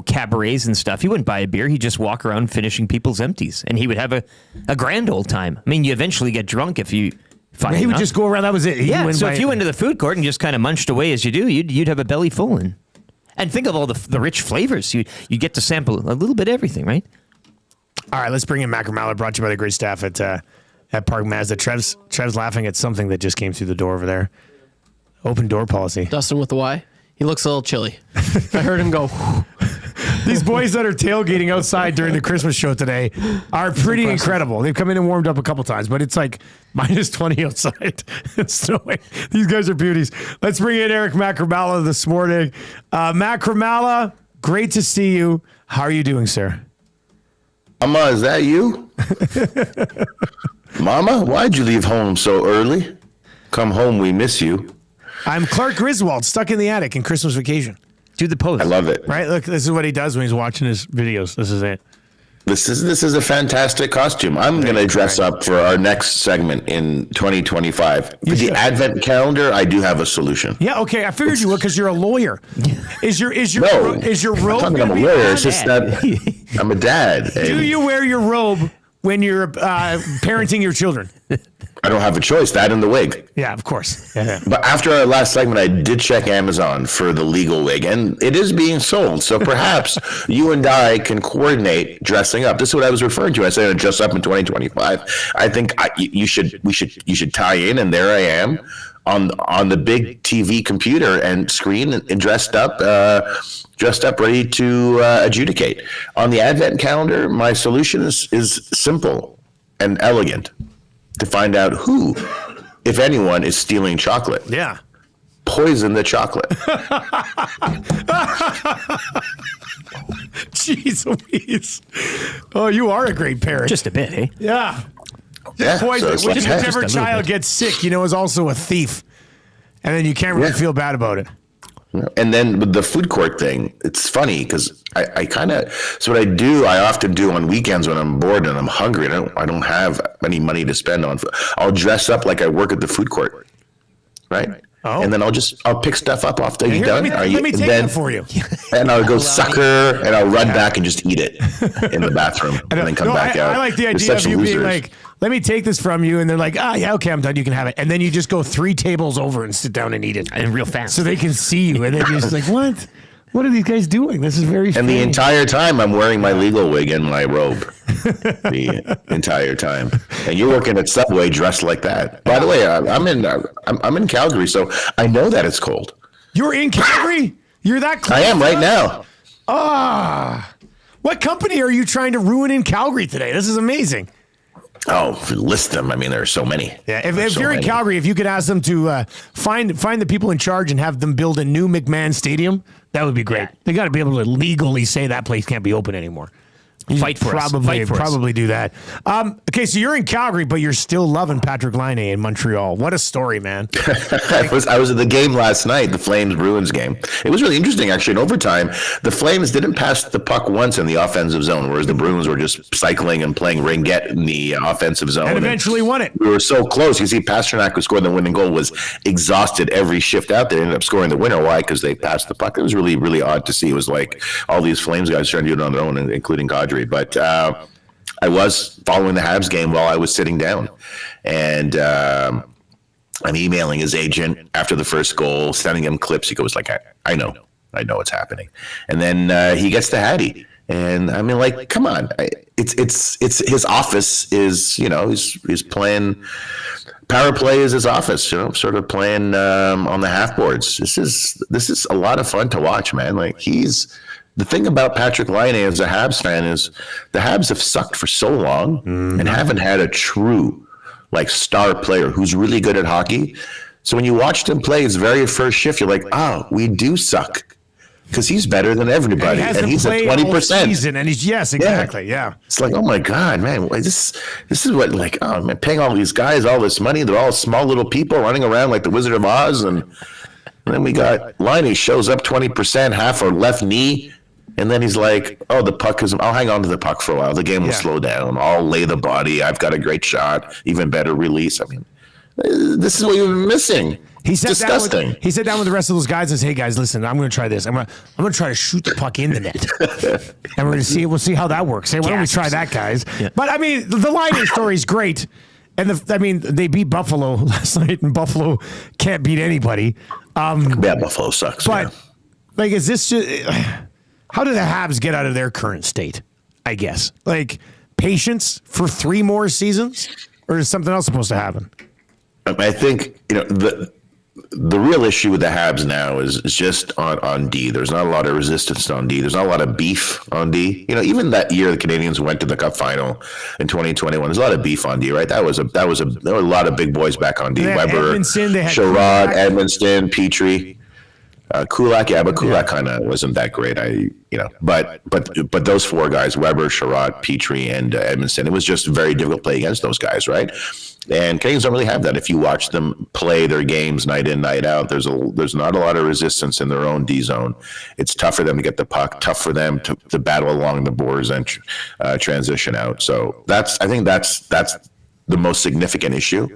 cabarets and stuff. He wouldn't buy a beer. He'd just walk around finishing people's empties, and he would have a grand old time. I mean, you eventually get drunk if you. He would just go around. That was it. So if you went to the food court and just kind of munched away as you do, you'd have a belly full. And think of all the rich flavors. You get to sample a little bit of everything, right? All right, let's bring in Macramalla, brought to you by the great staff at Park Mazda. Trev's laughing at something that just came through the door over there. Open door policy. Dustin with the Y. He looks a little chilly. I heard him go. These boys that are tailgating outside during the Christmas show today are pretty incredible. They've come in and warmed up a couple times, but it's like minus 20 outside. It's snowing. These guys are beauties. Let's bring in Eric Macramalla this morning. Macramalla, great to see you. How are you doing, sir? Mama, is that you? Mama, why'd you leave home so early? Come home, we miss you. I'm Clark Griswold, stuck in the attic in Christmas vacation. Do the pose. I love it. Right? Look, this is what he does when he's watching his videos. This is it. This is a fantastic costume. I'm going to dress up for our next segment in 2025. For the Advent calendar, I do have a solution. Yeah, okay. I figured you would because you're a lawyer. Is your No, robe? I'm a lawyer. It's just that I'm a dad. Do you wear your robe when you're parenting your children? I don't have a choice. That and the wig. Yeah, of course. Yeah. But after our last segment, I did check Amazon for the legal wig, and it is being sold. So perhaps you and I can coordinate dressing up. This is what I was referring to. I said I'd dress up in 2025. I think you should tie in, and there I am on the big TV computer and screen and dressed up, ready to adjudicate. On the Advent calendar, my solution is simple. and elegant to find out who, if anyone, is stealing chocolate. Yeah. Poison the chocolate. Jeez Louise. Oh, you are a great parent. Just a bit, eh? Yeah. Yeah, Poison. so it's like, Whichever just a little child bit. gets sick, is also a thief. And then you can't really feel bad about it. And then with the food court thing, it's funny because I kind of, so what I often do on weekends when I'm bored and I'm hungry and I don't have any money to spend on food, I'll dress up like I work at the food court, right? Oh. And then I'll pick stuff up after you're done. Let me take that for you. And I'll go sucker and I'll run back and just eat it in the bathroom and then come back out. I like the You're idea of such you being losers. like, let me take this from you. And they're like, yeah, okay, I'm done. You can have it. And then you just go 3 tables over and sit down and eat it. And real fast. So they can see you. And then you're just like, what? What are these guys doing? This is very And strange. the entire time I'm wearing my legal wig and my robe. The entire time. And you're working at Subway dressed like that. By the way, I'm in Calgary, so I know that it's cold. You're in Calgary? You're that close? I am right now. What company are you trying to ruin in Calgary today? This is amazing. Oh, list them. I mean, there are so many. Yeah, if you're in Calgary, if you could ask them to find the people in charge and have them build a new McMahon Stadium, that would be great. Yeah. They got to be able to legally say that place can't be open anymon Fight for us. Probably do that. Okay, so you're in Calgary, but you're still loving Patrick Laine in Montreal. What a story, man. I was at the game last night, the Flames-Bruins game. It was really interesting, actually. In overtime, the Flames didn't pass the puck once in the offensive zone, whereas the Bruins were just cycling and playing ringette in the offensive zone. And eventually won it. We were so close. You see, Pasternak, who scored the winning goal, was exhausted every shift out there. Ended up scoring the winner. Why? Because they passed the puck. It was really, really odd to see. It was like all these Flames guys trying to do it on their own, including Kadri. But I was following the Habs game while I was sitting down, and I'm emailing his agent after the first goal, sending him clips. He goes like, I know what's happening. And then he gets the Hattie. And I mean, like, come on. It's his office is, he's playing power play is his office, sort of playing on the half boards. This is a lot of fun to watch, man. Like the thing about Patrick Laine as a Habs fan is the Habs have sucked for so long and haven't had a true star player who's really good at hockey. So when you watched him play his very first shift, you're like, oh, we do suck because he's better than everybody, and he's at 20%. And he's exactly. Yeah. It's like, oh my God, man, this is what man, paying all these guys all this money. They're all small little people running around like the Wizard of Oz, and then we got Laine shows up 20%, half or left knee. And then he's like, oh, the puck I'll hang on to the puck for a while. The game will slow down. I'll lay the body. I've got a great shot, even better release. I mean, this is what you've been missing. Disgusting. He sat down with the rest of those guys and said, hey, guys, listen, I'm going to try this. I'm going to try to shoot the puck in the net. And we'll see how that works. Hey, why don't we try that, guys? Yeah. But, I mean, the Laine story is great. And, they beat Buffalo last night, and Buffalo can't beat anybody. Buffalo sucks. But, is this just... How do the Habs get out of their current state, I guess? Patience for 3 more seasons? Or is something else supposed to happen? I think, the real issue with the Habs now is just on D. There's not a lot of resistance on D. There's not a lot of beef on D. Even that year the Canadians went to the Cup final in 2021, there's a lot of beef on D, right? There were a lot of big boys back on D. Weber, Sherrod, Edmondson, Petrie. Kulak, but Kulak kind of wasn't that great. But those 4 guys, Weber, Sherrod, Petrie, and Edmondson, it was just very difficult to play against those guys, right? And Canadians don't really have that. If you watch them play their games night in, night out, there's not a lot of resistance in their own D zone. It's tough for them to get the puck, tough for them to battle along the boards and transition out. So I think that's the most significant issue.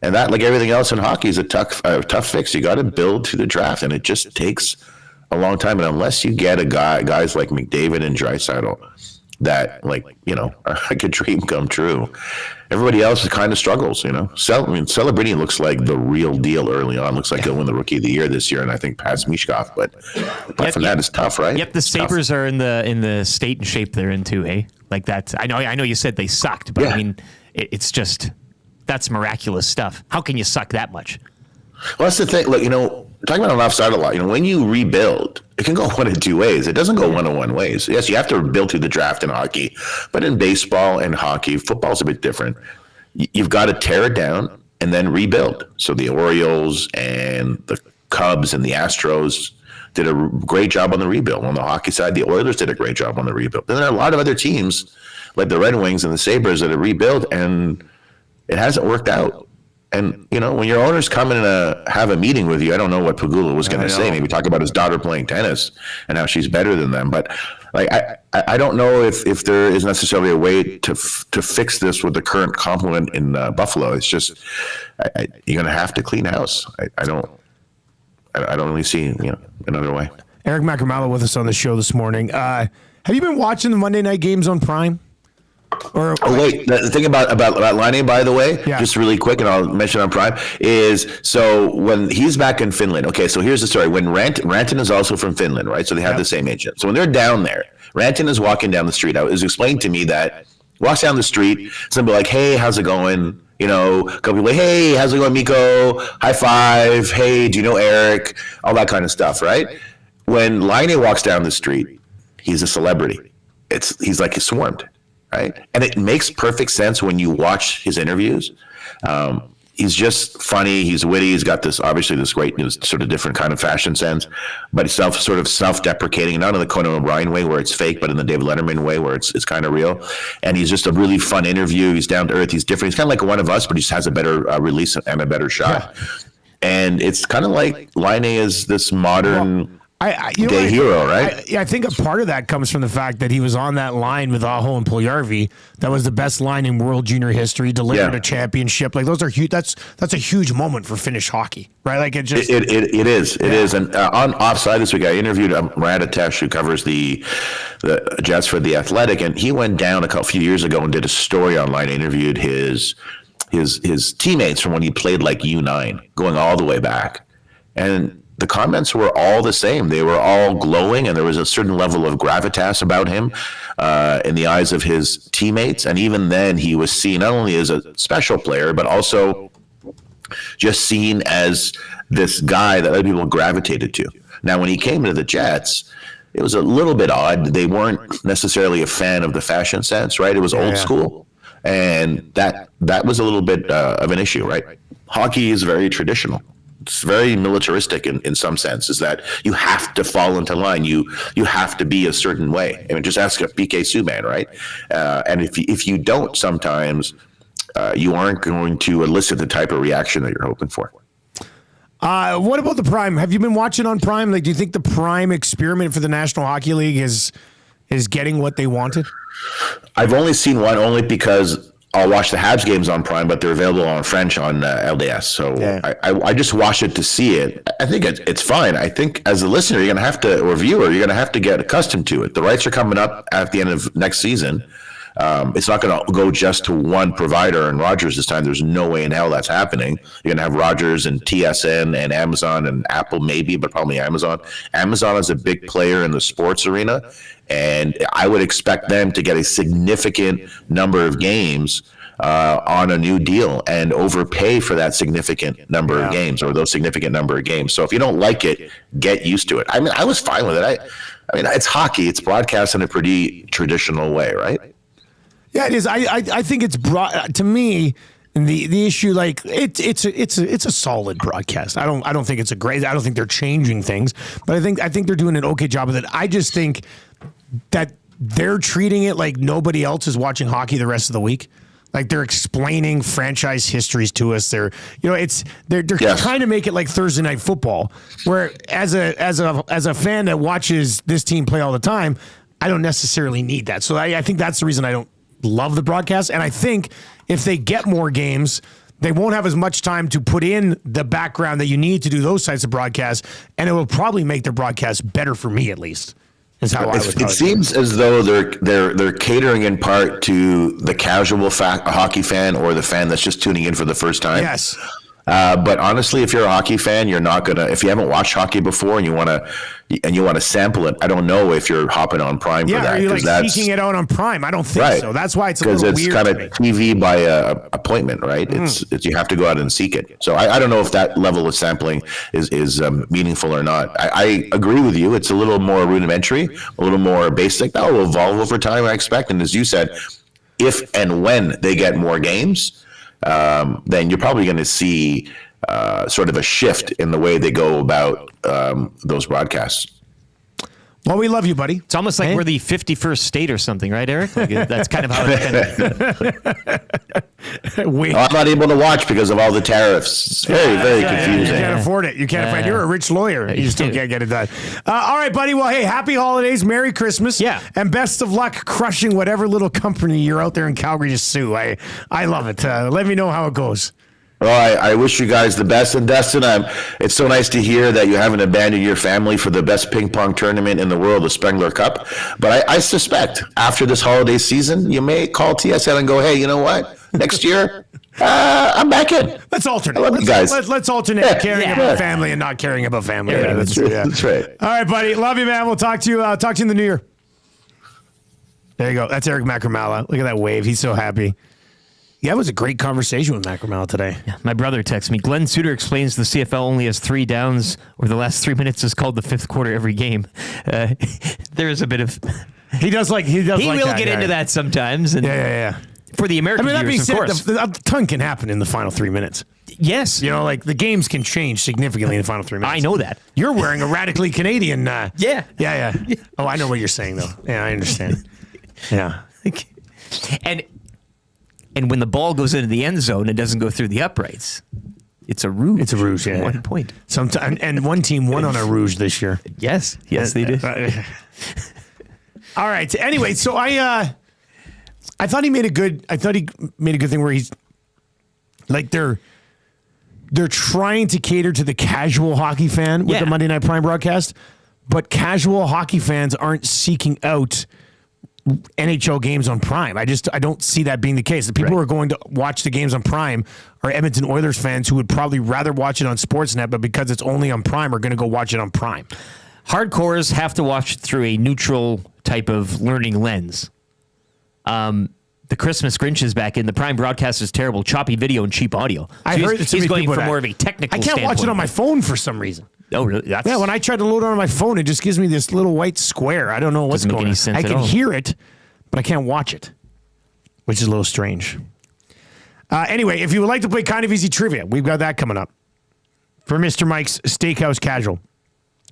And that, like everything else in hockey, is a tough fix. You got to build to the draft, and it just takes a long time. And unless you get guys like McDavid and Draisaitl that, like a dream come true, everybody else kind of struggles. Celebrini looks like the real deal early on. Looks like he'll win the Rookie of the Year this year, and I think Pat Mishkov. But apart from that, it's tough, right? Yep, the Sabres are in the state and shape they're in too, hey? Like that. I know you said they sucked, but I mean, it's just. That's miraculous stuff. How can you suck that much? Well, that's the thing. Look, talking about an offside a lot. When you rebuild, It can go one of two ways. It doesn't go one-on-one ways. Yes, you have to build through the draft in hockey, but in baseball and hockey, football's a bit different. You've got to tear it down and then rebuild. So the Orioles and the Cubs and the Astros did a great job on the rebuild. On the hockey side, the Oilers did a great job on the rebuild. Then there are a lot of other teams like the Red Wings and the Sabres that have rebuilt, and it hasn't worked out. And, you know, when your owners come in and have a meeting with you, I don't know what Pagula was going to say. Maybe talk about his daughter playing tennis and how she's better than them. But like, I don't know if there is necessarily a way to fix this with the current complement in Buffalo. It's just you're going to have to clean house. I don't really see another way. Eric Macramalla with us on the show this morning. Have you been watching the Monday night games on Prime? Wait, the thing about Laine, by the way, just really quick, and I'll mention on Prime, is so when he's back in Finland, okay, so here's the story. When Rantanen is also from Finland, right? So they have the same agent. So when they're down there, Rantanen is walking down the street. It was explained to me that walks down the street, somebody like, hey, how's it going? You know, a couple people like, hey, how's it going, Mikko? High five. Hey, do you know Eric? All that kind of stuff, right? When Laine walks down the street, he's a celebrity. He's like swarmed. Right. And it makes perfect sense when you watch his interviews. He's just funny. He's witty. He's got this great sort of different kind of fashion sense, but it's sort of self-deprecating, not in the Conan O'Brien way where it's fake, but in the David Letterman way where it's kind of real. And he's just a really fun interview. He's down to earth. He's different. He's kind of like one of us, but he just has a better release and a better shot. Yeah. And it's kind of like Laine is this modern gay hero, right? I think a part of that comes from the fact that he was on that line with Aho and Puljujärvi. That was the best line in World Junior history. Delivered a championship. Like those are huge. That's a huge moment for Finnish hockey, right? Like it just it is. And on Offside this week, I interviewed Miranda Tesh, who covers the Jets for The Athletic, and he went down a few years ago and did a story online. Interviewed his teammates from when he played like U9, going all the way back, and the comments were all the same. They were all glowing, and there was a certain level of gravitas about him in the eyes of his teammates. And even then, he was seen not only as a special player, but also just seen as this guy that other people gravitated to. Now, when he came to the Jets, it was a little bit odd. They weren't necessarily a fan of the fashion sense, right? It was old school. And that was a little bit of an issue, right? Hockey is very traditional. It's very militaristic in some sense, is that you have to fall into line. You have to be a certain way. I mean, just ask a PK Subban, right? And if you don't, sometimes you aren't going to elicit the type of reaction that you're hoping for. What about the Prime? Have you been watching on Prime? Like, do you think the Prime experiment for the National Hockey League is getting what they wanted? I've only seen one, only because I'll watch the Habs games on Prime, but they're available on French on LDS. So I just watch it to see it. I think it's fine. I think as a listener, you're going to have to, or viewer, you're going to have to get accustomed to it. The rights are coming up at the end of next season. It's not going to go just to one provider and Rogers this time. There's no way in hell that's happening. You're going to have Rogers and TSN and Amazon and Apple maybe, but probably Amazon. Amazon is a big player in the sports arena, and I would expect them to get a significant number of games on a new deal and overpay for that significant number of games, or those significant number of games. So if you don't like it, get used to it. I mean, I was fine with it. I mean, it's hockey. It's broadcast in a pretty traditional way, right? Yeah, it is. I think it's broad to me. The issue, like it's a solid broadcast. I don't think it's a great. I don't think they're changing things, but I think they're doing an okay job with it. I just think that they're treating it like nobody else is watching hockey the rest of the week. Like they're explaining franchise histories to us. They're trying to make it like Thursday Night Football, where as a fan that watches this team play all the time, I don't necessarily need that. So I think that's the reason I don't love the broadcast. And I think if they get more games, they won't have as much time to put in the background that you need to do those types of broadcasts, and it will probably make their broadcast better for me, at least. Is how I would. It seems as though they're catering in part to the casual hockey fan or the fan that's just tuning in for the first time. Yes. But honestly, if you're a hockey fan, you're not gonna. If you haven't watched hockey before and you want to sample it, I don't know if you're hopping on Prime for that. Yeah, are you like that's seeking it out on Prime? I don't think right. so. That's why it's a little weird. Because it's kind of TV by appointment, right? It's you have to go out and seek it. So I don't know if that level of sampling is meaningful or not. I agree with you. It's a little more rudimentary, a little more basic. That will evolve over time, I expect. And as you said, if and when they get more games, then you're probably going to see sort of a shift in the way they go about those broadcasts. Well, we love you, buddy. It's almost like we're the 51st state or something, right, Eric? Like, that's kind of how it's I'm not able to watch because of all the tariffs. It's very, very confusing. You can't afford it. You can't afford it. You're a rich lawyer. You still can't get it done. All right, buddy. Well, hey, happy holidays. Merry Christmas. Yeah. And best of luck crushing whatever little company you're out there in Calgary to sue. I love it. Let me know how it goes. Well, I wish you guys the best. And Dustin, it's so nice to hear that you haven't abandoned your family for the best ping pong tournament in the world, the Spengler Cup. But I suspect after this holiday season, you may call TSN and go, hey, you know what? Next year, I'm back in. Let's alternate. I love you guys. Let's alternate caring about family and not caring about family. Yeah, that's right. All right, buddy. Love you, man. We'll talk to you in the new year. There you go. That's Eric Macramalla. Look at that wave. He's so happy. Yeah, it was a great conversation with Macramalla today. Yeah, my brother texted me. Glenn Suter explains the CFL only has 3 downs, or the last 3 minutes is called the 5th quarter every game. There is a bit of... He will get into that sometimes. And yeah. For the American viewers, of course. A ton can happen in the final 3 minutes. Yes. You know, like the games can change significantly in the final 3 minutes. I know that. You're wearing a radically Canadian... Yeah. Oh, I know what you're saying, though. Yeah, I understand. Yeah. And when the ball goes into the end zone, it doesn't go through the uprights. It's a rouge. It's a rouge, yeah. 1 point. And one team won on a rouge this year. Yes, they did. All right. Anyway, so I thought he made a good thing where he's like they're trying to cater to the casual hockey fan with the Monday Night Prime broadcast, but casual hockey fans aren't seeking out NHL games on Prime. I don't see that being the case. The people who are going to watch the games on Prime are Edmonton Oilers fans who would probably rather watch it on Sportsnet, but because it's only on Prime, are going to go watch it on Prime. Hardcores have to watch it through a neutral type of learning lens. The Christmas Grinch is back in. The Prime broadcast is terrible. Choppy video and cheap audio. So he's going for more of a technical I can't standpoint. watch it on my phone for some reason. Oh, really? Yeah, when I try to load it on my phone, it just gives me this little white square. I don't know what's going on. I can hear it, but I can't watch it, which is a little strange. Anyway, if you would like to play Kind of Easy Trivia, we've got that coming up for Mr. Mike's Steakhouse Casual.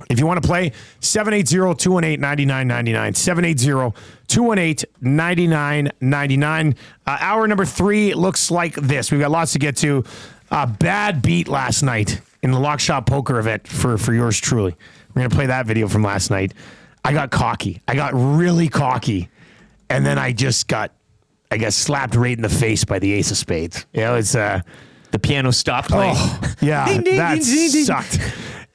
If you want to play, 780-218-9999, 780-218-9999. Hour number 3 looks like this. We've got lots to get to. Bad beat last night in the Lock Shop Poker event for yours truly. We're going to play that video from last night. I got cocky. I got really cocky. And then I just got, I guess, slapped right in the face by the Ace of Spades. Yeah, it's the piano stopped playing. Oh, yeah, that sucked.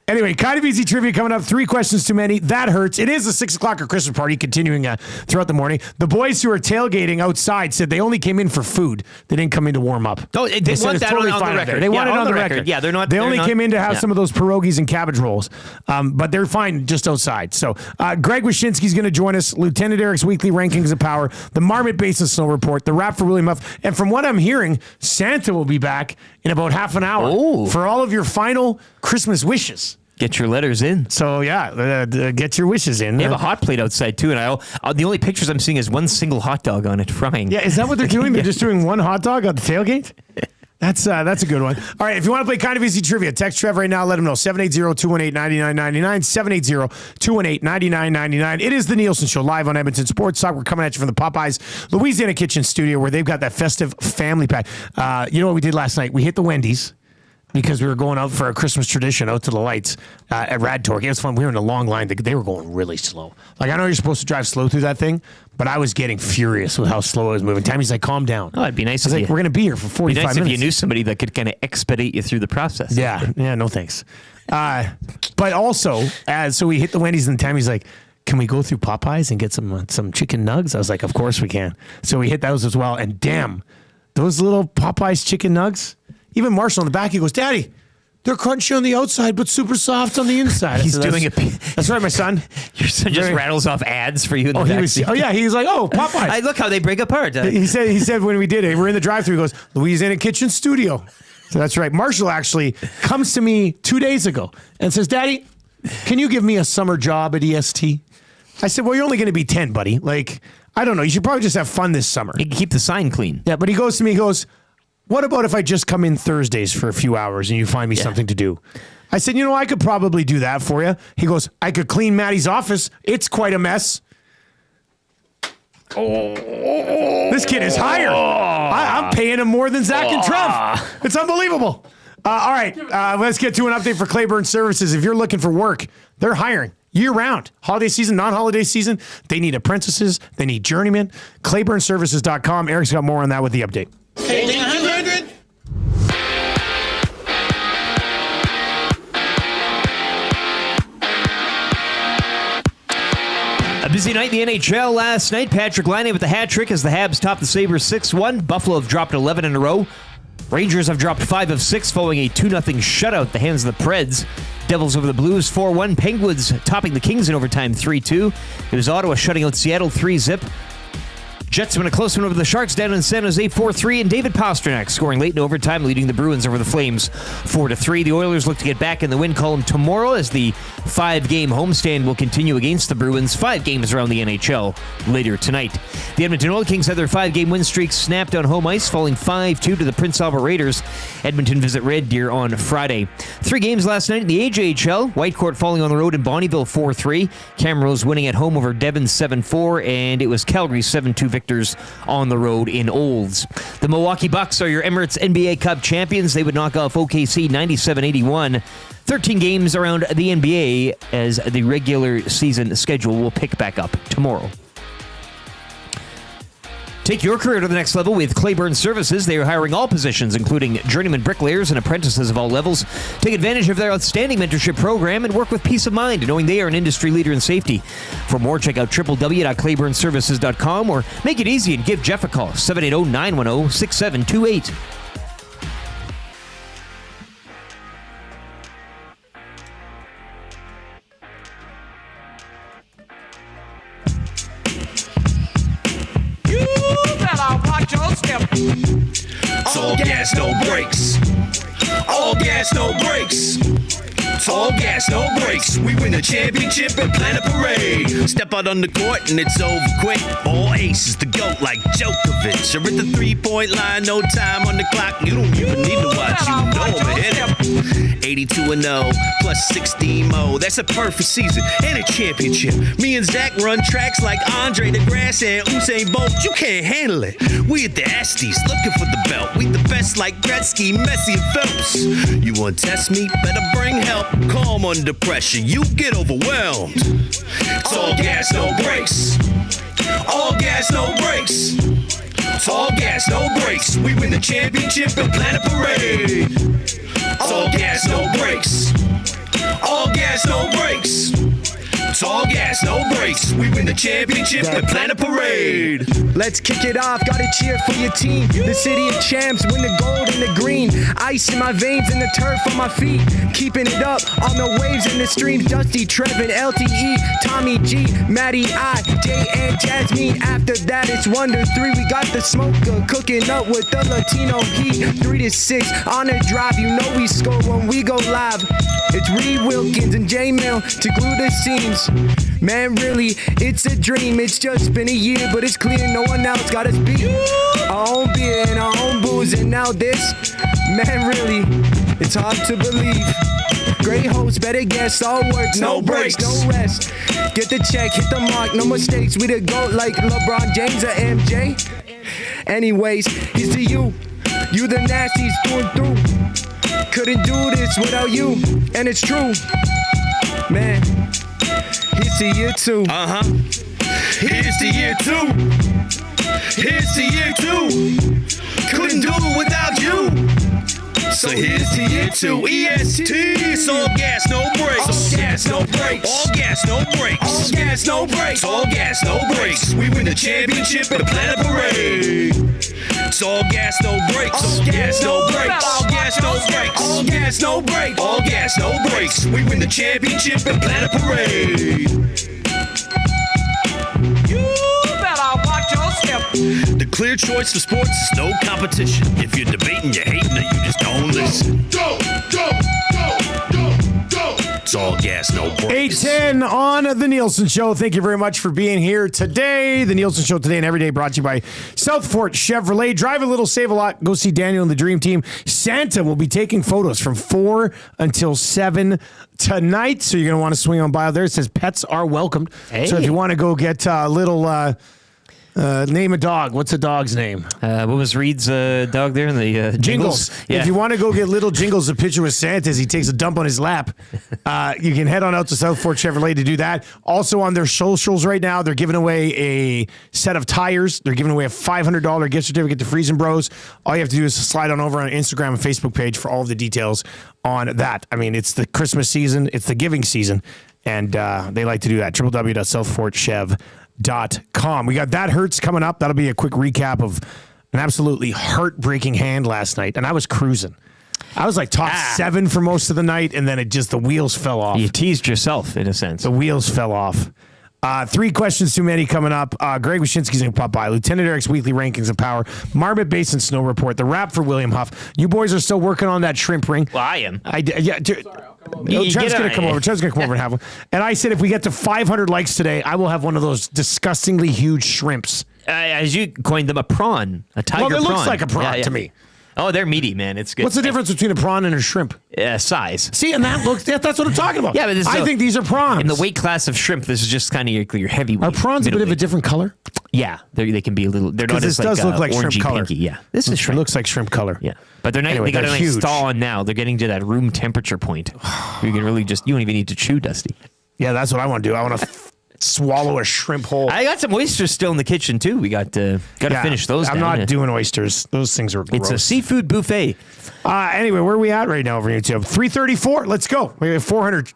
Anyway, Kind of Easy Trivia coming up. 3 questions too many. That hurts. It is a 6 o'clock or Christmas party continuing throughout the morning. The boys who are tailgating outside said they only came in for food. They didn't come in to warm up. Oh, they want that on the record. They want it on the record. Yeah, They only came in to have some of those pierogies and cabbage rolls. But they're fine just outside. So Greg Wyshynski is going to join us. Lieutenant Eric's Weekly Rankings of Power. The Marmot Basin Snow Report. The Wrap for William Huff. And from what I'm hearing, Santa will be back in about half an hour for all of your final Christmas wishes. Get your letters in. So, get your wishes in. They have a hot plate outside, too, and the only pictures I'm seeing is one single hot dog on it frying. Yeah, is that what they're doing? They're just doing one hot dog on the tailgate? That's a good one. All right, if you want to play Kind of Easy Trivia, text Trev right now. Let him know. 780-218-9999, 780-218-9999. It is the Nielsen Show live on Edmonton Sports Talk. We're coming at you from the Popeyes Louisiana Kitchen Studio where they've got that festive family pack. You know what we did last night? We hit the Wendy's. Because we were going out for a Christmas tradition out to the lights at Rad Torque. It was fun. We were in a long line. They were going really slow. Like, I know you're supposed to drive slow through that thing, but I was getting furious with how slow it was moving. Tammy's like, calm down. Oh, it'd be nice if we're going to be here for 45 minutes. If you knew somebody that could kind of expedite you through the process. Yeah, no thanks. But also, so we hit the Wendy's and Tammy's like, can we go through Popeyes and get some chicken nugs? I was like, of course we can. So we hit those as well. And damn, those little Popeyes chicken nugs, even Marshall in the back, he goes, Daddy, they're crunchy on the outside, but super soft on the inside. He's doing it. That's right, my son. Your son just rattles off ads for you in the backseat. Yeah, he's like, oh, Popeye. Look how they break apart. He said when we did it, we're in the drive-thru, he goes, Louisiana Kitchen Studio. So that's right. Marshall actually comes to me 2 days ago and says, Daddy, can you give me a summer job at EST? I said, well, you're only going to be 10, buddy. Like, I don't know. You should probably just have fun this summer. You can keep the sign clean. Yeah, but he goes to me, he goes, what about if I just come in Thursdays for a few hours and you find me something to do? I said, I could probably do that for you. He goes, I could clean Maddie's office. It's quite a mess. This kid is hired. I'm paying him more than Zach and Trev. It's unbelievable. All right, let's get to an update for Clayburn Services. If you're looking for work, they're hiring year-round. Holiday season, non-holiday season. They need apprentices. They need journeymen. ClayburnServices.com. Eric's got more on that with the update. A busy night in the NHL last night. Patrick Laine with the hat trick as the Habs topped the Sabres 6-1. Buffalo have dropped 11 in a row. Rangers have dropped 5 of 6 following a 2-0 shutout at the hands of the Preds. Devils over the Blues 4-1. Penguins topping the Kings in overtime 3-2. It was Ottawa shutting out Seattle 3-0. Jets win a close one over the Sharks down in San Jose 4-3, and David Pastrnak scoring late in overtime, leading the Bruins over the Flames 4-3. The Oilers look to get back in the win column tomorrow as the 5-game homestand will continue against the Bruins. 5 games around the NHL later tonight. The Edmonton Oil Kings had their 5-game win streak snapped on home ice, falling 5-2 to the Prince Albert Raiders. Edmonton visit Red Deer on Friday. 3 games last night in the AJHL. Whitecourt falling on the road in Bonnyville 4-3. Camrose winning at home over Devon 7-4, and it was Calgary's 7-2 victors on the road in Olds. The Milwaukee Bucks are your Emirates NBA Cup champions. They would knock off OKC 97-81. 13 games around the NBA as the regular season schedule will pick back up tomorrow. Take your career to the next level with Clayburn Services. They are hiring all positions, including journeyman bricklayers and apprentices of all levels. Take advantage of their outstanding mentorship program and work with peace of mind, knowing they are an industry leader in safety. For more, check out www.clayburnservices.com or make it easy and give Jeff a call, 780-910-6728. It's all gas, no brakes. All gas, no brakes. It's all gas, no brakes. We win the championship and plan a parade. Step out on the court and it's over quick. All aces to go like Djokovic. You're at the 3-point line, no time on the clock. You don't even need to watch, you know I'm ahead. 82-0 plus 16 mo. That's a perfect season and a championship. Me and Zach run tracks like Andre DeGrasse and Usain Bolt. You can't handle it. We at the Estes looking for the belt. We the best like Gretzky, Messi, and Phelps. You want to test me? Better bring help. Calm under pressure. You get overwhelmed. It's all gas, no brakes. All gas, no brakes. It's all gas, no brakes. We win the championship and plan a parade. It's all gas, no brakes. All gas, no brakes. It's all gas, no brakes. We win the championship and plan a parade. Let's kick it off, gotta cheer for your team. The city of champs, win the gold and the green. Ice in my veins and the turf on my feet. Keeping it up on the waves and the streams. Dusty, Trevin, LTE, Tommy G, Matty I, Jay and Jasmine. After that it's 1-3. We got the smoker cooking up with the Latino heat. 3-6 on a drive, you know we score when we go live. It's Reed Wilkins and J Mill to glue the seams. Man, really, it's a dream. It's just been a year, but it's clear no one else got us beat. Our own beer and our own booze, and now this. Man, really, it's hard to believe. Great host, better guess, all works, no breaks, no rest. Get the check, hit the mark, no mistakes. We the GOAT like LeBron James or MJ. Anyways, here's to you. You the nasties through and through. Couldn't do this without you, and it's true. Man, here's to year 2. Here's to year 2. Here's to year 2. Couldn't do it without you. So here's to year 2. EST. It's all gas, no brakes. All gas, no brakes. All gas, no brakes. All gas, no brakes. All gas, no brakes. We win the championship and plan a parade. It's all gas, no brakes. All gas, no brakes. All gas, no brakes. All gas, no brakes. All gas, no brakes. We win the championship and plan a parade. You better watch your step. The clear choice for sports is no competition. If you're debating, you're hating, or you just don't listen. Go, go, go, go, go. It's all gas, no brakes. 8:10 on the Nielson Show. Thank you very much for being here today. The Nielson Show today and every day brought to you by Southfort Chevrolet. Drive a little, save a lot. Go see Daniel and the Dream Team. Santa will be taking photos from 4 until 7 tonight. So you're going to want to swing on by there. It says pets are welcomed. Hey. So if you want to go get a little... name a dog. What's a dog's name? What was Reed's dog there in the Jingles? Yeah. If you want to go get little Jingles a picture with Santa as he takes a dump on his lap, you can head on out to Southport Chevrolet to do that. Also on their socials right now, they're giving away a set of tires. They're giving away a $500 gift certificate to Freezing Bros. All you have to do is slide on over on Instagram and Facebook page for all of the details on that. I mean, it's the Christmas season. It's the giving season. And they like to do that. www.southfortchev.com. We got That Hurts coming up. That'll be a quick recap of an absolutely heartbreaking hand last night. And I was cruising. I was like top 7 for most of the night, and then the wheels fell off. You teased yourself, in a sense. The wheels fell off. 3 questions too many coming up. Greg Wyshynski's going to pop by. Lieutenant Eric's weekly rankings of power. Marmot Basin Snow Report. The wrap for William Huff. You boys are still working on that shrimp ring. Well, I am. Trev's going to come over. Trev's going to come over and have one. And I said if we get to 500 likes today, I will have one of those disgustingly huge shrimps. As you coined them, a prawn. A tiger prawn. Well, it looks like a prawn to me. Oh, they're meaty, man. It's good. What's the difference between a prawn and a shrimp? Size. See, and that's what I'm talking about. Yeah, but I think these are prawns. In the weight class of shrimp, this is just kind of your heavyweight. Are prawns a bit of a different color? Yeah, they can be a little. They're not as this does look like shrimp color. Pinky. Yeah, this is shrimp. It looks like shrimp color. Yeah, but they're not. Anyway, they got a nice thaw on now. They're getting to that room temperature point. You can really you don't even need to chew, Dusty. Yeah, that's what I want to do. I want to swallow a shrimp whole. I got some oysters still in the kitchen too. We got to finish those. I'm not doing oysters. Those things are gross. It's a seafood buffet. Anyway, where are we at right now over YouTube? 334. Let's go. We have 400.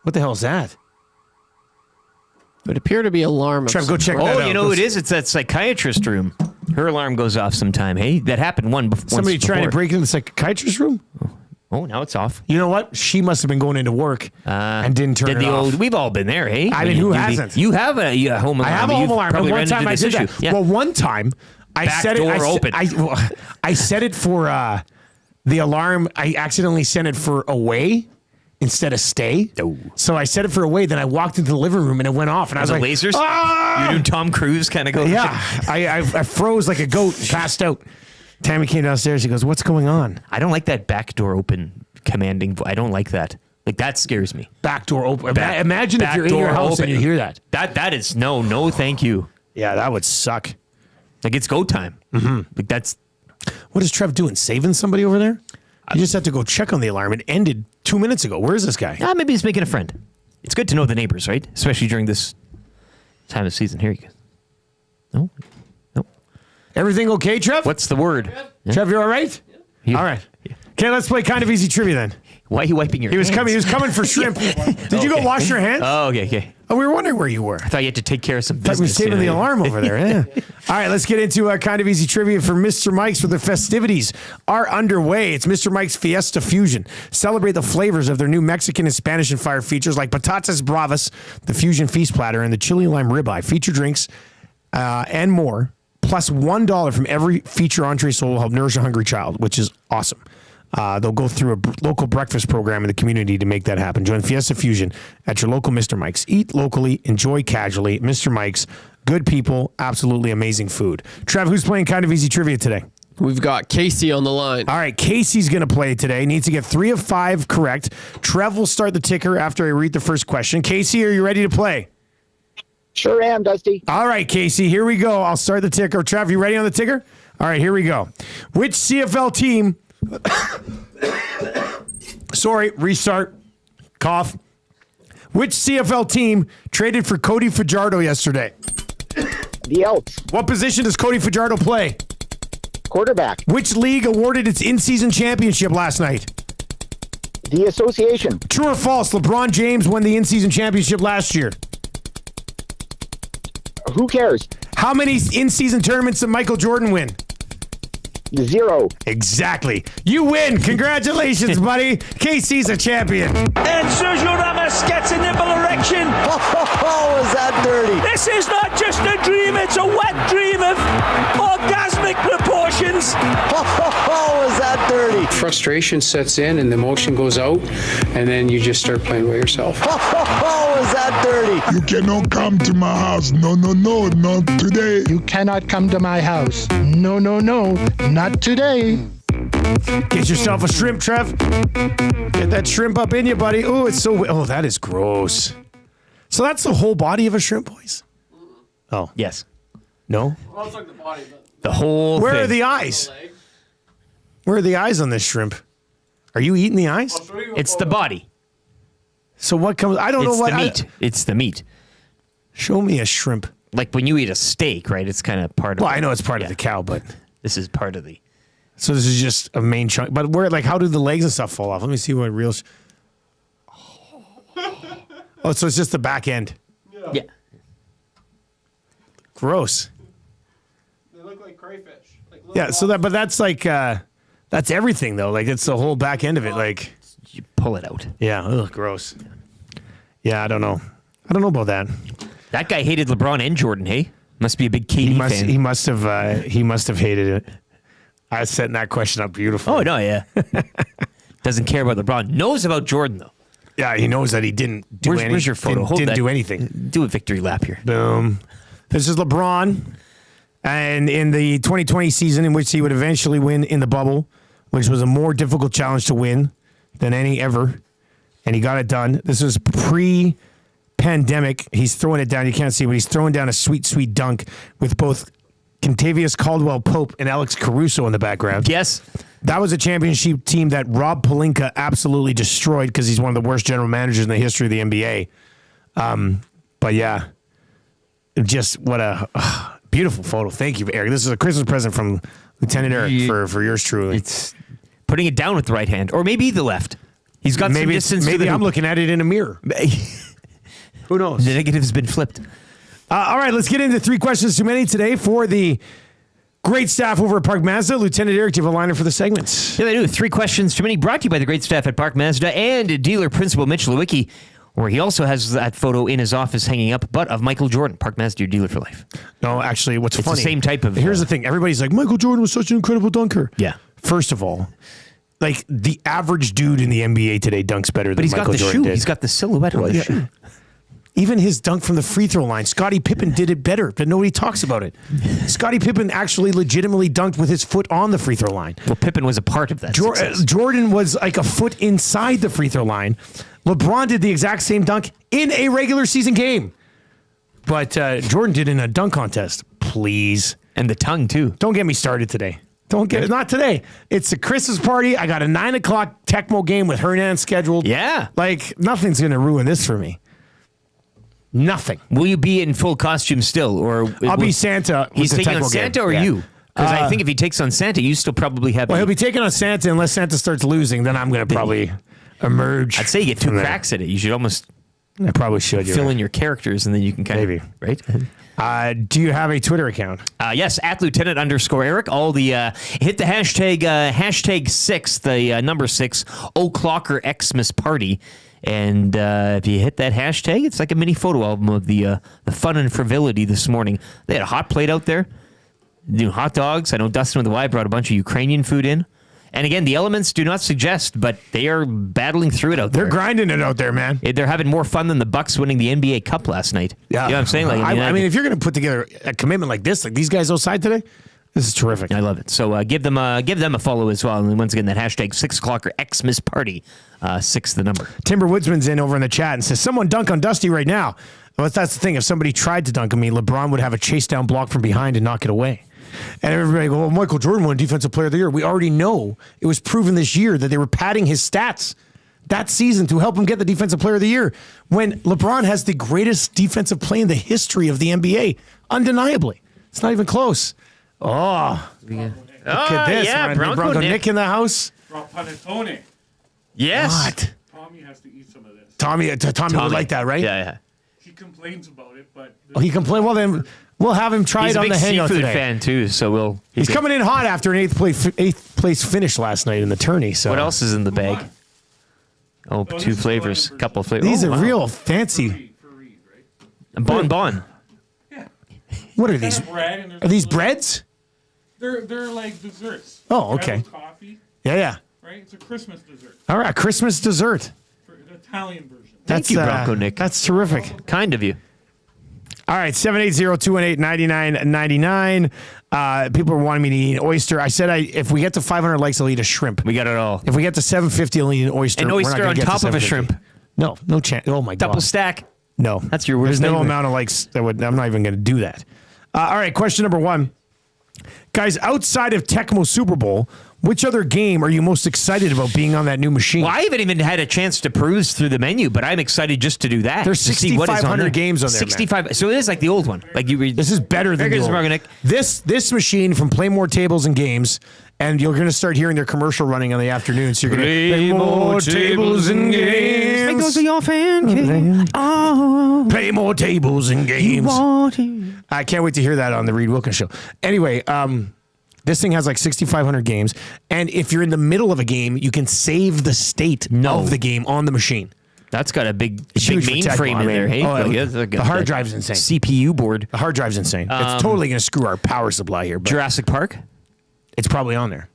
What the hell is that? It would appear to be alarm. Trev, go check that out. Oh, you know who it is? It's that psychiatrist room. Her alarm goes off sometime. Hey, that happened Somebody trying to break into the psychiatrist room? Oh, now it's off. You know what? She must have been going into work and didn't turn it off. We've all been there, hey? I mean, who hasn't? You have a home alarm. I have a home alarm. But one time I did that. Yeah. Well, one time I set it. I set it for the alarm. I accidentally set it for away instead of stay. Oh. So I set it for away. Then I walked into the living room and it went off. And I was like, lasers? Ah! You're doing Tom Cruise kind of going. Yeah. I froze like a goat and passed out. Tammy came downstairs. He goes, "What's going on?" I don't like that back door open commanding. I don't like that. Like, that scares me. Back door open. Imagine if you're in your house and you hear that. That is no, thank you. Yeah, that would suck. Like, it's go time. Mm-hmm. Like, that's. What is Trev doing? Saving somebody over there? You just have to go check on the alarm. It ended 2 minutes ago. Where is this guy? Maybe he's making a friend. It's good to know the neighbors, right? Especially during this time of season. Here you go. No. Everything okay, Trev? What's the word? Yeah. Trev, you all right? Yeah. All right. Okay, let's play kind of easy trivia then. Why are you wiping your hands? He was coming for shrimp. Did you go wash your hands? Oh, okay. Oh, we were wondering where you were. I thought you had to take care of some business. I was saving the alarm over there. Yeah. All right, let's get into kind of easy trivia for Mr. Mike's, where the festivities are underway. It's Mr. Mike's Fiesta Fusion. Celebrate the flavors of their new Mexican and Spanish and fire features like Patatas Bravas, the Fusion Feast Platter, and the Chili Lime Ribeye. Feature drinks and more. Plus $1 from every feature entree sold will help nourish a hungry child, which is awesome. They'll go through a local breakfast program in the community to make that happen. Join Fiesta Fusion at your local Mr. Mike's. Eat locally, enjoy casually. Mr. Mike's, good people, absolutely amazing food. Trev, who's playing kind of easy trivia today? We've got Casey on the line. All right, Casey's going to play today. Needs to get 3 of 5 correct. Trev will start the ticker after I read the first question. Casey, are you ready to play? Sure am, Dusty. All right, Casey, here we go. I'll start the ticker. Trev, you ready on the ticker? All right, here we go. Which CFL team... Sorry, restart. Cough. Which CFL team traded for Cody Fajardo yesterday? The Elks. What position does Cody Fajardo play? Quarterback. Which league awarded its in-season championship last night? The Association. True or false, LeBron James won the in-season championship last year? Who cares? How many in-season tournaments did Michael Jordan win? 0. Exactly. You win. Congratulations, buddy. KC's a champion. And Sergio Ramos gets a nipple erection. Oh, is that dirty? This is not just a dream, it's a wet dream of orgasmic proportions. Oh, is that dirty? Frustration sets in and the emotion goes out, and then you just start playing with yourself. Oh, is that dirty? You cannot come to my house. No, not today. You cannot come to my house. No, not today. Get yourself a shrimp, Trev. Get that shrimp up in you, buddy. Oh, it's so... Oh, that is gross. So that's the whole body of a shrimp, boys? Oh. Yes. No? Well, it's like the body, but The whole Where thing. are the eyes? Where are the eyes on this shrimp? Are you eating the eyes? It's the body. So what comes... I don't know It's what... the meat. It's the meat. Show me a shrimp. Like when you eat a steak, right? It's kind of part of Well, I know it's part of the cow, but... This is part of the... So this is just a main chunk. But where, like, how do the legs and stuff fall off? Let me see what real... Oh, so it's just the back end. Yeah. Gross. They look like crayfish. Yeah, so that... But that's like... that's everything, though. Like, it's the whole back end of it. Like... You pull it out. Yeah, ugh, gross. Yeah, I don't know. I don't know about that. That guy hated LeBron and Jordan, hey? Must be a big KD fan. He must have hated it. I was setting that question up beautifully. Oh, no, yeah. Doesn't care about LeBron. Knows about Jordan, though. Yeah, he knows that he didn't do anything. Where's your photo? Didn't do anything. Do a victory lap here. Boom. This is LeBron. And in the 2020 season in which he would eventually win in the bubble, which was a more difficult challenge to win than any ever. And he got it done. This was pre-pandemic. He's throwing it down. You can't see, but he's throwing down a sweet, sweet dunk with both Contavious Caldwell-Pope and Alex Caruso in the background. Yes. That was a championship team that Rob Pelinka absolutely destroyed because he's one of the worst general managers in the history of the NBA. But yeah, just what a beautiful photo. Thank you, Eric. This is a Christmas present from Lieutenant Eric for yours truly. It's putting it down with the right hand, or maybe the left. He's got some distance. Maybe I'm looking at it in a mirror. Who knows? The negative's been flipped. All right, let's get into 3 questions too many today for the great staff over at Park Mazda. Lieutenant Eric, do you have a liner for the segments? Yeah, they do. 3 questions too many, brought to you by the great staff at Park Mazda and dealer principal Mitch Lewicki, where he also has that photo in his office hanging up, but of Michael Jordan. Park Mazda, your dealer for life. No, actually, what's it's funny... the same type of... Here's the thing. Everybody's like, Michael Jordan was such an incredible dunker. Yeah. First of all, like, the average dude in the NBA today dunks better than Michael Jordan did. But he's got the shoe. He's got the silhouette of the shoe. Even his dunk from the free throw line, Scottie Pippen did it better, but nobody talks about it. Scottie Pippen actually legitimately dunked with his foot on the free throw line. Well, Pippen was a part of that. Jordan was like a foot inside the free throw line. LeBron did the exact same dunk in a regular season game. But Jordan did in a dunk contest. Please. And the tongue, too. Don't get me started today. Not today. It's a Christmas party. I got a 9 o'clock Tecmo game with Hernan scheduled. Yeah. Like, nothing's going to ruin this for me. Nothing. Will you be in full costume still, or I'll be Santa? He's taking on Santa, or you? Because I think if he takes on Santa, you still probably have. Well, he'll be taking on Santa unless Santa starts losing. Then I'm going to probably emerge. I'd say you get 2 cracks at it. You should almost. I probably should fill in your characters, and then you can kind of right. Do you have a Twitter account? Yes, at Lieutenant_Eric. All the hit the hashtag 6, the number 6 O'Clocker Xmas Party. And if you hit that hashtag, it's like a mini photo album of the fun and frivolity this morning. They had a hot plate out there, doing hot dogs. I know Dustin with the Y brought a bunch of Ukrainian food in. And again, the elements do not suggest, but they are battling through it out there. They're grinding it out there, man. They're having more fun than the Bucks winning the NBA Cup last night. Yeah. You know what I'm saying? Like, I mean, if you're going to put together a commitment like this, like these guys outside today, this is terrific. I love it. So give them a follow as well. And once again, that hashtag 6 o'clock or Xmas Party, 6 the number. Timber Woodsman's in over in the chat and says, someone dunk on Dusty right now. Well, that's the thing. If somebody tried to dunk on me, LeBron would have a chase down block from behind and knock it away. And everybody go, well, Michael Jordan won Defensive Player of the Year. We already know it was proven this year that they were padding his stats that season to help him get the Defensive Player of the Year when LeBron has the greatest defensive play in the history of the NBA. Undeniably. It's not even close. Oh, look at this. Yeah, man. Bronco Nick in the house. Panettone. Yes. What? Tommy has to eat some of this. Tommy would like that, right? Yeah. complains about it, but He complained. Well, then we'll have him try it on the hangout seafood today. fan too, so He's coming in hot after an eighth place finish last night in the tourney. So what else is in the bag? Oh, two flavors, couple of flavors. These are real fancy. Bon. What are these? bread and Are these breads? they're like desserts. Oh, okay. Bread with coffee, Yeah. right? It's a Christmas dessert, All right, Christmas dessert. for the Italian version. Thank you, Bronco Nick. That's terrific. Kind of you. All right, 780-218-9999. People are wanting me to eat an oyster. I said if we get to 500 likes, I'll eat a shrimp. We got it all. If we get to 750, I'll eat an oyster. An We're not oyster gonna on get to top of a 750. shrimp. No chance. Oh, my God. Double stack. No. That's your worst There's no nightmare. amount of likes. I'm not even going to do that. All right, question number 1. Guys, outside of Tecmo Super Bowl, which other game are you most excited about being on that new machine? Well, I haven't even had a chance to peruse through the menu, but I'm excited just to do that. There's to see what is on 6,500 there. games on there, 65. So it is like the old one. Like you read. This is better than the old. This machine from Play More Tables and Games, and you're going to start hearing their commercial running on the afternoon. So you're going to play more tables and games. Make those your fan. Oh, play more tables and games. I can't wait to hear that on the Reed Wilkins show. Anyway, this thing has like 6,500 games, and if you're in the middle of a game, you can save the state of the game on the machine. That's got a big Huge for mainframe Tecmo, in there. Hey, the hard drive's insane. CPU board. The hard drive's insane. It's totally going to screw our power supply here. But Jurassic Park. It's probably on there.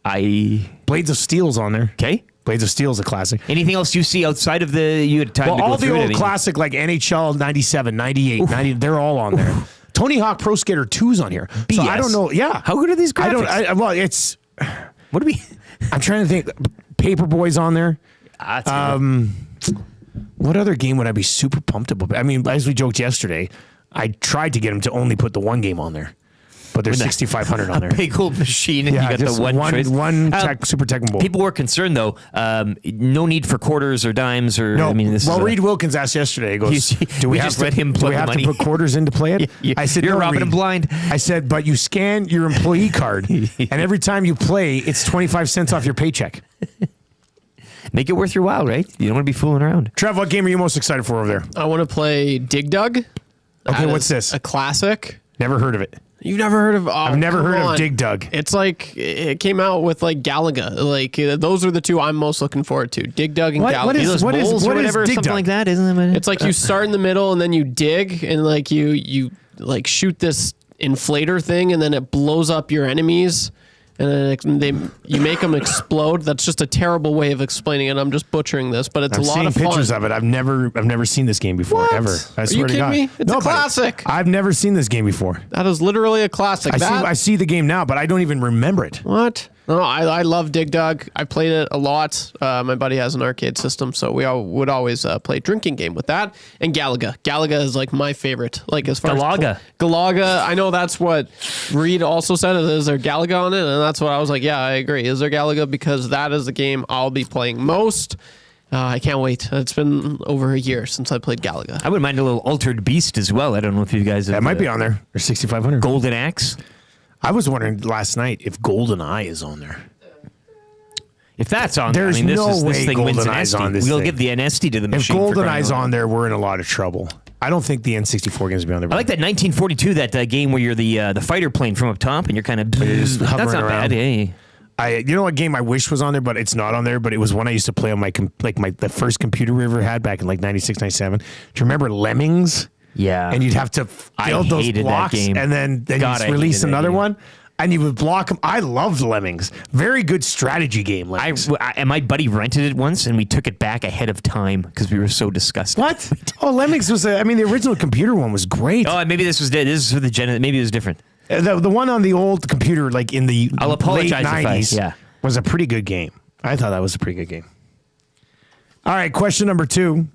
Blades of Steel's on there. Okay. Blades of Steel's a classic. Anything else you see outside of the? You had time to go all the through it, old classic like NHL 97, 98, 90, they're all on there. Tony Hawk Pro Skater 2's on here. BS. So I don't know. Yeah. How good are these graphics? Well, it's. What do we? I'm trying to think. Paperboy's on there. What other game would I be super pumped about? I mean, as we joked yesterday, I tried to get him to only put the one game on there, but there's 6,500 on there. Big old machine, and you got just the one choice. Super Tecmo Bowl. People were concerned though. No need for quarters or dimes or. No. I mean, this Well, is Reed Wilkins asked yesterday. He goes, "Do we have just to let him do plug we the have money?" to put quarters in to play it?" I said, "You're "No, robbing Reed." him blind." I said, "But you scan your employee card, and every time you play, it's 25 cents off your paycheck." Make it worth your while, right? You don't want to be fooling around. Trev, what game are you most excited for over there? I want to play Dig Dug. Okay, That what's is this? A classic. Never heard of it. You've never heard of? Oh, I've never come heard on. of Dig Dug. It's like it came out with like Galaga. Like those are the two I'm most looking forward to. Dig Dug and Galaga. What is or whatever, Dig something Dug? like that, isn't it? It's like you start in the middle and then you dig and like you like shoot this inflator thing and then it blows up your enemies and then you make them explode. That's just a terrible way of explaining it. I'm just butchering this, but it's I've a lot seen of fun. pictures of it. I've never seen this game before ever. I Are swear you to kidding God. me? It's a buddy. classic. I've never seen this game before. That is literally a classic. I see the game now, but I don't even remember it. What? No, I love Dig Dug. I played it a lot. My buddy has an arcade system, so we would always play drinking game with that. And Galaga. Galaga is like my favorite. Like as far Galaga. as Galaga, I know that's what Reed also said. Is there Galaga on it? And that's what I was like. Yeah, I agree. Is there Galaga? Because that is the game I'll be playing most. I can't wait. It's been over a year since I played Galaga. I wouldn't mind a little Altered Beast as well. I don't know if you guys have. That might be on there. There's 6,500. Golden Axe. I was wondering last night if Golden Eye is on there. If that's on There's there, I mean, no this way thing wins an GoldenEye's Esty. on this We'll thing. give the NST to the If machine. Golden Eye's on there, we're in a lot of trouble. I don't think the N64 games will be on there. I like that 1942, that game where you're the fighter plane from up top and you're kind of just that's hovering not around. bad. Hey. You know what game I wish was on there, but it's not on there. But it was one I used to play on the first computer we ever had back in like 96, 97. Do you remember Lemmings? Yeah. And you'd have to build those hated that blocks, game. and then God, I you release hated that another game. one, and you would block them. I loved Lemmings. Very good strategy game. Lemmings. And my buddy rented it once, and we took it back ahead of time because we were so disgusted. What? Oh, Lemmings was. The original computer one was great. Oh, maybe this was for the maybe it was different. The one on the old computer, like in the I'll apologize late if 90s, was a pretty good game. I thought that was a pretty good game. All right, question number 2.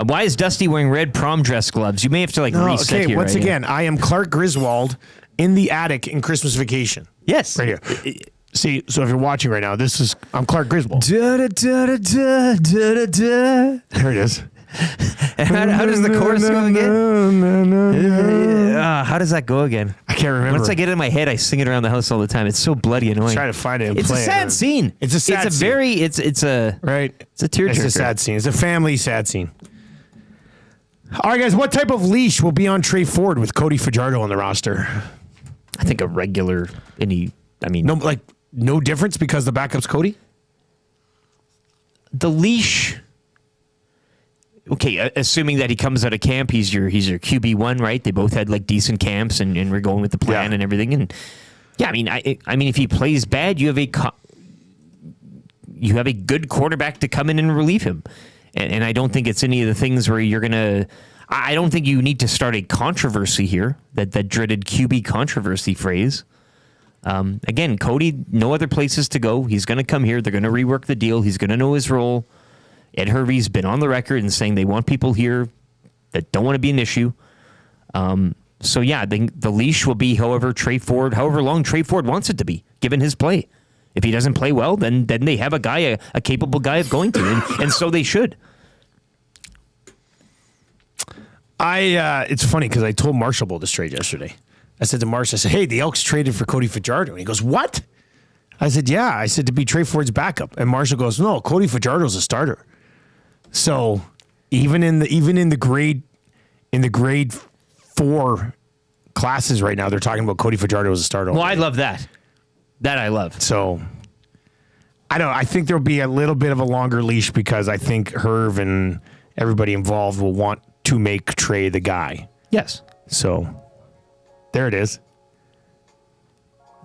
Why is Dusty wearing red prom dress gloves? You may have to reset okay, here. once right? again, I am Clark Griswold in the attic in Christmas Vacation. Yes. Right here. See, so if you're watching right now, I'm Clark Griswold. Da, da, da, da, da, da, da. There it is. How does the chorus go again? How does that go again? I can't remember. Once I get it in my head, I sing it around the house all the time. It's so bloody annoying. Try to find it and It's a play it. sad scene. It's a sad scene. It's a Right. It's a tearjerker. It's a sad scene. It's a family sad scene. All right, guys, what type of leash will be on Trey Ford with Cody Fajardo on the roster? I think a regular, no difference because the backup's Cody? The leash, okay, assuming that he comes out of camp, he's your QB1, right? They both had like decent camps and we're going with the plan and everything. And yeah, I mean, if he plays bad, you have a good quarterback to come in and relieve him. And I don't think it's any of the things where you're going to, I don't think you need to start a controversy here, that dreaded QB controversy phrase. Again, Cody, no other places to go. He's going to come here. They're going to rework the deal. He's going to know his role. Ed Hervey's been on the record and saying they want people here that don't want to be an issue. So yeah, the leash will be however long Trey Ford wants it to be, given his play. If he doesn't play well, then they have a capable guy of going to, and so they should. It's funny because I told Marshall about this trade yesterday. I said to Marshall, I said, hey, the Elks traded for Cody Fajardo. And he goes, what? I said, yeah. I said, to be Trey Ford's backup. And Marshall goes, no, Cody Fajardo's a starter. So even in the grade 4 classes right now, they're talking about Cody Fajardo as a starter. Well, I love that. That I love. So I think there'll be a little bit of a longer leash because I think Herv and everybody involved will want to make Trey the guy. Yes. So there it is.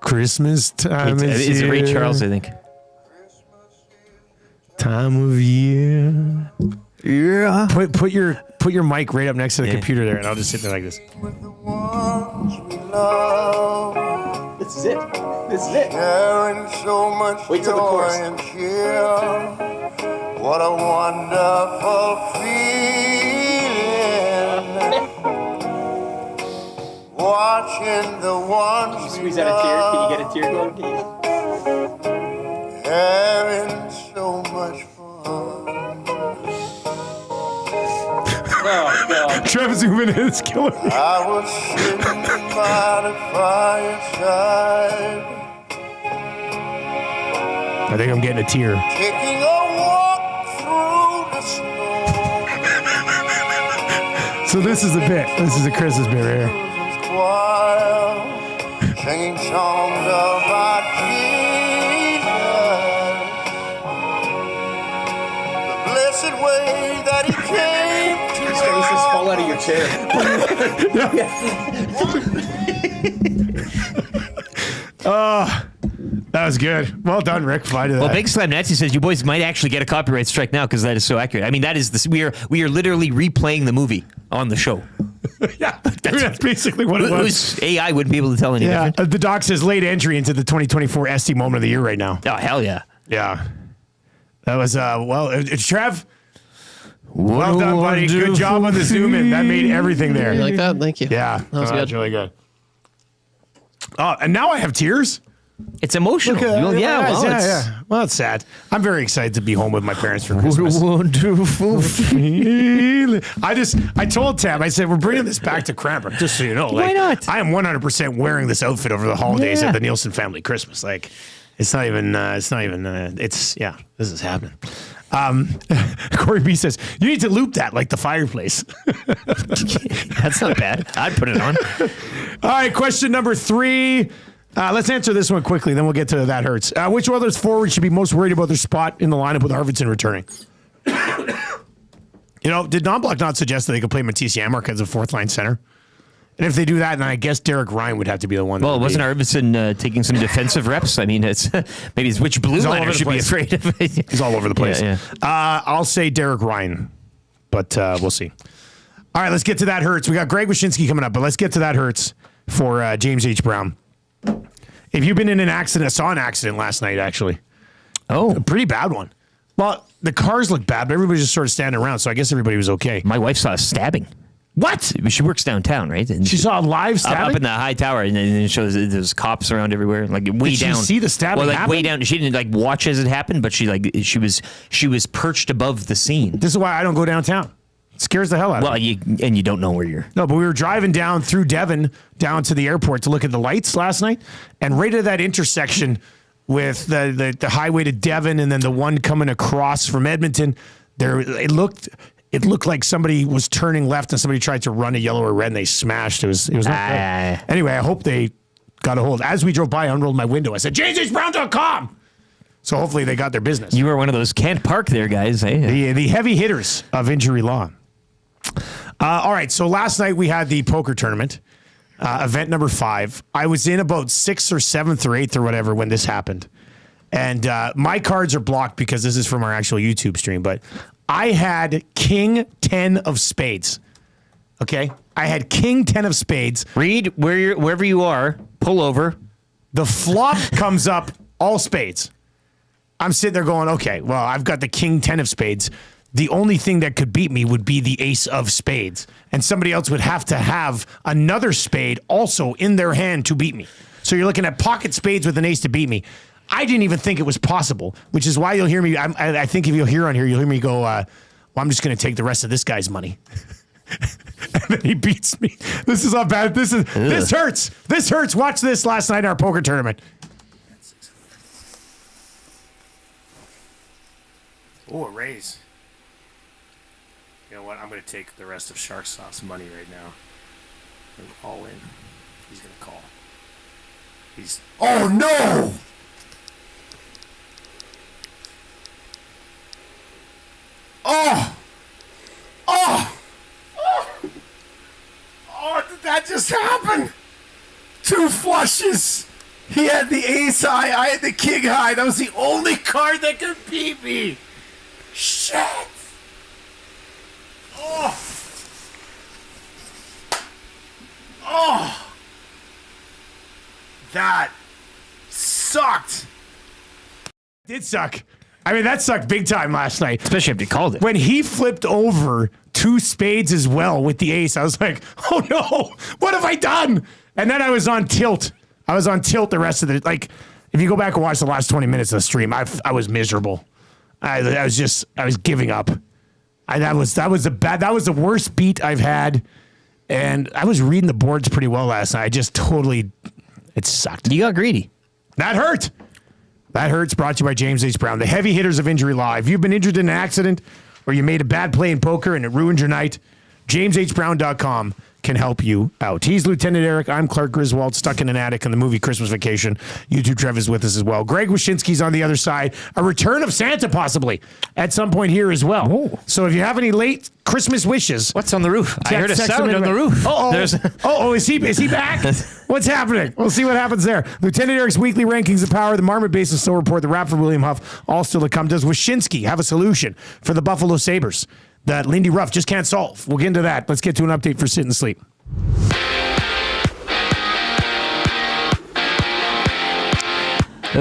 Christmas time is Ray Charles, I think. Time of year. Yeah. Put your mic right up next to the computer there, and I'll just sit there like this. This is it. Sharing so much Wait till the chorus. And cheer. What a wonderful feeling. Watching the ones. Can you squeeze out a tear? Can you get a tear going? Having so much fun. Oh, God. Trev zooming in is killing me. I was sitting by the fireside. I think I'm getting a tear. Taking a walk through the snow. So this is a bit. This is a Christmas bit right here. Singing songs about Jesus. The blessed way that he came to us. This just fall out of your chair. That was good. Well done, Rick. Fly to that. Well, Big Slam Nancy says you boys might actually get a copyright strike now because that is so accurate. I mean, that is this. We are literally replaying the movie on the show. Yeah, that's basically what it was. AI wouldn't be able to tell any different. The doc says late entry into the 2024 SD moment of the year right now. Oh, hell yeah. Yeah. That was, Trev, well done, buddy. Good job on the zoom in. That made everything there. You like that? Thank you. Yeah. That was good. That's really good. And now I have tears. It's emotional. Yeah. Well, it's sad. I'm very excited to be home with my parents for Christmas. What a wonderful feeling. I told Tab, I said, we're bringing this back to Cranbrook, just so you know. Why not? I am 100% wearing this outfit over the holidays at the Nielson family Christmas. Like, this is happening. Corey B says, you need to loop that like the fireplace. That's not bad. I'd put it on. All right, question number 3. Let's answer this one quickly, then we'll get to that hurts. Which Oilers forward should be most worried about their spot in the lineup with Arvidsson returning? Did Knobloch not suggest that they could play Matisse Janmark as a fourth-line center? And if they do that, then I guess Derek Ryan would have to be the one. Well, wasn't Arvidsson taking some defensive reps? I mean, it's maybe it's which blue liner should be afraid of. He's all over the place. Yeah. I'll say Derek Ryan, but we'll see. All right, let's get to that hurts. We got Greg Wyshynski coming up, but let's get to that hurts for James H. Brown. If you've been in an accident, I saw an accident last night, actually. Oh. A pretty bad one. Well, the cars looked bad, but everybody was just sort of standing around, so I guess everybody was okay. My wife saw a stabbing. What? She works downtown, right? And she saw a live stabbing? Up in the high tower, and then it shows there's cops around everywhere, like way Did down. Did she see the stabbing happen? Way down. She didn't watch as it happened, but she was perched above the scene. This is why I don't go downtown. It scares the hell out of me. Well, you don't know where you're. No, but we were driving down through Devon down to the airport to look at the lights last night, and right at that intersection with the highway to Devon and then the one coming across from Edmonton, it looked it looked like somebody was turning left and somebody tried to run a yellow or red and they smashed. It was not good. Anyway, I hope they got a hold. As we drove by, I unrolled my window. I said, JJ'sBrown.com. So hopefully they got their business. You were one of those can't park there guys, eh? The heavy hitters of injury law. All right, so last night we had the poker tournament, event number 5. I was in about 6th or 7th or 8th or whatever when this happened. And my cards are blocked because this is from our actual YouTube stream, but I had King 10 of spades. Okay? I had King 10 of spades. Reed, wherever you are, pull over. The flop comes up, all spades. I'm sitting there going, okay, well, I've got the King 10 of spades. The only thing that could beat me would be the ace of spades. And somebody else would have to have another spade also in their hand to beat me. So you're looking at pocket spades with an ace to beat me. I didn't even think it was possible, which is why you'll hear me. I think if you'll hear on here, you'll hear me go, well, I'm just going to take the rest of this guy's money. And then he beats me. This is not bad. This hurts. This hurts. Watch this last night in our poker tournament. Oh, a raise. You know what? I'm going to take the rest of Sharksoft's money right now. And all in. He's going to call. Oh, no! Oh! Oh! Oh! Oh, did that just happen? 2 flushes. He had the ace high. I had the king high. That was the only card that could beat me. Shit! Oh! Oh! That sucked. It did suck. I mean, that sucked big time last night. Especially after you called it. When he flipped over 2 spades as well with the ace, I was like, oh no, what have I done? And then I was on tilt. I was on tilt the rest of the, like, if you go back and watch the last 20 minutes of the stream, I was miserable. I was giving up. That was the worst beat I've had. And I was reading the boards pretty well last night. I just totally, it sucked. You got greedy. That hurt. That Hurts, brought to you by James H. Brown, the heavy hitters of injury law. If you've been injured in an accident or you made a bad play in poker and it ruined your night, JamesHBrown.com can help you out. He's Lieutenant Eric. I'm Clark Griswold, stuck in an attic in the movie Christmas Vacation. YouTube Trev is with us as well. Greg Wyshynski's on the other side. A return of Santa possibly at some point here as well. Ooh. So if you have any late Christmas wishes. What's on the roof? I heard a sound on the roof. Is he back? What's happening? We'll see what happens there. Lieutenant Eric's weekly rankings of power, the Marmot Basin Snow Report, the Rap for William Huff, all still to come. Does Wyshynski have a solution for the Buffalo Sabres that Lindy Ruff just can't solve? We'll get into that. Let's get to an update for Sit and Sleep.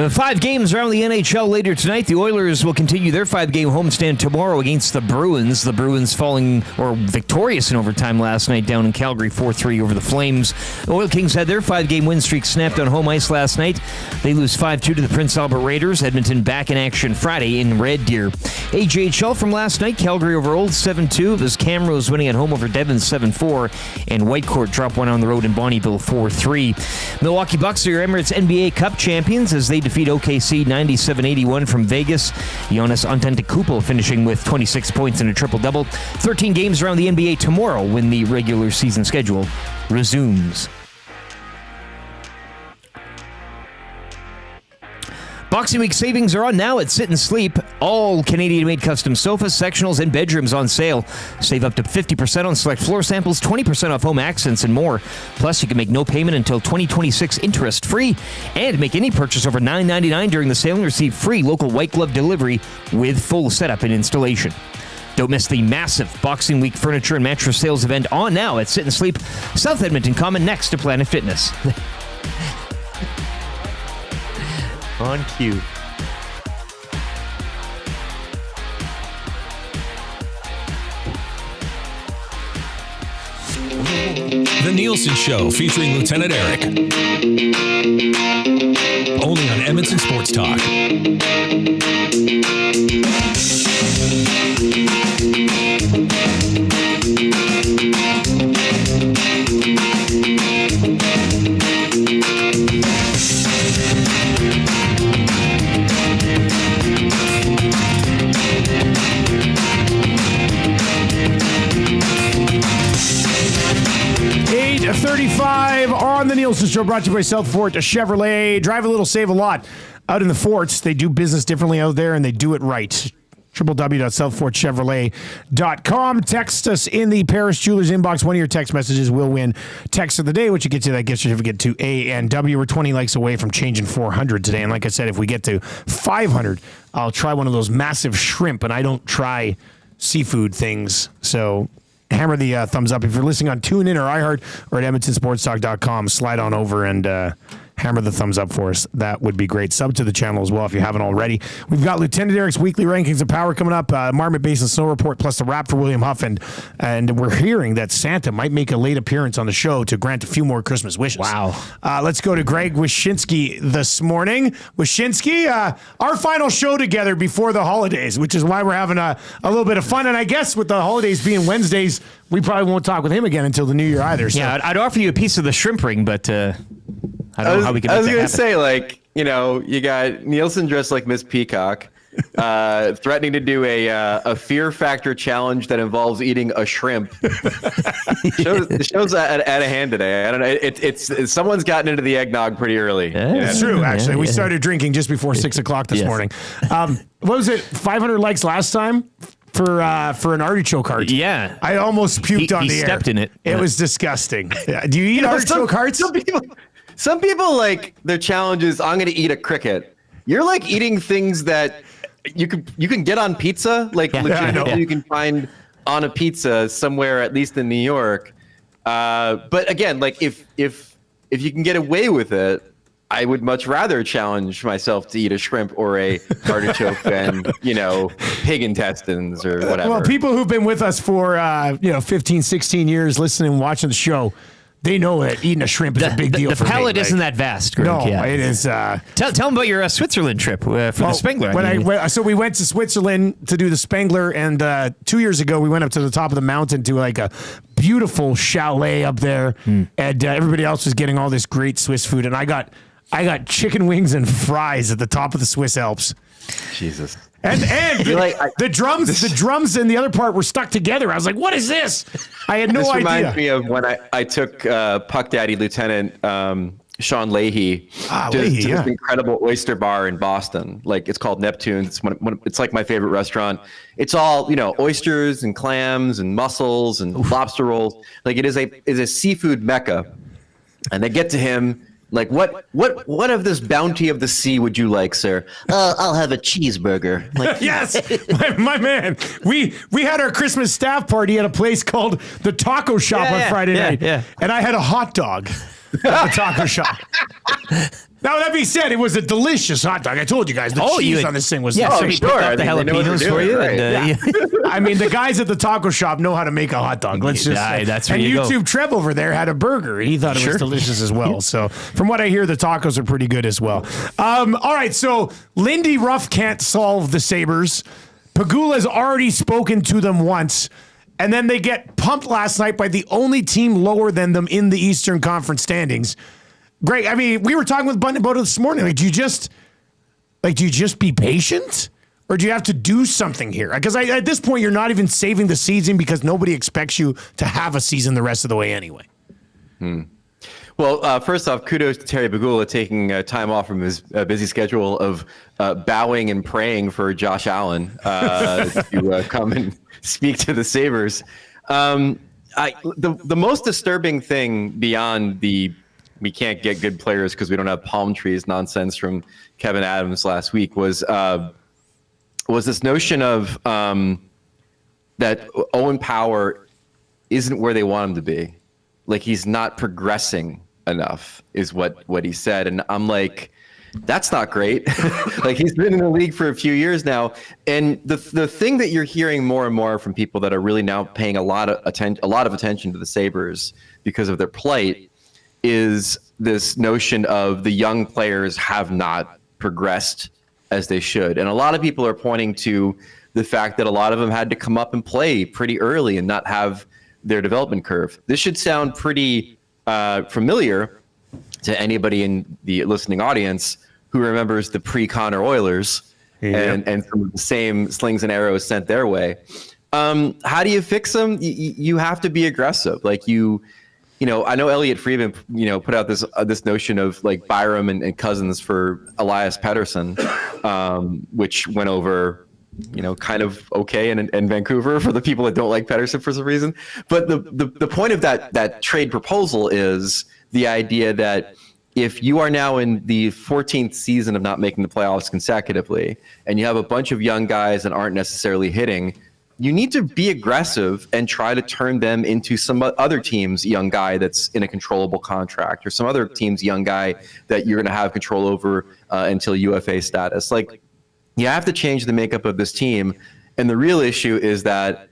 5 games around the NHL later tonight. The Oilers will continue their 5-game homestand tomorrow against the Bruins. The Bruins falling or victorious in overtime last night down in Calgary 4-3 over the Flames. The Oil Kings had their 5-game win streak snapped on home ice last night. They lose 5-2 to the Prince Albert Raiders. Edmonton back in action Friday in Red Deer. AJHL from last night. Calgary over Old 7-2. It was Camrose winning at home over Devon 7-4. And Whitecourt dropped one on the road in Bonnyville 4-3. Milwaukee Bucks are your Emirates NBA Cup champions as they defeat OKC 97-81 from Vegas. Giannis Antetokounmpo finishing with 26 points and a triple-double. 13 games around the NBA tomorrow when the regular season schedule resumes. Boxing Week savings are on now at Sit and Sleep. All Canadian-made custom sofas, sectionals, and bedrooms on sale. Save up to 50% on select floor samples, 20% off home accents, and more. Plus, you can make no payment until 2026 interest-free and make any purchase over $9.99 during the sale and receive free local white glove delivery with full setup and installation. Don't miss the massive Boxing Week furniture and mattress sales event on now at Sit and Sleep, South Edmonton Common, next to Planet Fitness. On cue. The Nielson Show featuring Lieutenant Eric. Only on Edmonton Sports Talk. live on the Nielson Show, brought to you by South Fort Chevrolet. Drive a little, save a lot. Out in the forts, they do business differently out there, and they do it right. www.southfortchevrolet.com. Text us in the Paris Jewelers inbox. One of your text messages will win text of the day, which you get to that gift certificate to A&W. We're 20 likes away from changing 400 today. And like I said, if we get to 500, I'll try one of those massive shrimp, and I don't try seafood things. So hammer the thumbs up. If you're listening on TuneIn or iHeart or at EdmontonSportsTalk.com, slide on over and hammer the thumbs up for us. That would be great. Sub to the channel as well if you haven't already. We've got Lieutenant Eric's weekly rankings of power coming up, Marmot Basin Snow Report, plus the wrap for William Huff. And we're hearing that Santa might make a late appearance on the show to grant a few more Christmas wishes. Wow. Let's go to Greg Wyshynski this morning. Wyshynski, our final show together before the holidays, which is why we're having a little bit of fun. And I guess with the holidays being Wednesdays, we probably won't talk with him again until the new year either. So. Yeah, I'd offer you a piece of the shrimp ring, but I don't know how we can. I was going to say, like, you got Nielsen dressed like Miss Peacock, threatening to do a Fear Factor challenge that involves eating a shrimp. The show's at a hand today. I don't know. It's someone's gotten into the eggnog pretty early. Yeah, it's true, actually. We started drinking just before 6 o'clock this morning. What was it? 500 likes last time? For an artichoke heart. Yeah. I almost puked on the air. He stepped in it. It was disgusting. Do you eat artichoke hearts? Some people like their challenge is, I'm going to eat a cricket. You're like eating things that you can get on pizza. Like legitimately you can find on a pizza somewhere, at least in New York. But again, like if you can get away with it, I would much rather challenge myself to eat a shrimp or a artichoke than, pig intestines or whatever. Well, people who've been with us for, 15, 16 years listening and watching the show, they know that eating a shrimp is a big deal. The palate isn't that vast, Greg. No, it is. Tell them about your Switzerland trip for the Spengler. So we went to Switzerland to do the Spengler, and 2 years ago we went up to the top of the mountain to like a beautiful chalet up there, and everybody else was getting all this great Swiss food, and I got chicken wings and fries at the top of the Swiss Alps. Jesus. And the drums and the other part were stuck together. I was like, what is this? I had no idea. This reminds me of when I took Puck Daddy Lieutenant Sean Leahy to this incredible oyster bar in Boston. Like, it's called Neptune. It's like my favorite restaurant. It's all, oysters and clams and mussels and lobster rolls. Like, it is a seafood mecca. And they get to him. Like, what of this bounty of the sea would you like, sir? I'll have a cheeseburger. Like, yes, my man. We had our Christmas staff party at a place called the Taco Shop on Friday night, and I had a hot dog at the taco shop. Now, that being said, it was a delicious hot dog. I told you guys, the cheese on this thing was sure. Picked up the jalapenos for you. Right. I mean, the guys at the taco shop know how to make a hot dog. Let's just that's where and you YouTube go. Trev over there had a burger. He thought it was delicious as well. So from what I hear, the tacos are pretty good as well. All right, so Lindy Ruff can't solve the Sabres. Pagula's already spoken to them once. And then they get pumped last night by the only team lower than them in the Eastern Conference standings. Greg, I mean, we were talking with Bunton about it this morning. Like, do you just be patient, or do you have to do something here? Because at this point, you're not even saving the season because nobody expects you to have a season the rest of the way anyway. Well, first off, kudos to Terry Pagula taking time off from his busy schedule of bowing and praying for Josh Allen to come and speak to the Sabres. The most disturbing thing beyond the we can't get good players because we don't have palm trees nonsense from Kevin Adams last week was this notion of that Owen Power isn't where they want him to be. Like, he's not progressing enough is what he said. And I'm like, that's not great. Like, he's been in the league for a few years now. And the thing that you're hearing more and more from people that are really now paying a lot of attention to the Sabres because of their plight is this notion of the young players have not progressed as they should. And a lot of people are pointing to the fact that a lot of them had to come up and play pretty early and not have their development curve. This should sound pretty familiar to anybody in the listening audience who remembers the pre-Connor Oilers and some of the same slings and arrows sent their way. How do you fix them? You have to be aggressive. Like, you I know Elliot Friedman, put out this notion of like Byram and Cousins for Elias Pettersson, which went over, kind of okay in Vancouver for the people that don't like Pettersson for some reason. But the point of that trade proposal is the idea that if you are now in the 14th season of not making the playoffs consecutively, and you have a bunch of young guys that aren't necessarily hitting, you need to be aggressive and try to turn them into some other team's young guy that's in a controllable contract, or some other team's young guy that you're going to have control over until UFA status. Like, you have to change the makeup of this team. And the real issue is that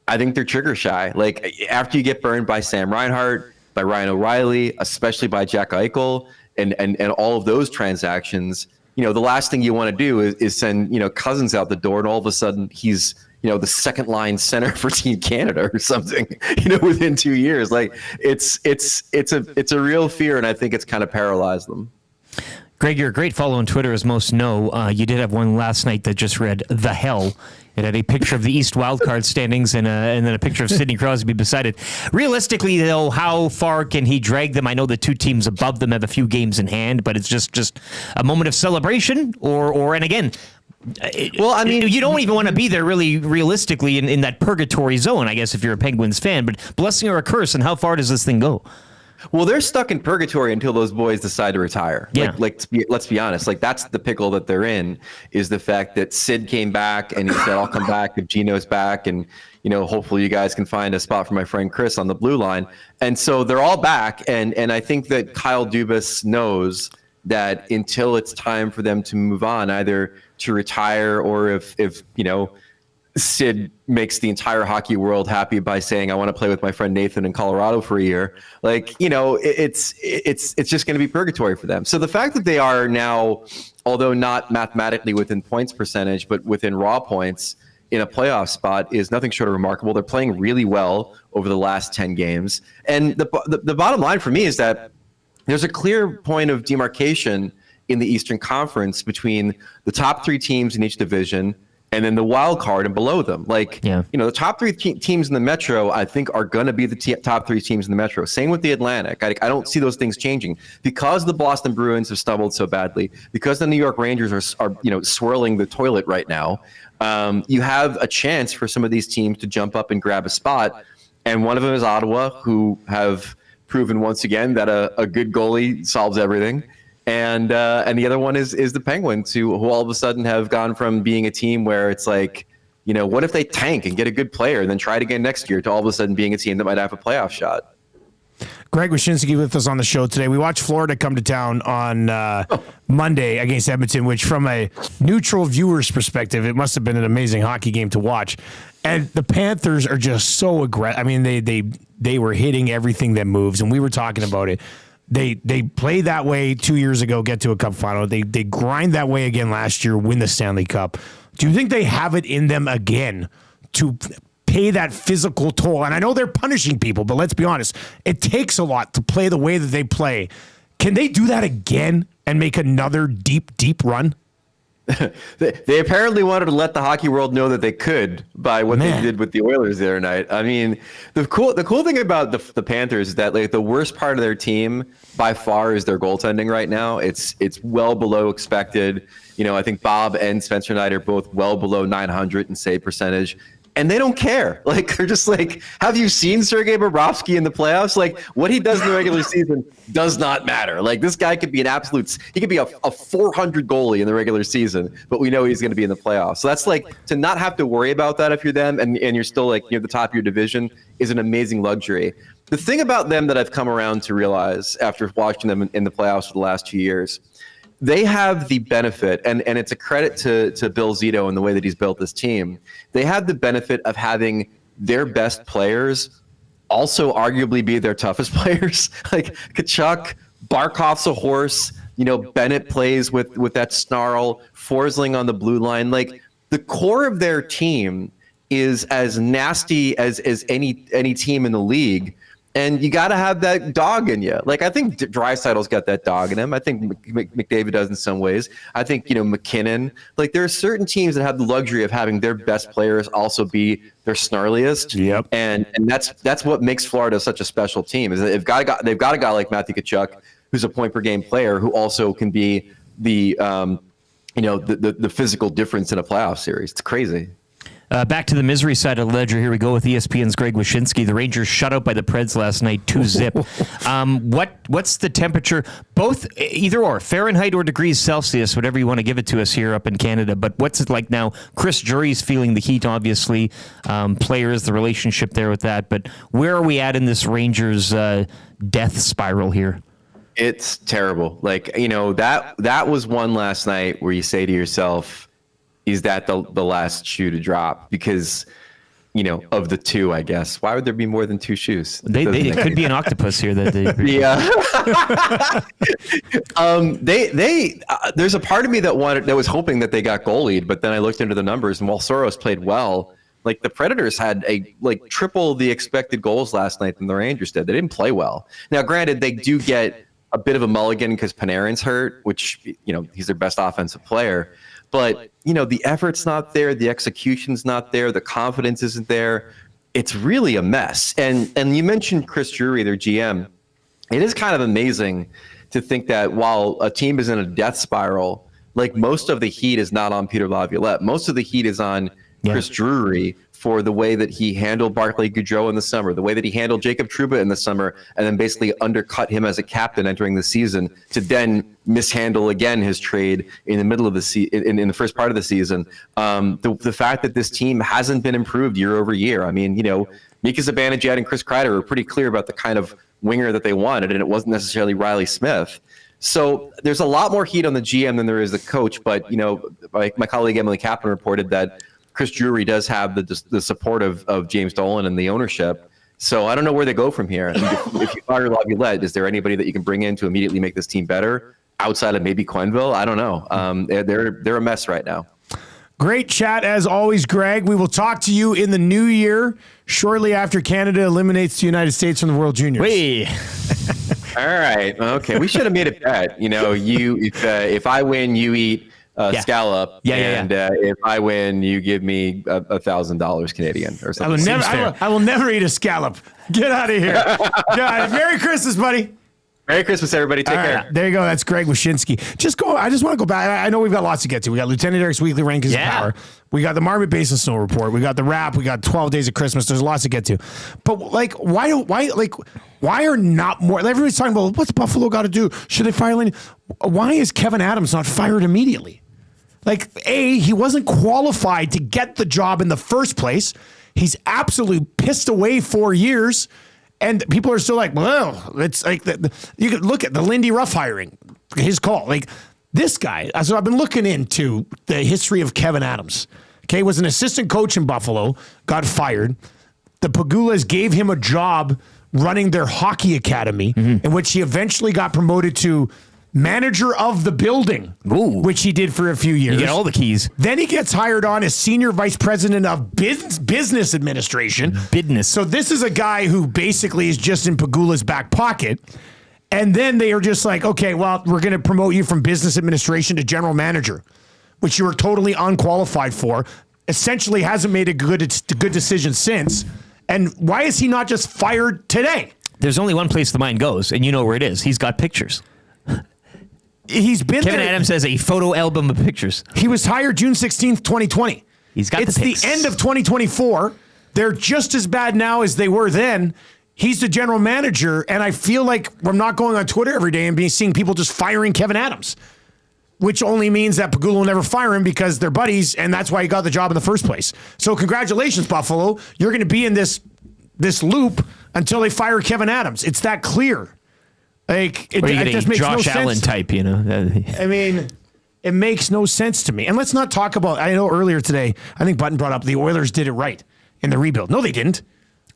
I think they're trigger shy. Like, after you get burned by Sam Reinhart, by Ryan O'Reilly, especially by Jack Eichel, and all of those transactions, the last thing you want to do is send, Cousins out the door, and all of a sudden he's, the second line center for Team Canada or something, within 2 years. Like, it's a real fear, and I think it's kind of paralyzed them. Greg, you're a great follow on Twitter, as most know. You did have one last night that just read "The Hell." It had a picture of the East wildcard standings and then a picture of Sidney Crosby beside it. Realistically, though, how far can he drag them? I know the two teams above them have a few games in hand, but it's just a moment of celebration, and again. Well, I mean, you don't even want to be there really realistically in that purgatory zone, I guess, if you're a Penguins fan, but blessing or a curse, and how far does this thing go? Well, they're stuck in purgatory until those boys decide to retire. Yeah. Let's be honest. Like, that's the pickle that they're in, is the fact that Sid came back and he said, I'll come back if Gino's back. And, hopefully you guys can find a spot for my friend Chris on the blue line. And so they're all back. And I think that Kyle Dubas knows that until it's time for them to move on, either to retire or if Sid makes the entire hockey world happy by saying, I want to play with my friend Nathan in Colorado for a year. Like, it's just going to be purgatory for them. So the fact that they are now, although not mathematically within points percentage, but within raw points in a playoff spot is nothing short of remarkable. They're playing really well over the last 10 games. And the bottom line for me is that there's a clear point of demarcation in the Eastern Conference between the top three teams in each division and then the wild card and below them. The top three teams in the Metro, I think, are going to be the top three teams in the Metro. Same with the Atlantic. I don't see those things changing because the Boston Bruins have stumbled so badly, because the New York Rangers are swirling the toilet right now. You have a chance for some of these teams to jump up and grab a spot. And one of them is Ottawa, who have proven once again that a good goalie solves everything. And the other one is the Penguins, who all of a sudden have gone from being a team where it's like, what if they tank and get a good player and then try it again next year, to all of a sudden being a team that might have a playoff shot. Greg Wyshynski with us on the show today. We watched Florida come to town on Monday against Edmonton, which from a neutral viewer's perspective, it must have been an amazing hockey game to watch. And the Panthers are just so aggressive. I mean, they were hitting everything that moves, and we were talking about it. They played that way 2 years ago, get to a cup final. They grind that way again last year, win the Stanley Cup. Do you think they have it in them again to pay that physical toll? And I know they're punishing people, but let's be honest, it takes a lot to play the way that they play. Can they do that again and make another deep, deep run? They apparently wanted to let the hockey world know that they could by what they did with the Oilers the other night. I mean, the cool thing about the Panthers is that the worst part of their team by far is their goaltending right now. It's well below expected. I think Bob and Spencer Knight are both well below 900 in save percentage. And they don't care. They're just like, have you seen Sergei Bobrovsky in the playoffs? What he does in the regular season does not matter. This guy could be he could be a 400 goalie in the regular season, but we know he's going to be in the playoffs. So that's to not have to worry about that if you're them and you're still near the top of your division is an amazing luxury. The thing about them that I've come around to realize after watching them in the playoffs for the last 2 years, they have the benefit, and it's a credit to Bill Zito and the way that he's built this team. They have the benefit of having their best players also arguably be their toughest players. Kachuk, Barkov's a horse. Bennett plays with that snarl. Forsling on the blue line. The core of their team is as nasty as any team in the league. And you got to have that dog in you. Like, I think Draisaitl's got that dog in him. I think McDavid does in some ways. I think, McKinnon. Like, there are certain teams that have the luxury of having their best players also be their snarliest. Yep. And that's what makes Florida such a special team. Is that they've got a guy like Matthew Tkachuk, who's a point per game player, who also can be the physical difference in a playoff series. It's crazy. Back to the misery side of the ledger. Here we go with ESPN's Greg Wyshynski. The Rangers shut out by the Preds last night, 2-0. What's the temperature? Both, either or, Fahrenheit or degrees Celsius, whatever you want to give it to us here up in Canada. But what's it like now? Chris Drury's feeling the heat, obviously. Players, the relationship there with that. But where are we at in this Rangers death spiral here? It's terrible. Like, that was one last night where you say to yourself, is that the last shoe to drop? Because, of the two, I guess. Why would there be more than two shoes? It could be an octopus here. Yeah. There's a part of me that was hoping that they got goalied, but then I looked into the numbers, and while Soros played well, like the Predators had triple the expected goals last night than the Rangers did. They didn't play well. Now, granted, they do get a bit of a mulligan because Panarin's hurt, which, he's their best offensive player. But, the effort's not there. The execution's not there. The confidence isn't there. It's really a mess. And you mentioned Chris Drury, their GM. It is kind of amazing to think that while a team is in a death spiral, like most of the heat is not on Peter Laviolette. Most of the heat is on Chris Drury for the way that he handled Barclay Goodrow in the summer, the way that he handled Jacob Trouba in the summer, and then basically undercut him as a captain entering the season to then mishandle again his trade in the middle of the in the first part of the season. The fact that this team hasn't been improved year over year. I mean, Mika Zibanejad and Chris Kreider were pretty clear about the kind of winger that they wanted, and it wasn't necessarily Riley Smith. So there's a lot more heat on the GM than there is the coach. But, like my colleague Emily Kaplan reported that Chris Drury does have the support of James Dolan and the ownership. So I don't know where they go from here. I mean, if you fire Laviolette, is there anybody that you can bring in to immediately make this team better outside of maybe Quenneville? I don't know. They're a mess right now. Great chat as always, Greg. We will talk to you in the new year, shortly after Canada eliminates the United States from the World Juniors. Wait. All right. Okay. We should have made a bet. If I win, you eat scallop. If I win, you give me $1,000 Canadian or something. I will never eat a scallop. Get out of here. Merry Christmas, buddy. Merry Christmas, everybody. Take care. There you go. That's Greg Wyshynski. I just want to go back. I know we've got lots to get to. We got Lieutenant Eric's weekly rankings of power. We got the Marmot Basin Snow Report. We got the wrap. We got 12 Days of Christmas. There's lots to get to. But why are not more? Everybody's talking about what's Buffalo got to do? Should they fire Lenny? Why is Kevin Adams not fired immediately? He wasn't qualified to get the job in the first place. He's absolutely pissed away 4 years. And people are still like, well, it's like you could look at the Lindy Ruff hiring, his call. This guy, so I've been looking into the history of Kevin Adams. Okay, was an assistant coach in Buffalo, got fired. The Pagulas gave him a job running their hockey academy, in which he eventually got promoted to manager of the building, which he did for a few years. You get all the keys. Then he gets hired on as senior vice president of business administration. Business. So this is a guy who basically is just in Pagula's back pocket. And then they are just like, okay, well, we're going to promote you from business administration to general manager, which you were totally unqualified for. Essentially hasn't made a good decision since. And why is he not just fired today? There's only one place the mind goes, and you know where it is. He's got pictures. He's been Kevin Adams has a photo album of pictures. He was hired June 16th, 2020. He's got It's the pics. the end of 2024. They're just as bad now as they were then. He's the general manager, and I feel like I'm not going on Twitter every day and seeing people just firing Kevin Adams, which only means that Pagula will never fire him because they're buddies, and that's why he got the job in the first place. So congratulations, Buffalo. You're going to be in this loop until they fire Kevin Adams. It's that clear. It just makes Josh no Allen sense. type, you know. I mean, it makes no sense to me. And let's not talk about, I know earlier today, I think Button brought up the Oilers did it right in the rebuild. No, they didn't.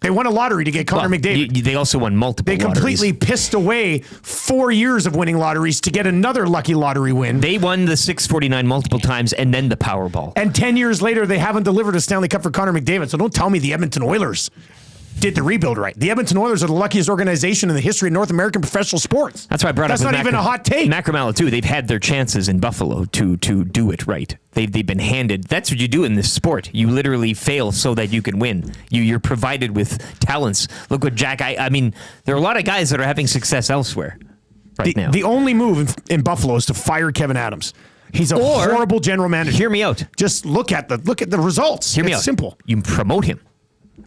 They won a lottery to get Connor McDavid. They also won multiple They completely pissed away 4 years of winning lotteries to get another lucky lottery win. They won the 649 multiple times and then the Powerball. And 10 years later, they haven't delivered a Stanley Cup for Connor McDavid. So don't tell me the Edmonton Oilers did the rebuild right. The Edmonton Oilers are the luckiest organization in the history of North American professional sports. That's why I brought That's up. That's not even a hot take. Macramalla too. They've had their chances in Buffalo to do it right. They've been handed. That's what you do in this sport. You literally fail so that you can win. You're provided with talents. Look what Jack. I mean, there are a lot of guys that are having success elsewhere now. The only move in Buffalo is to fire Kevin Adams. He's a horrible general manager. Hear me out. Just look at the results. Hear me out. Simple. You promote him.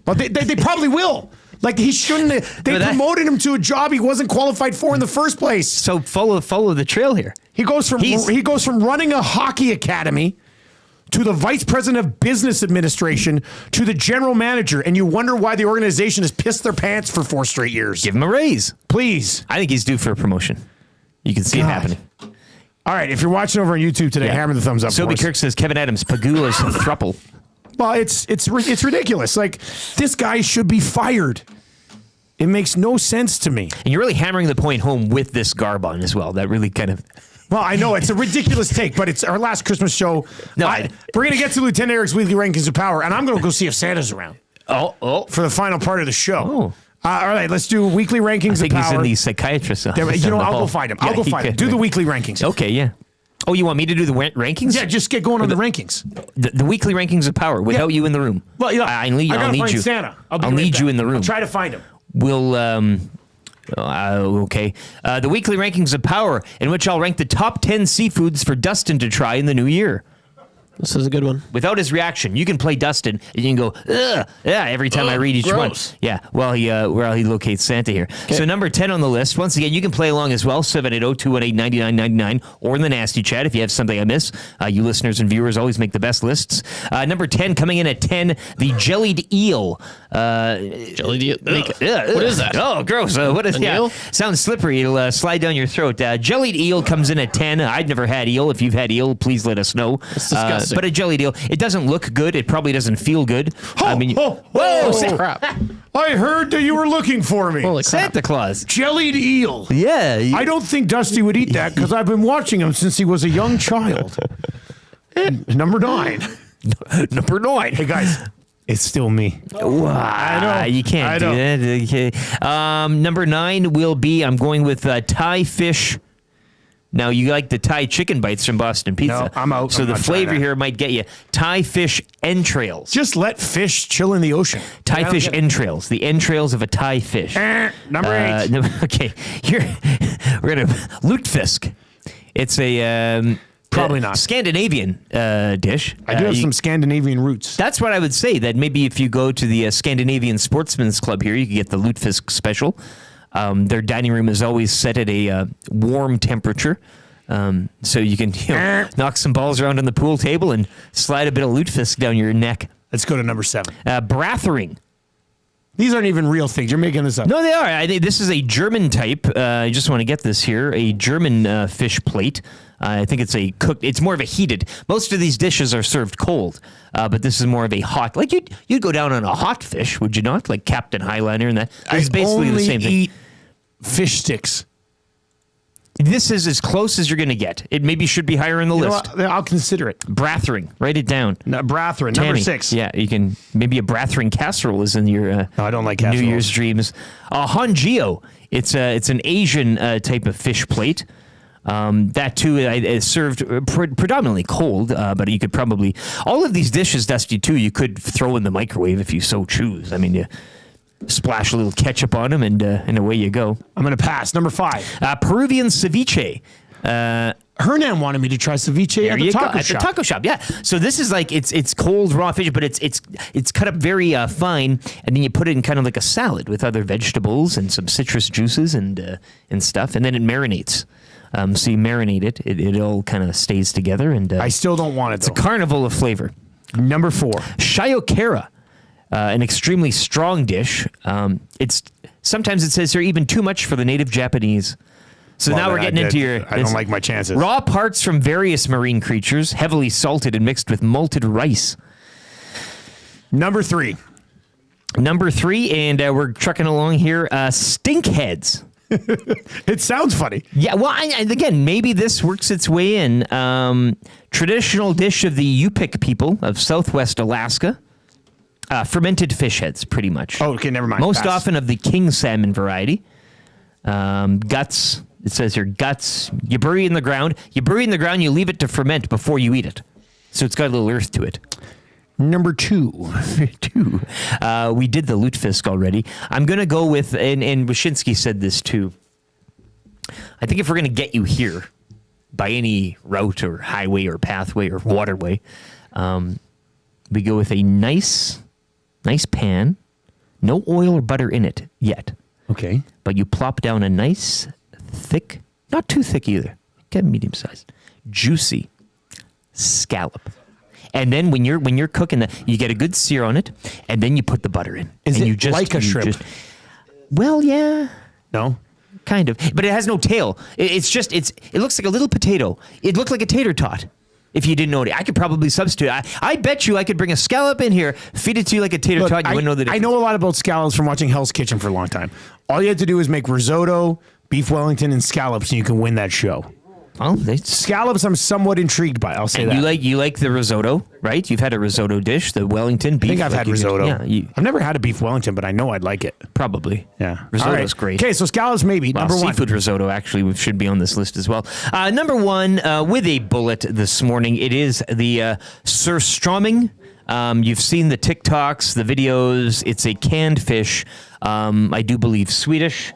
Well, they probably will. Like he shouldn't. They promoted him to a job he wasn't qualified for in the first place. So follow the trail here. He goes from running a hockey academy to the vice president of business administration to the general manager, and you wonder why the organization has pissed their pants for 4 straight years. Give him a raise, please. I think he's due for a promotion. You can see it happening. All right, if you're watching over on YouTube today, hammer the thumbs up. Sobe Kirk says Kevin Adams, Pagula's thruple. Well, it's ridiculous. Like, this guy should be fired. It makes no sense to me. And you're really hammering the point home with this garb on as well. That really kind of... Well, I know it's a ridiculous take, but it's our last Christmas show. No, we're going to get to Lieutenant Eric's Weekly Rankings of Power, and I'm going to go see if Santa's around. Oh. For the final part of the show. Oh. All right, let's do Weekly Rankings of Power. I think he's in the psychiatrist's office. I'll go find him. I'll go find him. Do the Weekly Rankings. Okay, yeah. Oh, you want me to do the rankings? Yeah, just get going on the rankings. The Weekly Rankings of Power without you in the room. Well, yeah. I'll need you. Santa. I'll need you in the room. I'll try to find him. We'll... okay. The Weekly Rankings of Power, in which I'll rank the top 10 seafoods for Dustin to try in the new year. This is a good one. Without his reaction, you can play Dustin, and you can go, ugh, yeah, every time I read each gross. one. Yeah, while he locates Santa here. Okay. So number 10 on the list, once again, you can play along as well, 780-218-9999, or in the Nasty Chat if you have something I miss. You listeners and viewers always make the best lists. Number 10, coming in at 10, the jellied eel. Jellied eel? What is that? Oh, gross. What is eel? Sounds slippery. It'll slide down your throat. Jellied eel comes in at 10. I've never had eel. If you've had eel, please let us know. It's disgusting. But a jellied eel, it doesn't look good. It probably doesn't feel good. Whoa, crap. I heard that you were looking for me. Holy crap. Santa Claus. Jellied eel. Yeah. I don't think Dusty would eat that because I've been watching him since he was a young child. Number 9. Number 9. Hey, guys. It's still me. I know. You can't do that. Okay. Number 9 will be, I'm going with Thai fish. Now, you like the Thai chicken bites from Boston Pizza. No, I'm out. So I'm the not flavor trying that. here might get you Thai fish entrails. Just let fish chill in the ocean. Thai fish entrails. The entrails of a Thai fish. Number 8. Okay. We're going to lutefisk. It's a... Probably not. Scandinavian dish. I do have some Scandinavian roots. That's what I would say, that maybe if you go to the Scandinavian Sportsman's Club here, you can get the lutefisk special. Their dining room is always set at a warm temperature. So you can knock some balls around on the pool table and slide a bit of lutefisk down your neck. Let's go to number 7. Brathering. These aren't even real things. You're making this up. No, they are. I think this is a German type. I just want to get this here. A German fish plate. I think it's a cooked. It's more of a heated. Most of these dishes are served cold, but this is more of a hot. Like you'd go down on a hot fish, would you not? Like Captain Highliner and that. It's basically the same thing. Eat fish sticks. This is as close as you're going to get. It maybe should be higher in the list. I'll consider it. Brathering. Write it down. No, Brathering. Number 6. Yeah, you can. Maybe a Brathering casserole is in your no, I don't like casseroles. New Year's dreams. Hanjio. It's an Asian type of fish plate. That too is served predominantly cold, but you could probably... All of these dishes, Dusty, too, you could throw in the microwave if you so choose. I mean, you splash a little ketchup on them and away you go. I'm going to pass. Number 5. Peruvian ceviche. Hernan wanted me to try ceviche at the taco shop. At the taco shop, yeah. So this is like it's cold raw fish, but it's cut up very fine, and then you put it in kind of like a salad with other vegetables and some citrus juices and stuff, and then it marinates. So you marinate it. It all kind of stays together, and I still don't want it. It's a carnival of flavor. Number 4, Shiokara, an extremely strong dish. It's sometimes it says here even too much for the native Japanese. So now we're getting into your... I don't like my chances. Raw parts from various marine creatures, heavily salted and mixed with malted rice. Number 3. And we're trucking along here. Stinkheads. It sounds funny. Yeah, well, and again, maybe this works its way in. Traditional dish of the Yupik people of southwest Alaska. Fermented fish heads, pretty much. Oh, okay, never mind. Most Pass. often of the king salmon variety. Guts. It says here, guts. You bury in the ground. You leave it to ferment before you eat it. So it's got a little earth to it. Number 2. We did the lutefisk already. I'm going to go with, and Wyshynski said this too. I think if we're going to get you here by any route or highway or pathway or waterway, we go with a nice pan, no oil or butter in it yet. Okay. But you plop down a nice, thick, not too thick either, get medium sized, juicy scallop. And then when you're cooking that, you get a good sear on it, and then you put the butter in. Is and it you just, like a shrimp? Well, yeah. No? Kind of. But it has no tail. It looks like a little potato. It looked like a tater tot. If you didn't know it, I could probably substitute. I bet you I could bring a scallop in here, feed it to you like a tater tot, and you wouldn't know the difference. I know a lot about scallops from watching Hell's Kitchen for a long time. All you have to do is make risotto, beef Wellington, and scallops, and you can win that show. Well, scallops I'm somewhat intrigued by. I'll say and that. You like the risotto, right? You've had a risotto dish, the Wellington beef. I think I've had risotto. Yeah, I've never had a beef Wellington, but I know I'd like it. Probably. Yeah. Risotto's great. Okay, so scallops maybe. Number 1. Seafood risotto actually should be on this list as well. Number 1, with a bullet this morning, it is the surströmming. You've seen the TikToks, the videos. It's a canned fish. I do believe Swedish.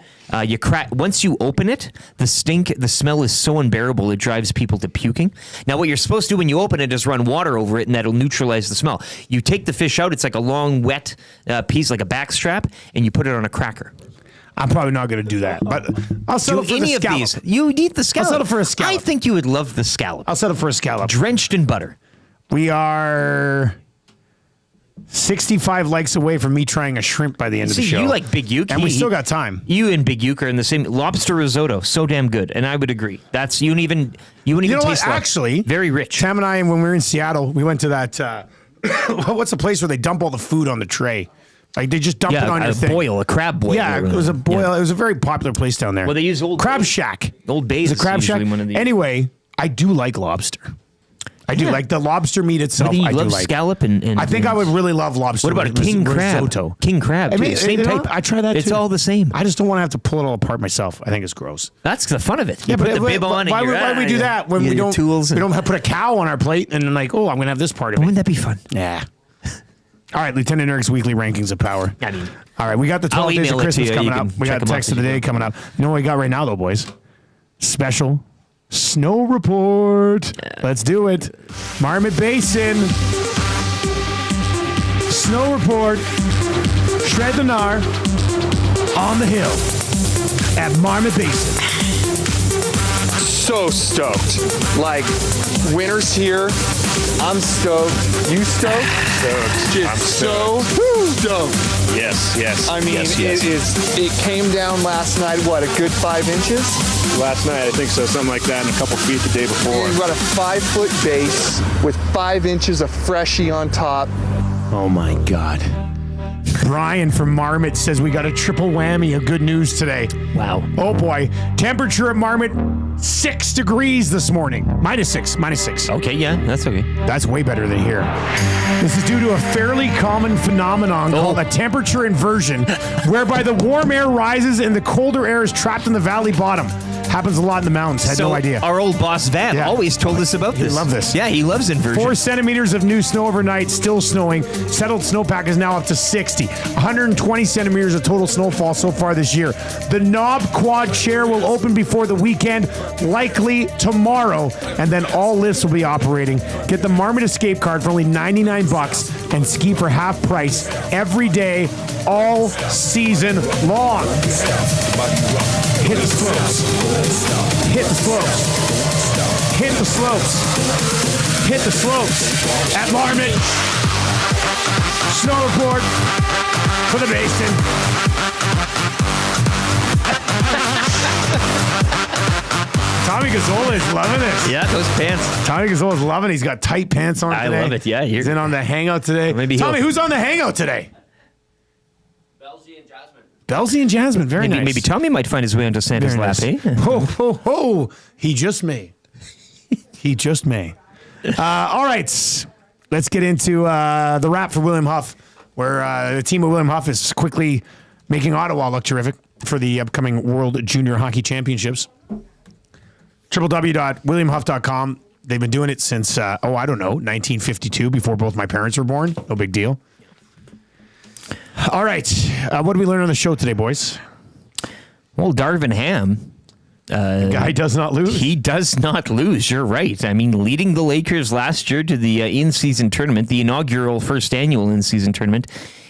You crack once you open it, the smell is so unbearable it drives people to puking. Now, what you're supposed to do when you open it is run water over it, and that'll neutralize the smell. You take the fish out; it's like a long, wet piece, like a backstrap, and you put it on a cracker. I'm probably not going to do that, but I'll settle for any the scallop. of these. You eat the scallop. I'll settle for a scallop. I think you would love the scallop. I'll settle for a scallop, drenched in butter. We are 65 likes away from me trying a shrimp by the end of the show. You like Big Uke, and we still got time. You and Big Uke are in the same lobster risotto. So damn good, and I would agree. That's you wouldn't even taste. Actually, very rich. Tam and I, when we were in Seattle, we went to that. What's the place where they dump all the food on the tray? Like they just dump it on your thing. A crab boil. Yeah, it was a boil. Yeah. It was a very popular place down there. Well, they use Old Crab Bay. Shack. Old Bay is a Crab Shack. one of the. Anyway, I do like lobster. I do like the lobster meat itself. You I love do like scallop and I think I would really love lobster. What about a king crab? Risotto. King crab, too. Same type. I try that. It's too. all the same. I just don't want to have to pull it all apart myself. I think it's gross. That's the fun of it. You put the bib on. Why would we do that when we don't? Tools we don't have to put a cow on our plate and then like, oh, I'm gonna have this part of it. Wouldn't that be fun? Yeah. All right, Lieutenant Eric's weekly rankings of power. I mean, all right, we got the 12 days of Christmas coming up. We got the text of the day coming up. You know what we got right now, though, boys? Special snow report. Let's do it. Marmot Basin. Snow report. Shred the gnar on the hill at Marmot Basin. So stoked. Like, winter's here. I'm stoked. You stoked? Stoked. Just so stoked. Yes. I mean, it came down last night, what, a good 5 inches? Last night, I think so. Something like that, and a couple feet the day before. We've got a 5-foot base with 5 inches of freshie on top. Oh, my God. Brian from Marmot says we got a triple whammy of good news today. Wow. Oh, boy. Temperature at Marmot, 6 degrees this morning. Minus 6. Okay, yeah, that's okay. That's way better than here. This is due to a fairly common phenomenon called a temperature inversion, whereby the warm air rises and the colder air is trapped in the valley bottom. Happens a lot in the mountains. Had no idea. Our old boss, Van, always told us about this. He loved this. Yeah, he loves inversion. 4 centimeters of new snow overnight, still snowing. Settled snowpack is now up to 60. 120 centimeters of total snowfall so far this year. The Knob Quad Chair will open before the weekend, likely tomorrow, and then all lifts will be operating. Get the Marmot Escape card for only $99 and ski for half price every day, all season long. Hit the slopes. Hit the slopes. Hit the slopes. Hit the slopes at Marmot. Snow report for the basin. Tommy Gazzola is loving this. Yeah, those pants. Tommy Gazzola is loving it. He's got tight pants on today. I love it. Yeah, he's in on the hangout today. Tommy, who's on the hangout today? Belzy and Jasmine, very nice. Maybe Tommy might find his way onto Santa's lap, eh? Ho, ho, ho. He just may. He just may. All right. Let's get into the wrap for William Huff where the team of William Huff is quickly making Ottawa look terrific for the upcoming World Junior Hockey Championships. www.williamhuff.com. They've been doing it since, 1952, before both my parents were born. No big deal. All right. What did we learn on the show today, boys? Well, Darvin Ham. The guy does not lose. He does not lose. You're right. I mean, leading the Lakers last year to the in-season tournament, the inaugural first annual in-season tournament,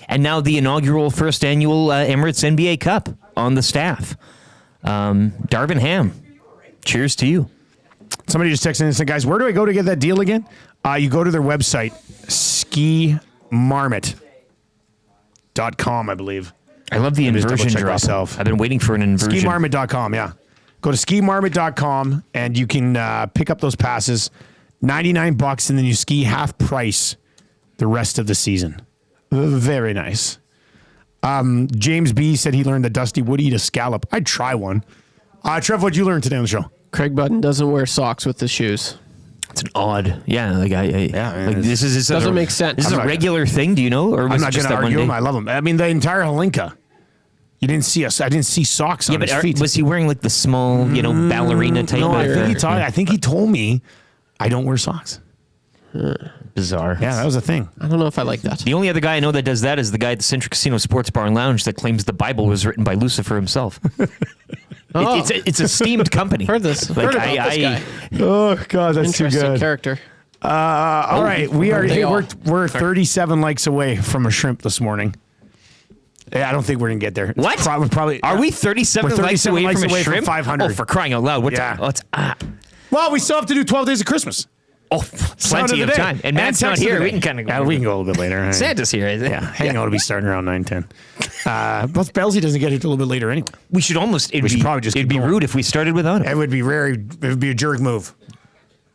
and now the inaugural first annual Emirates NBA Cup on the staff. Darvin Ham, cheers to you. Somebody just texted in and said, guys, where do I go to get that deal again? You go to their website, skimarmot.com, I believe. I love the inversion drop. Myself. I've been waiting for an inversion. Skimarmot.com, yeah. Go to skimarmot.com and you can pick up those passes, $99, and then you ski half price the rest of the season. Very nice. James B said he learned that Dusty would eat a scallop. I'd try one. Trev, what'd you learn today on the show? Craig Button doesn't wear socks with his shoes. It's an odd, this doesn't make sense. This is a regular thing. Do you know? Or I'm not going to argue him. I love him. I mean, the entire Halinka. You didn't see us. I didn't see socks on his feet. Was he wearing like the small, ballerina type? No, I think he told me I don't wear socks. Bizarre. Yeah, that was a thing. I don't know if I like that. The only other guy I know that does that is the guy at the Centric Casino Sports Bar and Lounge that claims the Bible was written by Lucifer himself. It's a steamed company. Heard this. Heard about this guy. Oh God, that's too good. Character. All right, we're 37 likes away from a shrimp this morning. Yeah, I don't think we're gonna get there. What? Probably. Are we 37 likes away from a shrimp? From 500. Oh, for crying out loud! Well, we still have to do 12 days of Christmas. Oh, plenty of time. And Matt's not here. We can kind of go. We can go a little bit later. Santa's here. Hang on, it'll be starting around 9:10. But Belsey doesn't get here till a little bit later anyway. We should almost. It'd be rude if we started without him. It would be It would be a jerk move.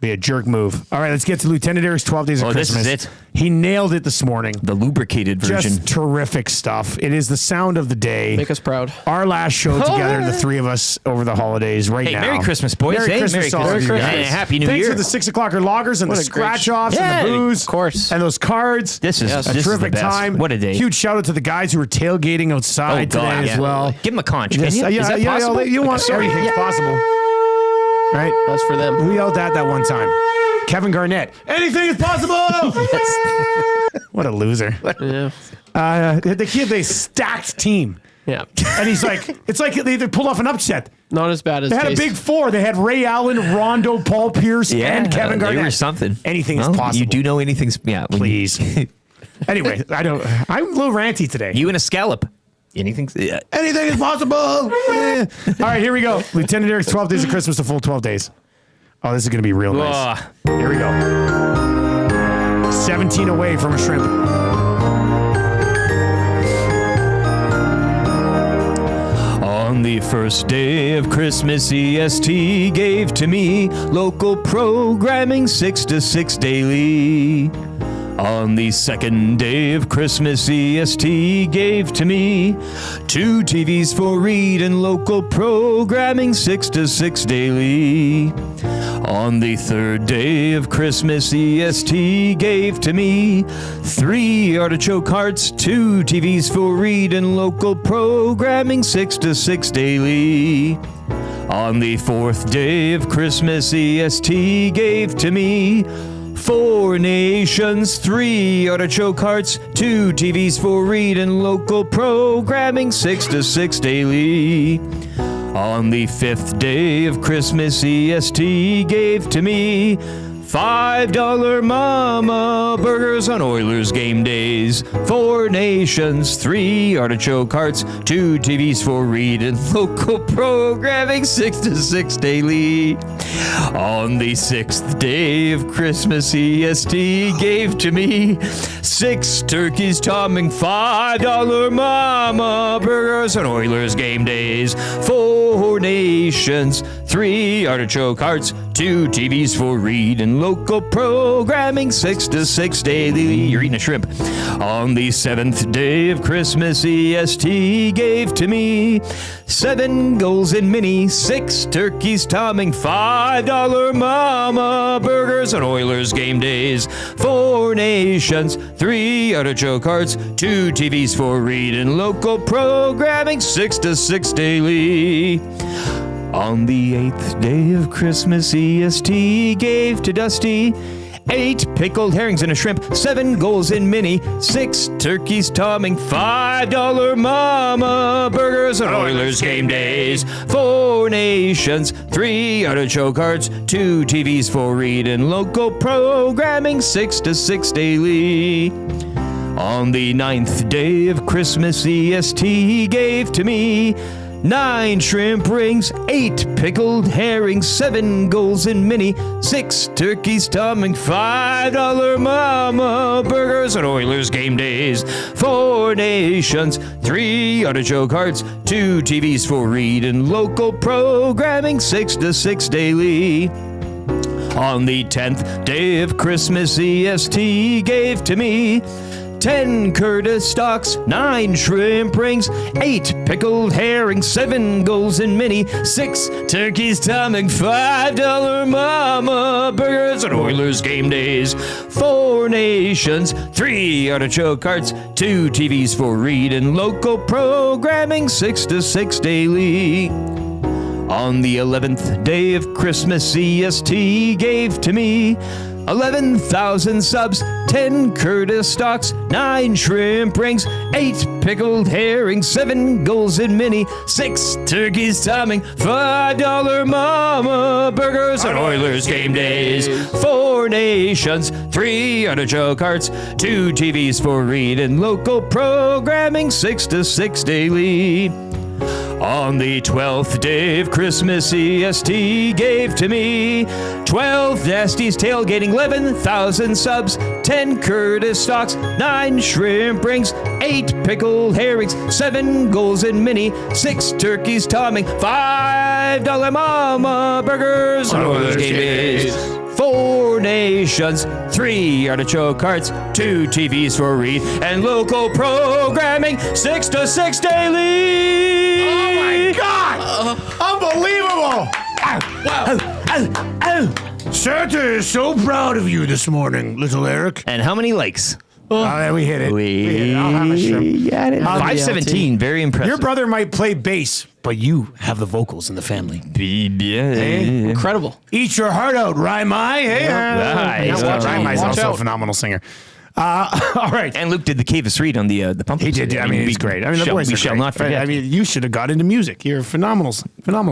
Be a jerk move. All right, let's get to Lieutenant Eric's 12 Days of Christmas. This is it. He nailed it this morning. The lubricated version. Just terrific stuff. It is the sound of the day. Make us proud. Our last show together, the three of us over the holidays now. Merry Christmas, boys. Merry Christmas. And Happy New Year. Thanks for the 6 o'clocker loggers and the scratch-offs and the booze. Of course. And those cards. This is a terrific time. What a day. Huge shout out to the guys who were tailgating outside today as well. Give them a conch. Is that possible? You want everything's possible. Right? That's for them. We yelled that one time. Kevin Garnett. Anything is possible. What a loser. Yeah. The kid, they stacked team. Yeah. And he's like, it's like they pulled off an upset. Not as bad as they had a big four. They had Ray Allen, Rondo, Paul Pierce, and Kevin Garnett. They were something. Anything is possible. You do know anything's, please. Anyway, I'm a little ranty today. You and a scallop. Anything is possible. All right, here we go. Lieutenant Eric's 12 Days of Christmas, the full 12 days. Oh, this is going to be real nice. Here we go. 17 away from a shrimp. On the first day of Christmas, EST gave to me local programming 6 to 6 daily. On the second day of Christmas, EST gave to me 2 TVs for read and local programming 6 to 6 daily. On the third day of Christmas, EST gave to me 3 artichoke hearts, 2 TVs for read and local programming 6 to 6 daily. On the fourth day of Christmas, EST gave to me 4 nations, 3 artichoke hearts, 2 TVs for read and local programming 6 to 6 daily. On the fifth day of Christmas, EST gave to me $5 Mama Burgers on Oilers game days, 4 nations, 3 artichoke hearts, 2 TVs for read and local programming 6 to 6 daily. On the 6th day of Christmas, EST gave to me 6 turkeys topping $5 Mama Burgers on Oilers game days, 4 nations, 3 artichoke hearts, 2 TVs for read and local programming 6 to 6 daily. You're eating a shrimp. On the 7th day of Christmas, EST gave to me 7 goals in mini, 6 turkeys tomming, $5 mama burgers and Oilers game days, 4 nations, 3 artichoke hearts, 2 TVs for read and local programming 6 to 6 daily. On the 8th day of Christmas, EST gave to Dusty 8 pickled herrings and a shrimp, 7 goals in mini, 6 turkeys tomming, $5 mama burgers and Oilers game days, 4 nations, 3 artichoke hearts, 2 TVs for read and local programming 6 to 6 daily. On the 9th day of Christmas, EST gave to me 9 shrimp rings, 8 pickled herrings, 7 goals in mini, 6 turkeys tomming, $5 mama burgers and Oilers game days, 4 nations, 3 artichoke hearts, 2 TVs for read and local programming 6 to 6 daily. On the 10th day of Christmas, EST gave to me 10 Curtis stocks, 9 shrimp rings, 8 pickled herrings, 7 goals in mini, 6 turkeys tomming, $5 mama burgers and Oilers game days, 4 nations, 3 artichoke hearts, 2 TVs for read and local programming 6 to 6 daily. On the 11th day of Christmas, EST gave to me 11,000 subs, 10 Curtis stocks, 9 shrimp rings, 8 pickled herrings, 7 goals in mini, 6 turkeys tomming, $5 mama burgers and Oilers game days, 4 nations, 3 artichoke hearts, 2 TVs for read and local programming 6 to 6 daily. On the 12th day of Christmas, EST gave to me 12 Nasty's tailgating, 11,000 subs, 10 Curtis stocks, 9 shrimp rings, 8 pickled herrings, 7 goals in mini, 6 turkeys tomming, $5 mama burgers and Oilers game days, 4 nations, 3 artichoke hearts, 2 TVs for read and local programming 6 to 6 daily. Oh my God! Unbelievable! Santa is so proud of you this morning, little Eric. And how many likes? Oh, we hit it. We hit it. I'll have a shrimp. got it. 517, very impressive. Your brother might play bass, but you have the vocals in the family. Incredible. Eat your heart out, Rymai. Hey, Nice. Rymai's Watch also out. a phenomenal singer. All right. And Luke did the Cave read on the pumpkin. He did. I mean, he's great. I mean, the boys we are shall great. not forget. I mean, you should have got into music. You're a phenomenal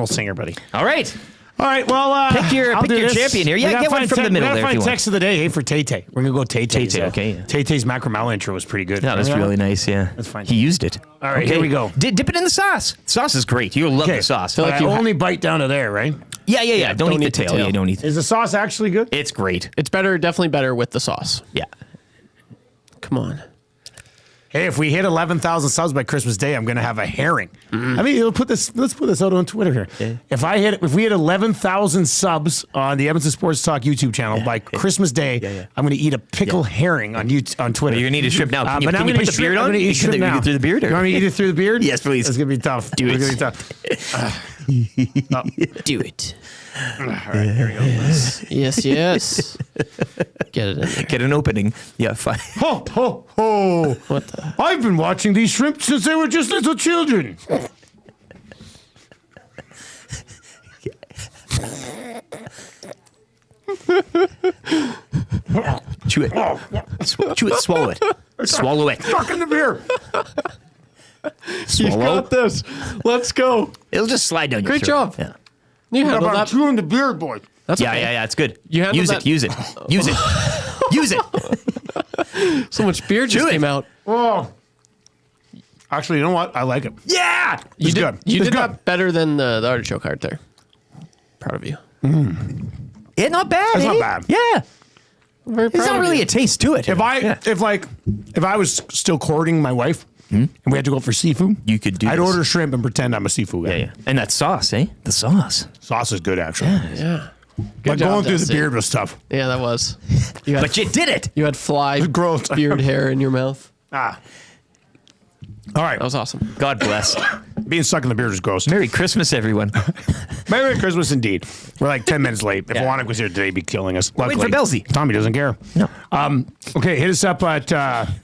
singer, buddy. All right. All right, well, pick your champion here. Yeah, get one from the middle there if you want. Text of the day, hey, for Tay-Tay. We're going to go Tay-Tay. Tay-Tay, okay. Yeah. Tay-Tay's Macramalla intro was pretty good. Yeah, that's really nice, yeah. That's fine. He used it. All right, here we go. Dip it in the sauce. Sauce is great. You'll love the sauce. Like you only bite down to there, right? Yeah. Don't eat the tail. Yeah, don't eat Is the sauce actually good? It's great. It's better, definitely better with the sauce. Yeah. Come on. Hey, if we hit 11,000 subs by Christmas Day, I'm going to have a herring. I mean, let's put this out on Twitter here. Yeah. If we hit 11,000 subs on the Edmonton Sports Talk YouTube channel by Christmas Day, I'm going to eat a pickle herring on Twitter. Well, you're going to need a shrimp now. Can you put the beard on? I'm going to eat shrimp now. Through the beard? You want me to eat it through the beard? Yes, please. It's going to be tough. Do it. It's going to be tough. Do it. All right, here we go. Yes. Get it in there. Get an opening. Yeah, fine. Ho, ho, ho. What the? I've been watching these shrimp since they were just little children. Chew it. Chew it. Swallow it. Swallow it. Stuck in the beer. You got this. Let's go. It'll just slide down your Great throat. job. Yeah. You handled I'm that. chewing the beard, boy. That's okay. Yeah. It's good. You handled Use that- it. Use it. Use it. Use it. So much beer just came out. Oh. Actually, you know what? I like it. Yeah. It's good. You It's did good. that better than the artichoke heart there. Proud of you. Yeah, not bad. That's eh? not bad. Yeah. Very There's proud not of really you. a taste to it. If I was still courting my wife and we had to go for seafood, you could do I'd this. order shrimp and pretend I'm a seafood guy. Yeah. And that sauce, eh? The sauce. Sauce is good, actually. Yeah. But job, going through the Dusty. beard was tough. Yeah, that was. But you did it. You had fly Gross. beard hair in your mouth. Ah. All right. That was awesome. God bless. Being stuck in the beard is gross. Merry Christmas, everyone. Merry Christmas indeed. We're like 10 minutes late. If Wanik was here today, he'd be killing us. Wait for Belzy. Tommy doesn't care. No. Okay, hit us up at,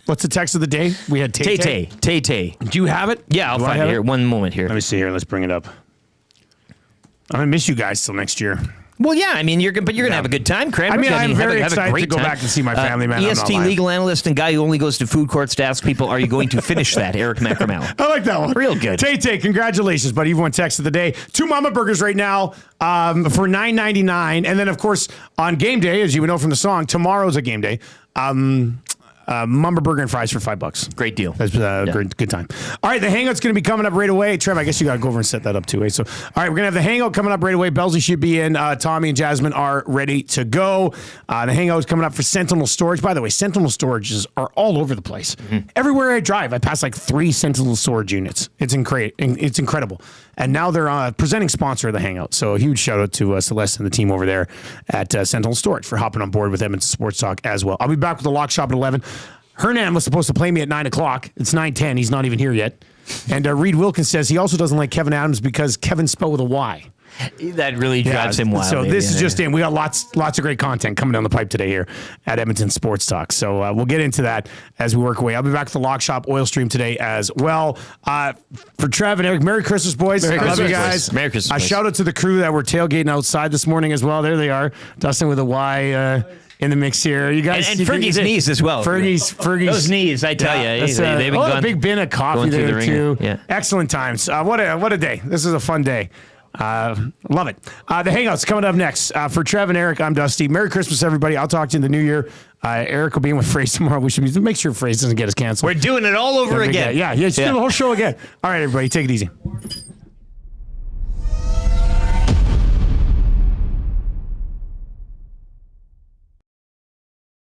what's the text of the day? We had Tay-Tay. Tay-Tay. Do you have it? Yeah, I'll Do I find have it here. One moment here. Let me see here. Let's bring it up. I'm going to miss you guys till next year. Well, yeah, I mean, you're going to have a good time, Craig. I mean, I'm very have a excited great to go time. back and see my family, man. I'm not EST lying. legal analyst and guy who only goes to food courts to ask people, are you going to finish that? Eric Macramalla. I like that one. Real good. Tay-Tay, congratulations, buddy. You've won text of the day. 2 Mama Burgers right now for $9.99. And then, of course, on game day, as you would know from the song, tomorrow's a game day. Mama Burger and fries for $5. Great deal. That's good time. All right, the hangout's going to be coming up right away. Trev, I guess you got to go over and set that up too. So, all right, we're going to have the hangout coming up right away. Belzy should be in. Tommy and Jasmine are ready to go. The hangout is coming up for Sentinel Storage. By the way, Sentinel Storages are all over the place. Mm-hmm. Everywhere I drive, I pass like 3 Sentinel Storage units. It's incredible. And now they're a presenting sponsor of the hangout. So a huge shout out to Celeste and the team over there at Sentinel Storage for hopping on board with Edmonton Sports Talk as well. I'll be back with the lock shop at 11. Hernan was supposed to play me at 9 o'clock. It's 9:10. He's not even here yet. And Reed Wilkins says he also doesn't like Kevin Adams because Kevin's spelled with a Y. That really drives him wild. So this is just in. We got lots of great content coming down the pipe today here at Edmonton Sports Talk. So we'll get into that as we work away. I'll be back to the Lock Shop oil stream today as well. For Trev and Eric, Merry Christmas, boys. Merry Love Christmas, you guys. boys. Merry Christmas, A boys. shout out to the crew that were tailgating outside this morning as well. There they are. Dustin with a Y in the mix here. You guys. And Fergie's knees as well. Fergie's. Those knees, I tell you. They've been a big bin of coffee going through there the ringer. too. Yeah. Excellent times. What a day. This is a fun day. Love it. The Hangout's coming up next. For Trev and Eric, I'm Dusty. Merry Christmas, everybody. I'll talk to you in the new year. Eric will be in with Phrase tomorrow. We should make sure Phrase doesn't get us canceled. We're doing it all over again. Yeah, just do the whole show again. All right, everybody, take it easy.